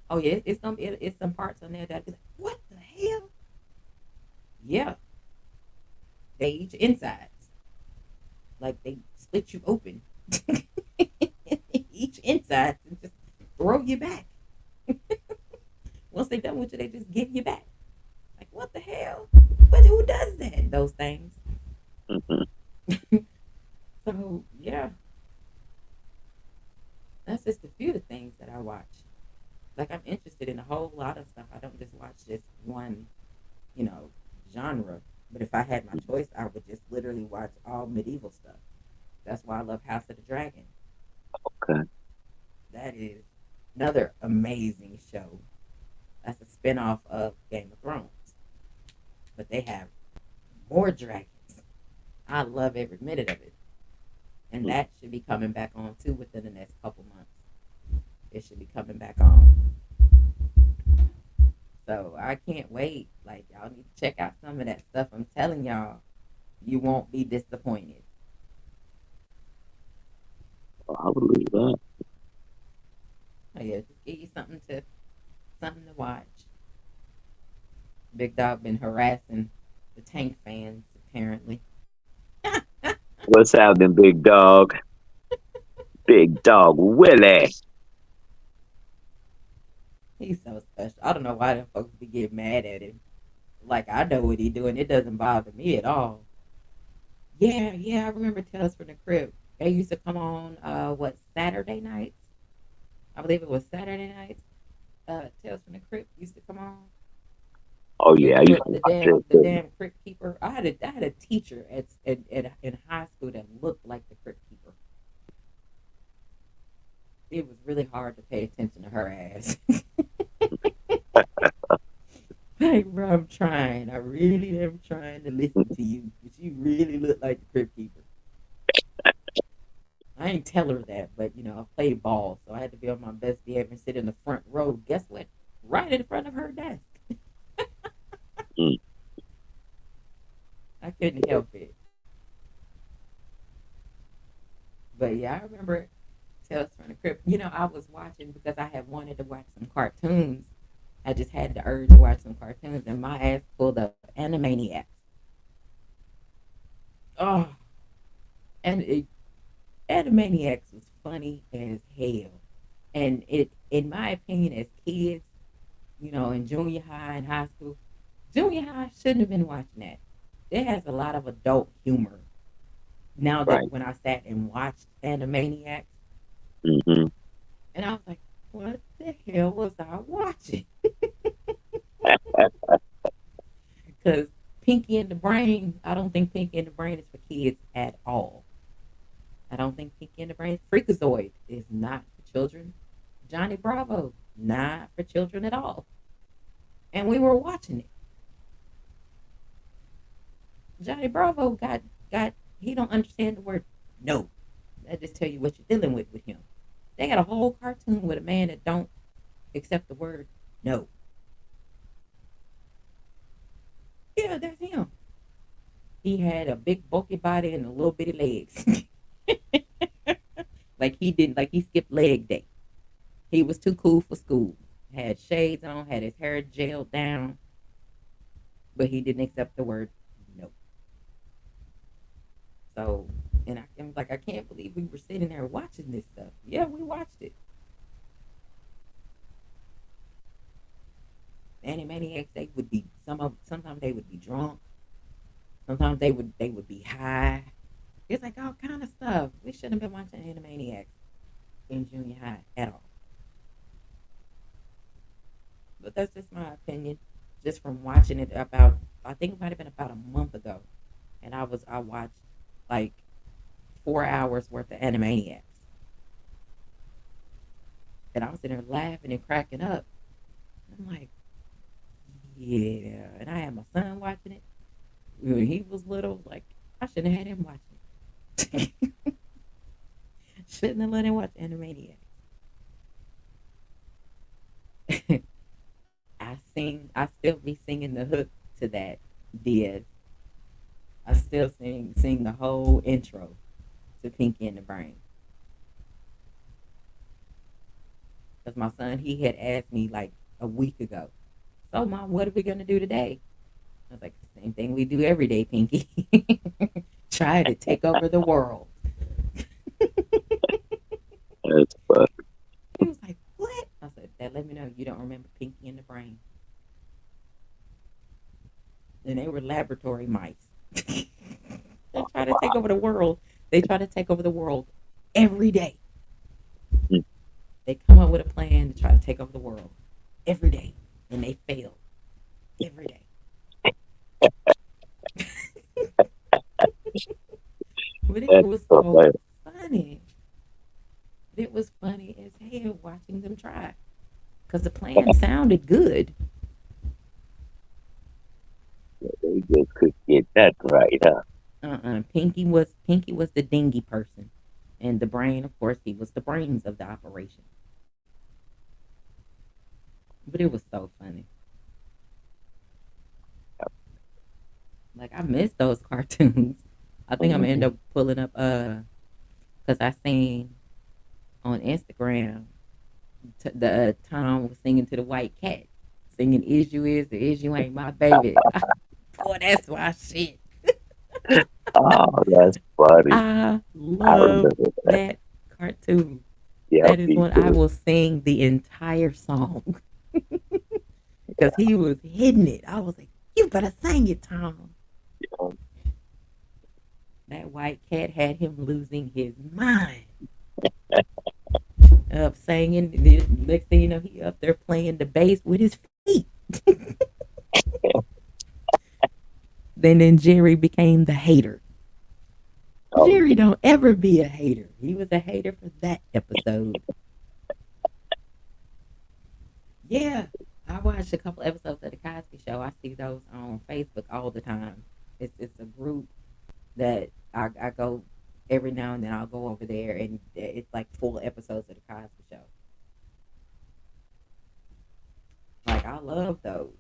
Oh yeah, it's some parts on there that be like, what the hell? Yeah, they eat your insides. Like they split you open, each inside, and just throw you back. Once they done with you, they just give you back. Like what the hell? But who does that? Those things. Hmm. So yeah, that's just a few of the things that I watch. Like I'm interested in a whole lot of stuff. I don't just watch just one, you know, genre. But if I had my choice, I would just literally watch all medieval stuff. That's why I love House of the Dragon. Okay. That is another amazing show. That's a spinoff of Game of Thrones. But they have more dragons. I love every minute of it. And that should be coming back on too within the next couple months. It should be coming back on. So I can't wait. Like y'all need to check out some of that stuff. I'm telling y'all, you won't be disappointed. I believe that. Oh yeah, just give you something to watch. Big Dog been harassing the Tank fans apparently. What's happening, big dog? Big dog Willie. He's so special. I don't know why them folks be getting mad at him. Like I know what he doing. It doesn't bother me at all. Yeah, yeah, I remember Tales from the Crypt. They used to come on what Saturday nights? I believe it was Saturday nights. Tales from the Crypt used to come on. Oh And yeah, I you used were to watch it the too. damn crypt keeper. I had a teacher at in high school that looked like the crypt keeper. It was really hard to pay attention to her ass. Like, bro, I'm trying. I really am trying to listen to you, but you really look like the crypt keeper. I ain't tell her that, but I played ball, so I had to be on my best behavior and sit in the front row. Guess what? Right in front of her desk. Mm. I couldn't help it. But yeah, I remember Tales from the Crypt. I was watching because I had wanted to watch some cartoons. I just had the urge to watch some cartoons, and my ass pulled up Animaniacs. Oh, and Animaniacs was funny as hell. And in my opinion, as kids, in junior high and high school, junior high shouldn't have been watching that. It has a lot of adult humor. Now that Right. when I sat and watched Animaniacs, Hmm. and I was like, what the hell was I watching? Because Pinky and the Brain, I don't think Pinky and the Brain is for kids at all. I don't think Pinky and the Brain, Freakazoid is not for children. Johnny Bravo, not for children at all. And we were watching it. Johnny Bravo got he don't understand the word no. That just tell you what you're dealing with him. They got a whole cartoon with a man that don't accept the word no. Yeah, that's him. He had a big bulky body and a little bitty legs. Like he skipped leg day. He was too cool for school. Had shades on, had his hair gelled down, but he didn't accept the word no. So, and I'm like, I can't believe we were sitting there watching this stuff. Yeah, we watched it. Animaniacs, they would be sometimes they would be drunk. Sometimes they would be high. It's like all kind of stuff. We shouldn't have been watching Animaniacs in junior high at all. But that's just my opinion. Just from watching it about, I think it might have been about a month ago, and I watched like 4 hours worth of Animaniacs, and I was sitting there laughing and cracking up. I'm like, yeah, and I had my son watching it when he was little. Like I shouldn't have had him watching it. Shouldn't have let him watch Animaniacs. I still be singing the hook to that. Diaz. I still sing the whole intro to Pinky in the Brain. Because my son, he had asked me like a week ago, so mom, what are we gonna do today? I was like, same thing we do every day, Pinky. Try to take over the world. That's fun. He was like, what? I said, that let me know you don't remember Pinky in the Brain. And they were laboratory mice. They try to take over the world. They try to take over the world every day. Mm. They come up with a plan to try to take over the world every day, and they fail every day. But it That's was so so bad. funny. It was funny as hell watching them try because the plan sounded good. They just could get that right, huh? Pinky was the dingy person, and the brain, of course, he was the brains of the operation. But it was so funny. Like I miss those cartoons. I think I'm gonna end Mhm. up pulling up because I seen on Instagram the Tom was singing to the white cat, singing "Is you is the is you ain't my baby." Boy, that's my shit. Oh, that's funny. I I love remember that. that cartoon. Yeah, That is me one I too. will sing the entire song because he was hitting it. I was like, "You better sing it, Tom." Yeah. That white cat had him losing his mind. Up singing. The next thing you know, he up there playing the bass with his feet. Then Jerry became the hater. Oh, Jerry don't ever be a hater. He was a hater for that episode. Yeah, I watched a couple episodes of the Cosby Show. I see those on Facebook all the time. It's a group that I go every now and then. I'll go over there, and it's like full episodes of the Cosby Show. Like I love those,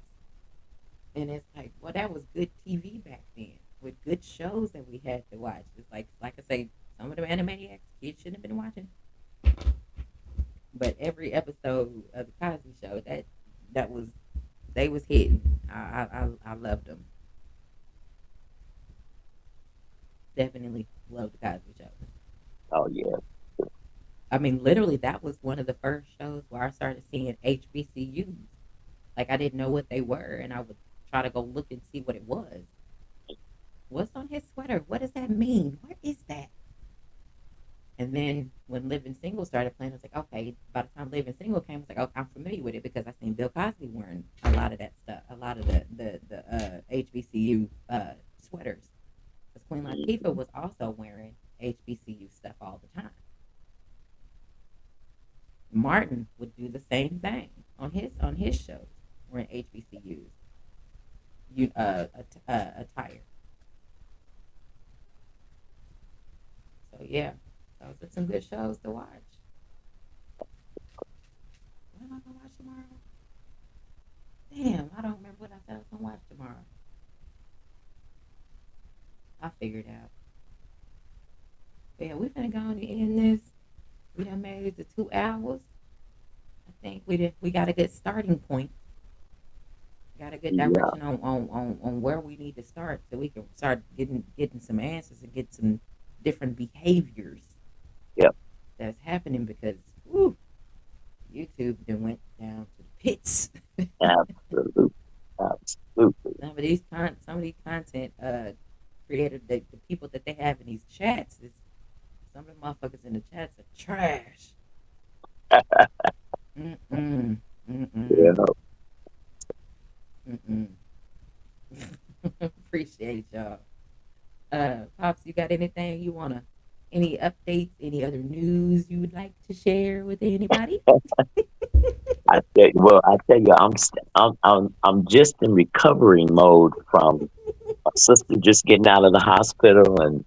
and it's like, well, that was good TV back then with good shows that we had to watch. It's like I say, some of the Animaniacs kids shouldn't have been watching, but every episode of the Cosby Show that was they was hitting. I loved them. Definitely loved the Cosby Show. oh yeah. I mean, literally, that was one of the first shows where I started seeing HBCUs. Like I didn't know what they were, and I would try to go look and see what it was. What's on his sweater? What does that mean? What is that? And then when Living Single started playing, I was like, okay. By the time Living Single came, I was like, oh, I'm familiar with it because I seen Bill Cosby wearing a lot of that stuff, a lot of the HBCU sweaters. Because Queen Latifah was also wearing HBCU stuff all the time. Martin would do the same thing on his shows, wearing HBCUs attire. So yeah, those are some good shows to watch. What am I gonna watch tomorrow? Damn, I don't remember what I said I was gonna watch tomorrow. I figured out. But yeah, we're gonna go and end this. We done made it to 2 hours. I think we got a good starting point. Got a good Yeah. direction on where we need to start so we can start getting some answers and get some different behaviors Yep. that's happening because whew, YouTube then went down to the pits. Absolutely. Absolutely. Some of these content creators, the people that they have in these chats is some of the motherfuckers in the chats are trash. Mm-mm. Mm-mm. Yeah. Mm-mm. Appreciate y'all. Pops, you got anything you wanna any updates, any other news you would like to share with anybody? I tell you, I'm just in recovery mode from my sister just getting out of the hospital, and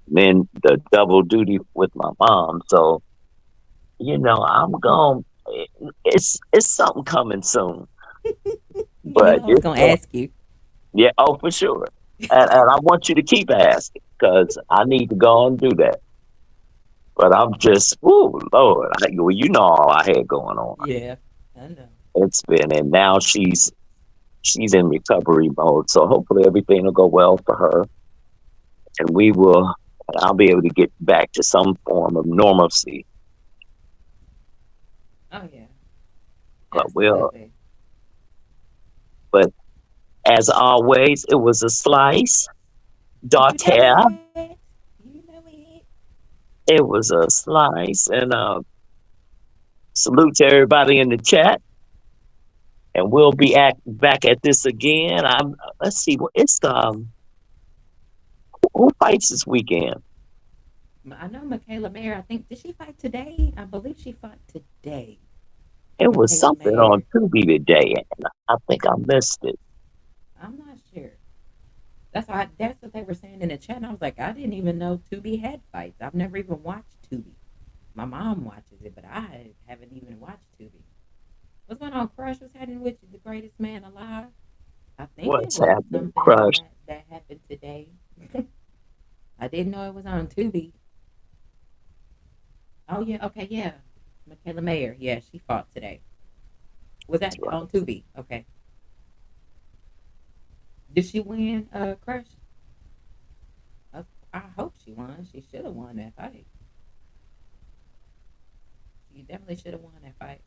then the double duty with my mom. So I'm going. It's something coming soon, You knew but I was gonna ask you. yeah. Oh, for sure. and I want you to keep asking because I need to go and do that. But I'm just, oh Lord, well, you know all I had going on. Yeah, I know. It's been, and now she's in recovery mode. So hopefully everything will go well for her, and and I'll be able to get back to some form of normalcy. Oh yeah, But we'll, absolutely. but as always, it was a slice, You know daughter. it. You know it. It was a slice, and salute to everybody in the chat. And we'll be back at this again. Let's see, it's who fights this weekend? I know Michaela Mayer. I think did she fight today? I believe she fought today. It was Michaela something on Mayer. Tubi today, and I think I missed it. I'm not sure. That's what they were saying in the chat. And I was like, I didn't even know Tubi had fights. I've never even watched Tubi. My mom watches it, but I haven't even watched Tubi. What's going on, Crush? What's happening with you, the greatest man alive? I think it What's was happening, something Crush? that happened today. I didn't know it was on Tubi. Oh yeah, okay, yeah. Michaela Mayer, yeah, she fought today. Was That's that right. on Tubi? Okay. Did she win, Crush? I hope she won. She should have won that fight. She definitely should have won that fight.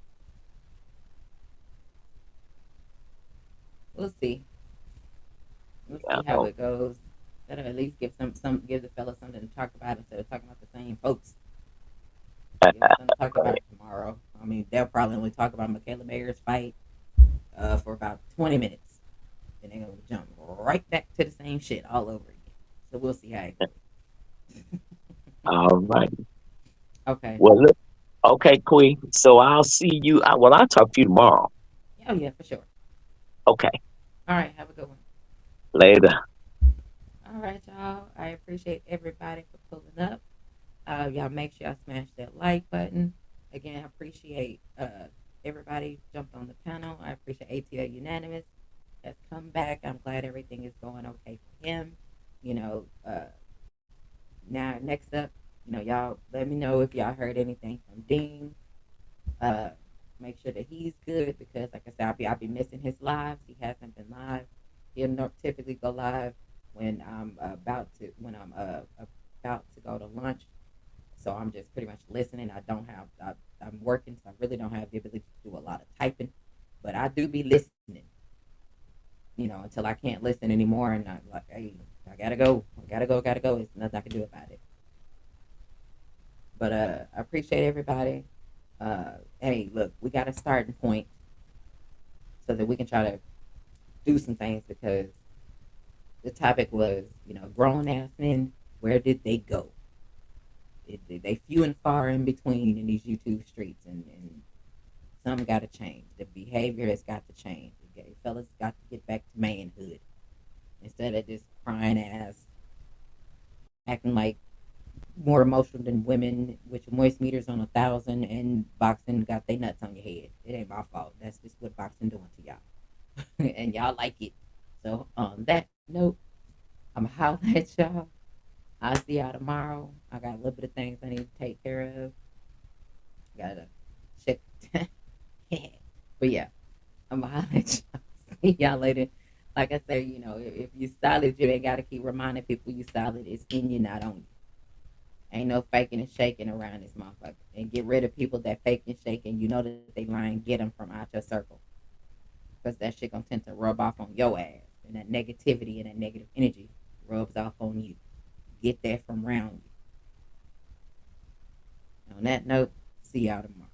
We'll see. We'll I see how know. it goes. That'll at least give the fellas something to talk about instead of talking about the same folks. Give them something to talk about tomorrow. I mean, they'll probably only talk about Michaela Mayer's fight for about 20 minutes. Then they're gonna jump right back to the same shit all over again. So we'll see how it goes. All right. Okay. Well, look, okay, Queen. So I'll see you. I'll talk to you tomorrow. Oh yeah, for sure. Okay. All right. Have a good one. Later. All right, y'all. I appreciate everybody for pulling up. Y'all make sure y'all smash that like button. Again, I appreciate everybody jumped on the panel. I appreciate ATL Unanimous has come back. I'm glad everything is going okay for him. You know, now next up, y'all let me know if y'all heard anything from Dean. Uh, make sure that he's good because, like I said, I'll be missing his lives. He hasn't been live. He'll not typically go live when I'm about to go to lunch. So I'm just pretty much listening. I'm working, so I really don't have the ability to do a lot of typing, but I do be listening. Until I can't listen anymore, and I'm like, hey, I gotta go, gotta go. There's nothing I can do about it. But I appreciate everybody. Hey, look, we got a starting point so that we can try to do some things because the topic was, grown ass men. Where did they go? They few and far in between in these YouTube streets, and some got to change. The behavior has got to change. Okay, fellas got to get back to manhood instead of just crying ass, acting like more emotional than women, with your moist meters on 1,000 and boxing got they nuts on your head. It ain't my fault. That's just what boxing doing to y'all, and y'all like it. So on that note, I'm hollering at y'all. I'll see y'all tomorrow. I got a little bit of things I need to take care of. Gotta check. But yeah, I'm hollering at y'all. See y'all later. Like I said, if you solid, you ain't gotta keep reminding people you solid. It's in you, not on you. Ain't no faking and shaking around this motherfucker. And get rid of people that fake and shaking. You know that they lying. Get them from out your circle. Because that shit gonna tend to rub off on your ass. And that negativity and that negative energy rubs off on you. Get that from around you. On that note, see y'all tomorrow.